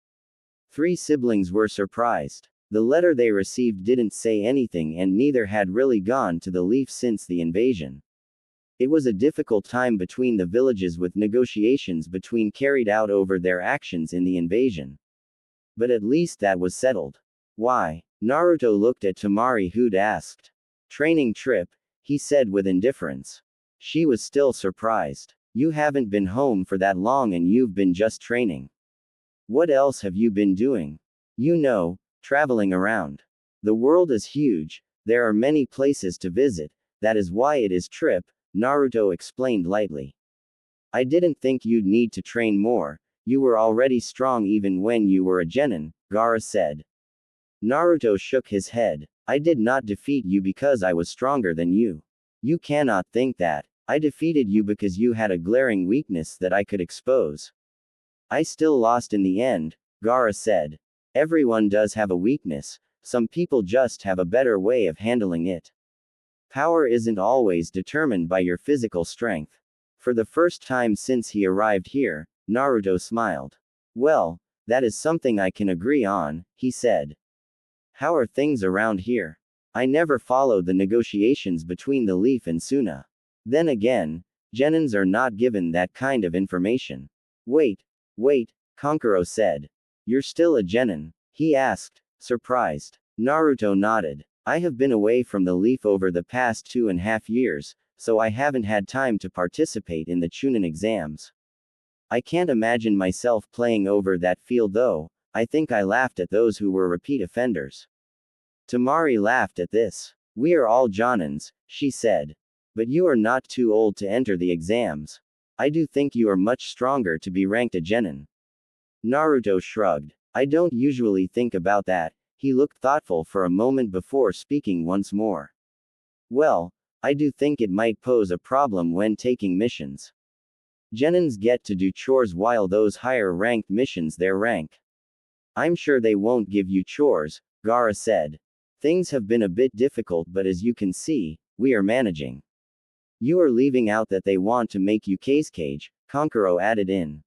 3 siblings were surprised. The letter they received didn't say anything and neither had really gone to the Leaf since the invasion. It was a difficult time between the villages with negotiations between carried out over their actions in the invasion. But at least that was settled. Why? Naruto looked at Temari who'd asked. Training trip, he said with indifference. She was still surprised. You haven't been home for that long and you've been just training. What else have you been doing? You know, traveling around. The world is huge, there are many places to visit, that is why it is trip, Naruto explained lightly. I didn't think you'd need to train more, you were already strong even when you were a genin, Gaara said. Naruto shook his head. I did not defeat you because I was stronger than you. You cannot think that. I defeated you because you had a glaring weakness that I could expose. I still lost in the end, Gaara said. Everyone does have a weakness, some people just have a better way of handling it. Power isn't always determined by your physical strength. For the first time since he arrived here, Naruto smiled. Well, that is something I can agree on, he said. How are things around here? I never followed the negotiations between the Leaf and Suna. Then again, genins are not given that kind of information. Wait, Kankuro said. You're still a genin? He asked, surprised. Naruto nodded. I have been away from the Leaf over the past 2.5 years, so I haven't had time to participate in the Chunin exams. I can't imagine myself playing over that field though. I think I laughed at those who were repeat offenders. Tamari laughed at this. We are all Jonins, she said. But you are not too old to enter the exams. I do think you are much stronger to be ranked a genin. Naruto shrugged. I don't usually think about that. He looked thoughtful for a moment before speaking once more. Well, I do think it might pose a problem when taking missions. Genins get to do chores while those higher ranked missions their rank. I'm sure they won't give you chores, Gaara said. Things have been a bit difficult, but as you can see, we are managing. You are leaving out that they want to make you cage, Kankuro added in.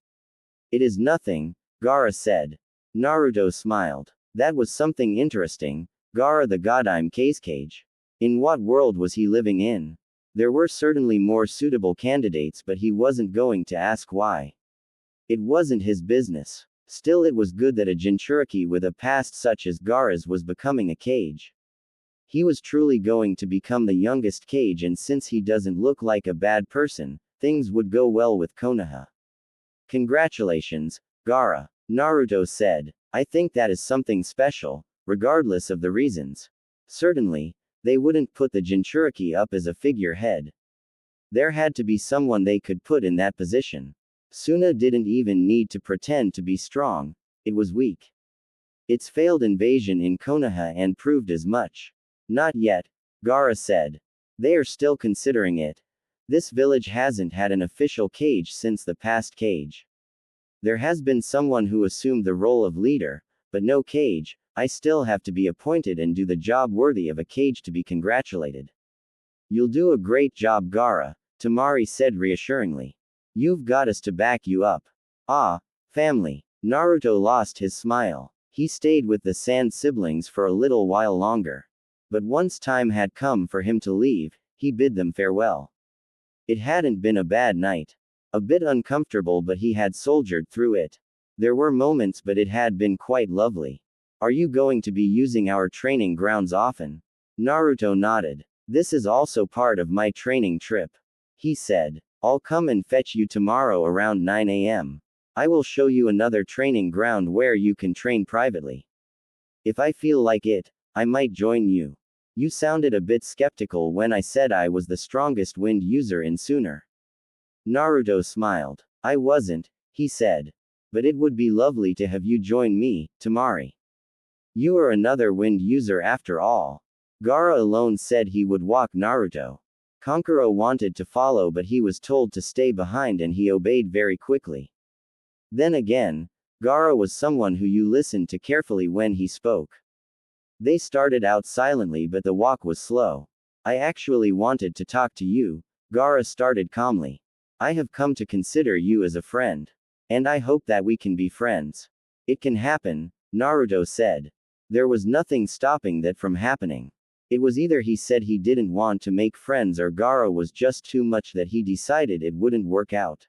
It is nothing, Gaara said. Naruto smiled. That was something interesting, Gaara the Godime cage. In what world was he living in? There were certainly more suitable candidates, but he wasn't going to ask why. It wasn't his business. Still, it was good that a Jinchuriki with a past such as Gaara's was becoming a cage. He was truly going to become the youngest cage, and since he doesn't look like a bad person, things would go well with Konoha. Congratulations, Gaara, Naruto said. I think that is something special, regardless of the reasons. Certainly, they wouldn't put the Jinchuriki up as a figurehead. There had to be someone they could put in that position. Suna didn't even need to pretend to be strong, it was weak. Its failed invasion in Konoha and proved as much. Not yet, Gaara said. They are still considering it. This village hasn't had an official cage since the past cage. There has been someone who assumed the role of leader, but no cage. I still have to be appointed and do the job worthy of a cage to be congratulated. You'll do a great job, Gaara, Tamari said reassuringly. You've got us to back you up. Ah, family. Naruto lost his smile. He stayed with the Sand siblings for a little while longer. But once time had come for him to leave, he bid them farewell. It hadn't been a bad night. A bit uncomfortable, but he had soldiered through it. There were moments, but it had been quite lovely. Are you going to be using our training grounds often? Naruto nodded. This is also part of my training trip. He said. I'll come and fetch you tomorrow around 9 a.m. I will show you another training ground where you can train privately. If I feel like it, I might join you. You sounded a bit skeptical when I said I was the strongest wind user in Sooner. Naruto smiled. I wasn't, he said. But it would be lovely to have you join me, Tamari. You are another wind user after all. Gaara alone said he would walk Naruto. Kankuro wanted to follow, but he was told to stay behind and he obeyed very quickly. Then again, Gaara was someone who you listened to carefully when he spoke. They started out silently, but the walk was slow. I actually wanted to talk to you, Gaara started calmly. I have come to consider you as a friend. And I hope that we can be friends. It can happen, Naruto said. There was nothing stopping that from happening. It was either he said he didn't want to make friends or Gaara was just too much that he decided it wouldn't work out.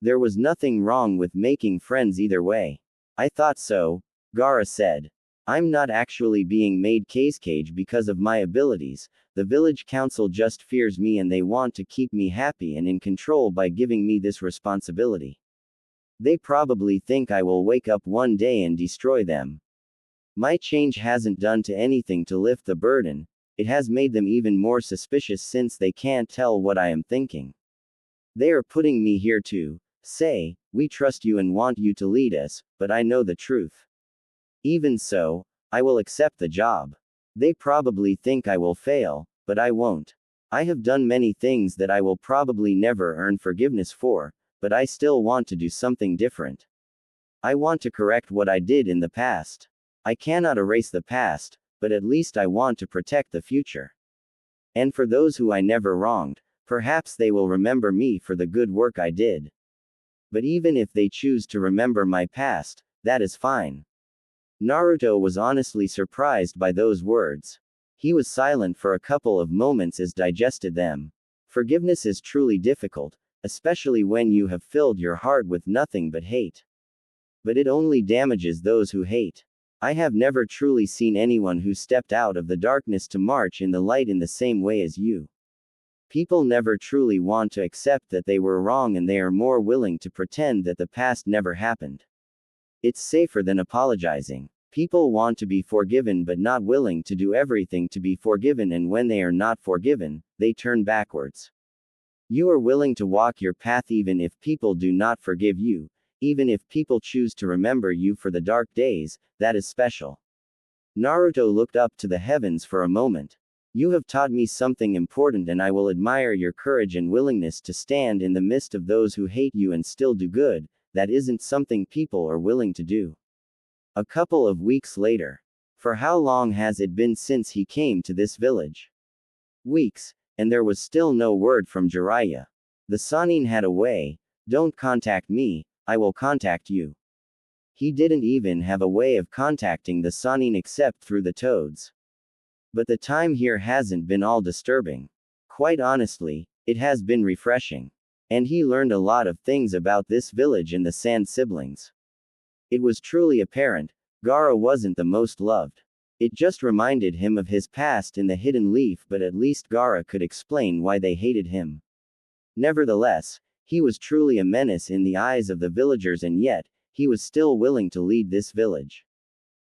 There was nothing wrong with making friends either way. I thought so, Gaara said. I'm not actually being made cage because of my abilities. The village council just fears me and they want to keep me happy and in control by giving me this responsibility. They probably think I will wake up one day and destroy them. My change hasn't done to anything to lift the burden, it has made them even more suspicious since they can't tell what I am thinking. They are putting me here to say, we trust you and want you to lead us, but I know the truth. Even so, I will accept the job. They probably think I will fail, but I won't. I have done many things that I will probably never earn forgiveness for, but I still want to do something different. I want to correct what I did in the past. I cannot erase the past, but at least I want to protect the future. And for those who I never wronged, perhaps they will remember me for the good work I did. But even if they choose to remember my past, that is fine. Naruto was honestly surprised by those words. He was silent for a couple of moments as digested them. Forgiveness is truly difficult, especially when you have filled your heart with nothing but hate. But it only damages those who hate. I have never truly seen anyone who stepped out of the darkness to march in the light in the same way as you. People never truly want to accept that they were wrong and they are more willing to pretend that the past never happened. It's safer than apologizing. People want to be forgiven but not willing to do everything to be forgiven, and when they are not forgiven, they turn backwards. You are willing to walk your path even if people do not forgive you, even if people choose to remember you for the dark days. That is special. Naruto looked up to the heavens for a moment. You have taught me something important, and I will admire your courage and willingness to stand in the midst of those who hate you and still do good. That isn't something people are willing to do. A couple of weeks later. For how long has it been since he came to this village? Weeks, and there was still no word from Jiraiya. The Sannin had a way. Don't contact me, I will contact you. He didn't even have a way of contacting the Sannin except through the toads. But the time here hasn't been all disturbing. Quite honestly, it has been refreshing. And he learned a lot of things about this village and the Sand siblings. It was truly apparent, Gaara wasn't the most loved. It just reminded him of his past in the Hidden Leaf, but at least Gaara could explain why they hated him. Nevertheless, he was truly a menace in the eyes of the villagers, and yet, he was still willing to lead this village.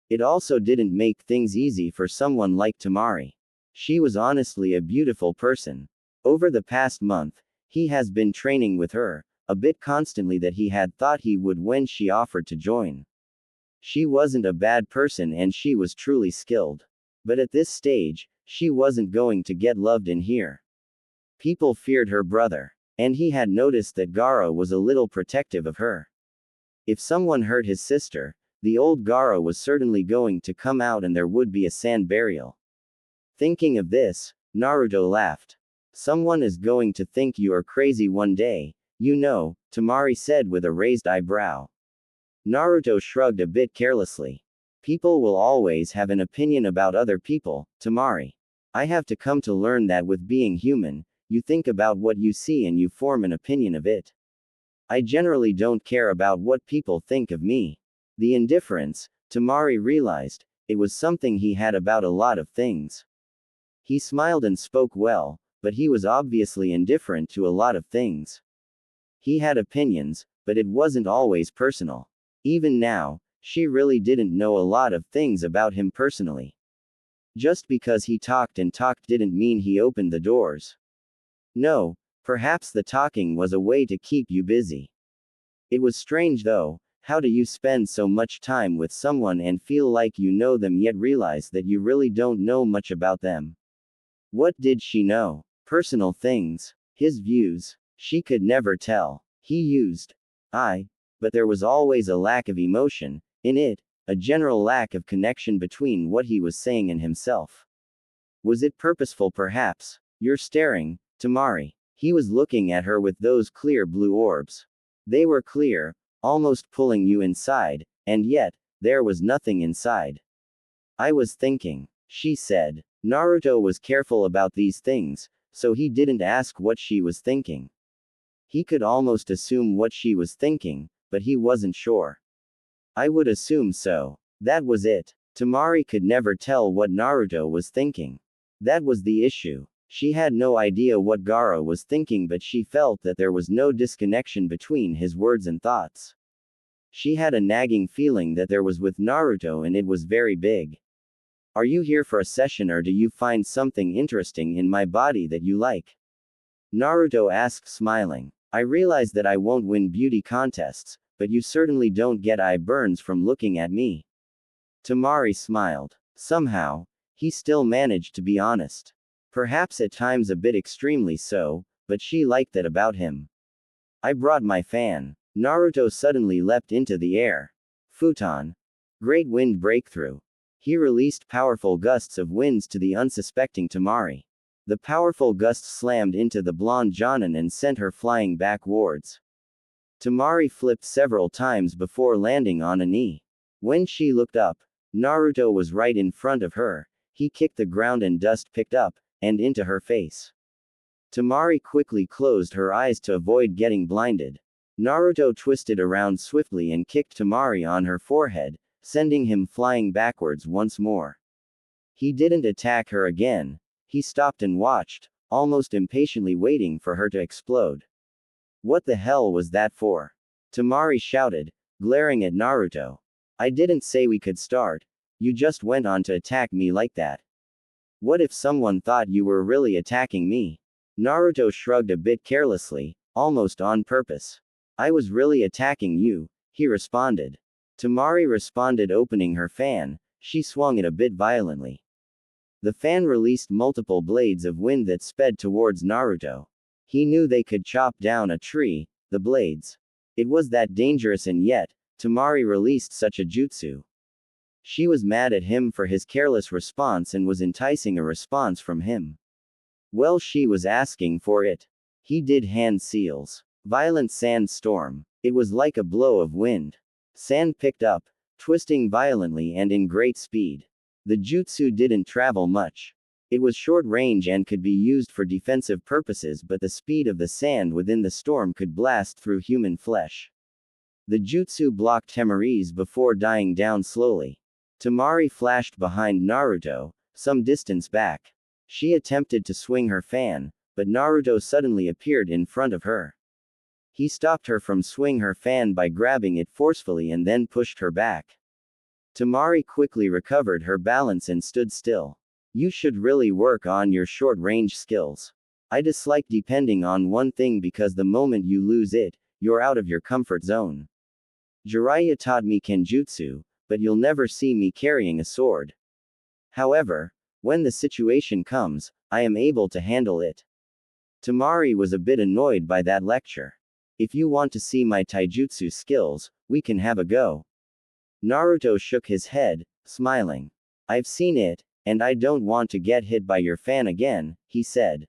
It also didn't make things easy for someone like Tamari. She was honestly a beautiful person. Over the past month, he has been training with her, a bit constantly that he had thought he would when she offered to join. She wasn't a bad person and she was truly skilled. But at this stage, she wasn't going to get loved in here. People feared her brother. And he had noticed that Gaara was a little protective of her. If someone hurt his sister, the old Gaara was certainly going to come out and there would be a sand burial. Thinking of this, Naruto laughed. Someone is going to think you are crazy one day, you know, Tamari said with a raised eyebrow. Naruto shrugged a bit carelessly. People will always have an opinion about other people, Tamari. I have to come to learn that with being human, you think about what you see and you form an opinion of it. I generally don't care about what people think of me. The indifference, Tamari realized, it was something he had about a lot of things. He smiled and spoke well, but he was obviously indifferent to a lot of things. He had opinions, but it wasn't always personal. Even now, she really didn't know a lot of things about him personally. Just because he talked and talked didn't mean he opened the doors. No, perhaps the talking was a way to keep you busy. It was strange though, how do you spend so much time with someone and feel like you know them yet realize that you really don't know much about them? What did she know? Personal things. His views. She could never tell. He used but there was always a lack of emotion in it, a general lack of connection between what he was saying and himself. Was it purposeful perhaps? You're staring, Tamari. He was looking at her with those clear blue orbs. They were clear, almost pulling you inside, and yet, there was nothing inside. I was thinking, she said. Naruto was careful about these things, so he didn't ask what she was thinking. He could almost assume what she was thinking, but he wasn't sure. I would assume so. That was it. Tamari could never tell what Naruto was thinking. That was the issue. She had no idea what Gaara was thinking, but she felt that there was no disconnection between his words and thoughts. She had a nagging feeling that there was with Naruto, and it was very big. Are you here for a session or do you find something interesting in my body that you like? Naruto asked, smiling. I realize that I won't win beauty contests, but you certainly don't get eye burns from looking at me. Tamari smiled. Somehow, he still managed to be honest. Perhaps at times a bit extremely so, but she liked that about him. I brought my fan. Naruto suddenly leapt into the air. Futon. Great wind breakthrough. He released powerful gusts of winds to the unsuspecting Tamari. The powerful gust slammed into the blonde Jonin and sent her flying backwards. Tamari flipped several times before landing on a knee. When she looked up, Naruto was right in front of her. He kicked the ground and dust picked up, and into her face. Tamari quickly closed her eyes to avoid getting blinded. Naruto twisted around swiftly and kicked Tamari on her forehead, sending him flying backwards once more. He didn't attack her again. He stopped and watched, almost impatiently waiting for her to explode. What the hell was that for? Temari shouted, glaring at Naruto. I didn't say we could start. You just went on to attack me like that. What if someone thought you were really attacking me? Naruto shrugged a bit carelessly, almost on purpose. I was really attacking you, he responded. Temari responded, opening her fan. She swung it a bit violently. The fan released multiple blades of wind that sped towards Naruto. He knew they could chop down a tree, the blades. It was that dangerous, and yet, Temari released such a jutsu. She was mad at him for his careless response and was enticing a response from him. Well, she was asking for it. He did hand seals. Violent sand storm. It was like a blow of wind. Sand picked up, twisting violently and in great speed. The jutsu didn't travel much. It was short range and could be used for defensive purposes, but the speed of the sand within the storm could blast through human flesh. The jutsu blocked Temari's before dying down slowly. Temari flashed behind Naruto, some distance back. She attempted to swing her fan, but Naruto suddenly appeared in front of her. He stopped her from swinging her fan by grabbing it forcefully and then pushed her back. Temari quickly recovered her balance and stood still. You should really work on your short-range skills. I dislike depending on one thing because the moment you lose it, you're out of your comfort zone. Jiraiya taught me kenjutsu, but you'll never see me carrying a sword. However, when the situation comes, I am able to handle it. Temari was a bit annoyed by that lecture. If you want to see my taijutsu skills, we can have a go. Naruto shook his head, smiling. I've seen it, and I don't want to get hit by your fan again, he said.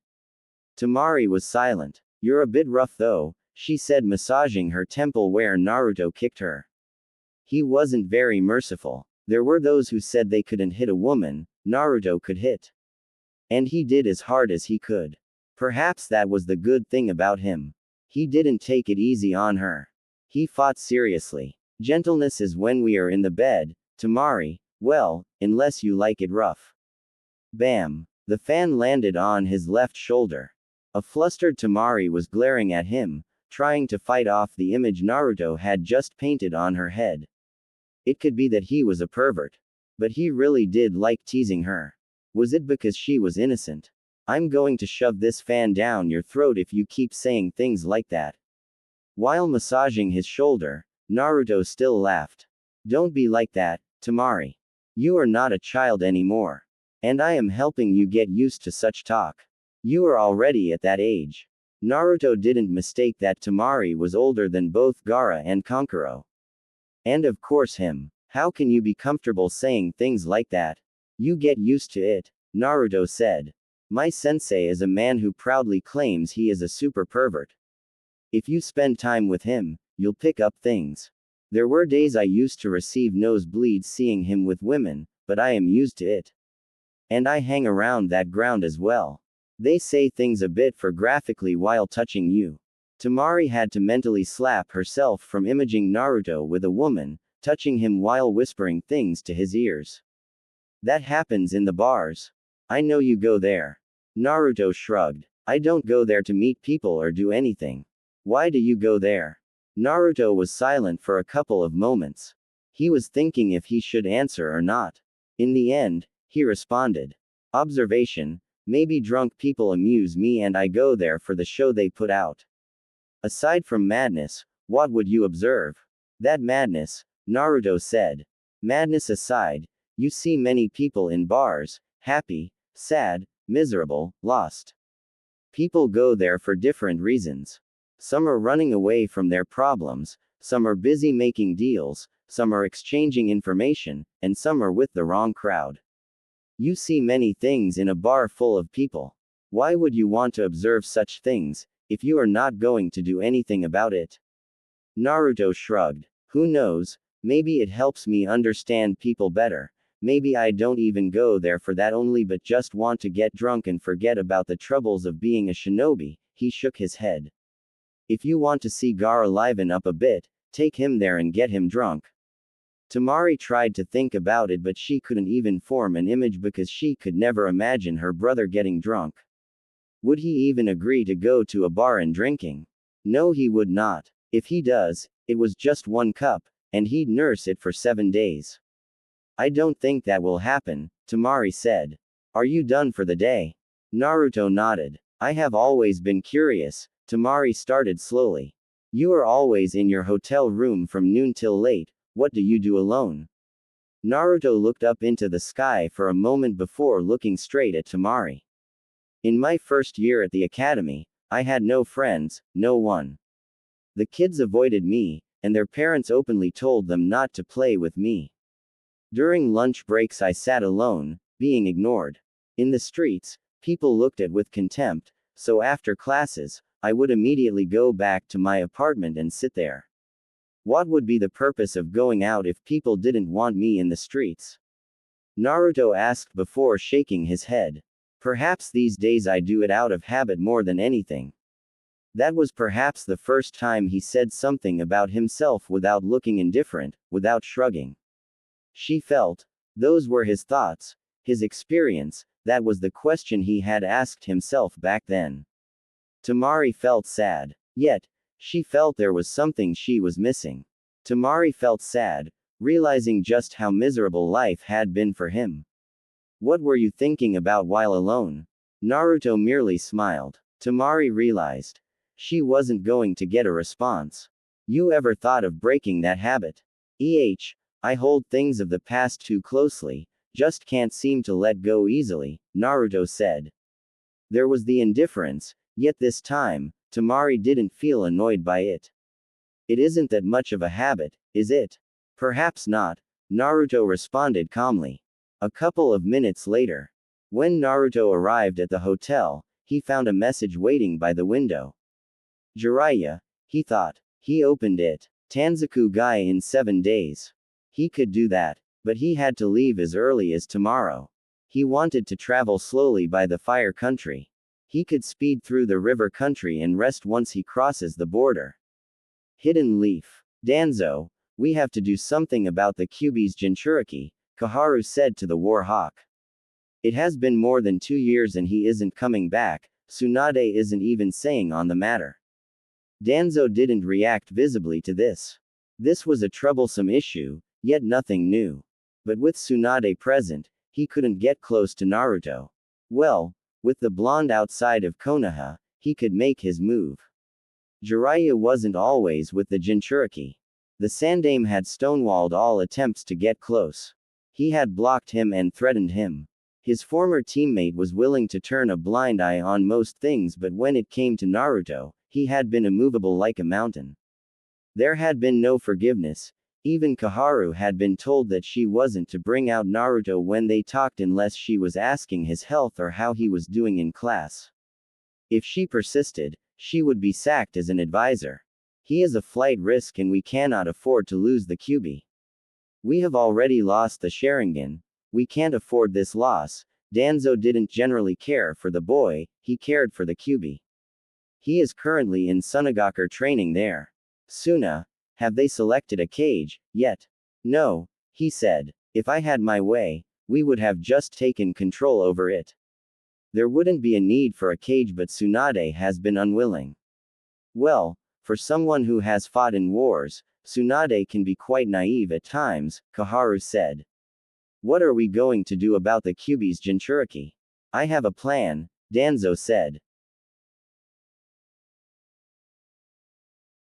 Temari was silent. You're a bit rough though, she said, massaging her temple where Naruto kicked her. He wasn't very merciful. There were those who said they couldn't hit a woman, Naruto could hit. And he did as hard as he could. Perhaps that was the good thing about him. He didn't take it easy on her. He fought seriously. Gentleness is when we are in the bed, Temari, well, unless you like it rough. Bam! The fan landed on his left shoulder. A flustered Temari was glaring at him, trying to fight off the image Naruto had just painted on her head. It could be that he was a pervert. But he really did like teasing her. Was it because she was innocent? I'm going to shove this fan down your throat if you keep saying things like that. While massaging his shoulder, Naruto still laughed. Don't be like that, Temari. You are not a child anymore. And I am helping you get used to such talk. You are already at that age. Naruto didn't mistake that Temari was older than both Gaara and Kankuro. And of course him. How can you be comfortable saying things like that? You get used to it, Naruto said. My sensei is a man who proudly claims he is a super pervert. If you spend time with him, you'll pick up things. There were days I used to receive nosebleeds seeing him with women, but I am used to it. And I hang around that ground as well. They say things a bit for graphically while touching you. Temari had to mentally slap herself from imaging Naruto with a woman, touching him while whispering things to his ears. That happens in the bars. I know you go there. Naruto shrugged. I don't go there to meet people or do anything. Why do you go there? Naruto was silent for a couple of moments. He was thinking if he should answer or not. In the end, he responded. Observation, maybe drunk people amuse me and I go there for the show they put out. Aside from madness, what would you observe? That madness, Naruto said. Madness aside, you see many people in bars, happy, sad, miserable, lost. People go there for different reasons. Some are running away from their problems, some are busy making deals, some are exchanging information, and some are with the wrong crowd. You see many things in a bar full of people. Why would you want to observe such things, if you are not going to do anything about it? Naruto shrugged. Who knows, maybe it helps me understand people better. Maybe I don't even go there for that only but just want to get drunk and forget about the troubles of being a shinobi, he shook his head. If you want to see Gaara liven up a bit, take him there and get him drunk. Temari tried to think about it but she couldn't even form an image because she could never imagine her brother getting drunk. Would he even agree to go to a bar and drinking? No, he would not. If he does, it was just 1 cup, and he'd nurse it for 7 days. I don't think that will happen, Tamari said. Are you done for the day? Naruto nodded. I have always been curious, Tamari started slowly. You are always in your hotel room from noon till late, what do you do alone? Naruto looked up into the sky for a moment before looking straight at Tamari. In my first year at the academy, I had no friends, no one. The kids avoided me, and their parents openly told them not to play with me. During lunch breaks I sat alone, being ignored. In the streets, people looked at with contempt, so after classes, I would immediately go back to my apartment and sit there. What would be the purpose of going out if people didn't want me in the streets? Naruto asked before shaking his head. Perhaps these days I do it out of habit more than anything. That was perhaps the first time he said something about himself without looking indifferent, without shrugging. She felt. Those were his thoughts, his experience, that was the question he had asked himself back then. Tamari felt sad. Yet, she felt there was something she was missing. Tamari felt sad, realizing just how miserable life had been for him. What were you thinking about while alone? Naruto merely smiled. Tamari realized. She wasn't going to get a response. You ever thought of breaking that habit? I hold things of the past too closely, just can't seem to let go easily, Naruto said. There was the indifference, yet this time, Tamari didn't feel annoyed by it. It isn't that much of a habit, is it? Perhaps not, Naruto responded calmly. A couple of minutes later, when Naruto arrived at the hotel, he found a message waiting by the window. Jiraiya, he thought. He opened it. Tanzaku guy in 7 days. He could do that, but he had to leave as early as tomorrow. He wanted to travel slowly by the fire country. He could speed through the river country and rest once he crosses the border. Hidden Leaf. Danzo, we have to do something about the Kyuubi's Jinchuriki, Kaharu said to the War Hawk. It has been more than 2 years and he isn't coming back, Tsunade isn't even saying on the matter. Danzo didn't react visibly to this. This was a troublesome issue, yet nothing new. But with Tsunade present, he couldn't get close to Naruto. Well, with the blonde outside of Konoha, he could make his move. Jiraiya wasn't always with the Jinchuriki. The Sandaime had stonewalled all attempts to get close. He had blocked him and threatened him. His former teammate was willing to turn a blind eye on most things, but when it came to Naruto, he had been immovable like a mountain. There had been no forgiveness. Even Kaharu had been told that she wasn't to bring out Naruto when they talked unless she was asking his health or how he was doing in class. If she persisted, she would be sacked as an advisor. He is a flight risk and we cannot afford to lose the Kyuubi. We have already lost the Sharingan. We can't afford this loss. Danzo didn't generally care for the boy, he cared for the Kyuubi. He is currently in Sunagaku training there. Suna, have they selected a cage, yet? No, he said. If I had my way, we would have just taken control over it. There wouldn't be a need for a cage, but Tsunade has been unwilling. Well, for someone who has fought in wars, Tsunade can be quite naive at times, Kaharu said. What are we going to do about the Kyuubi's Jinchuriki? I have a plan, Danzo said.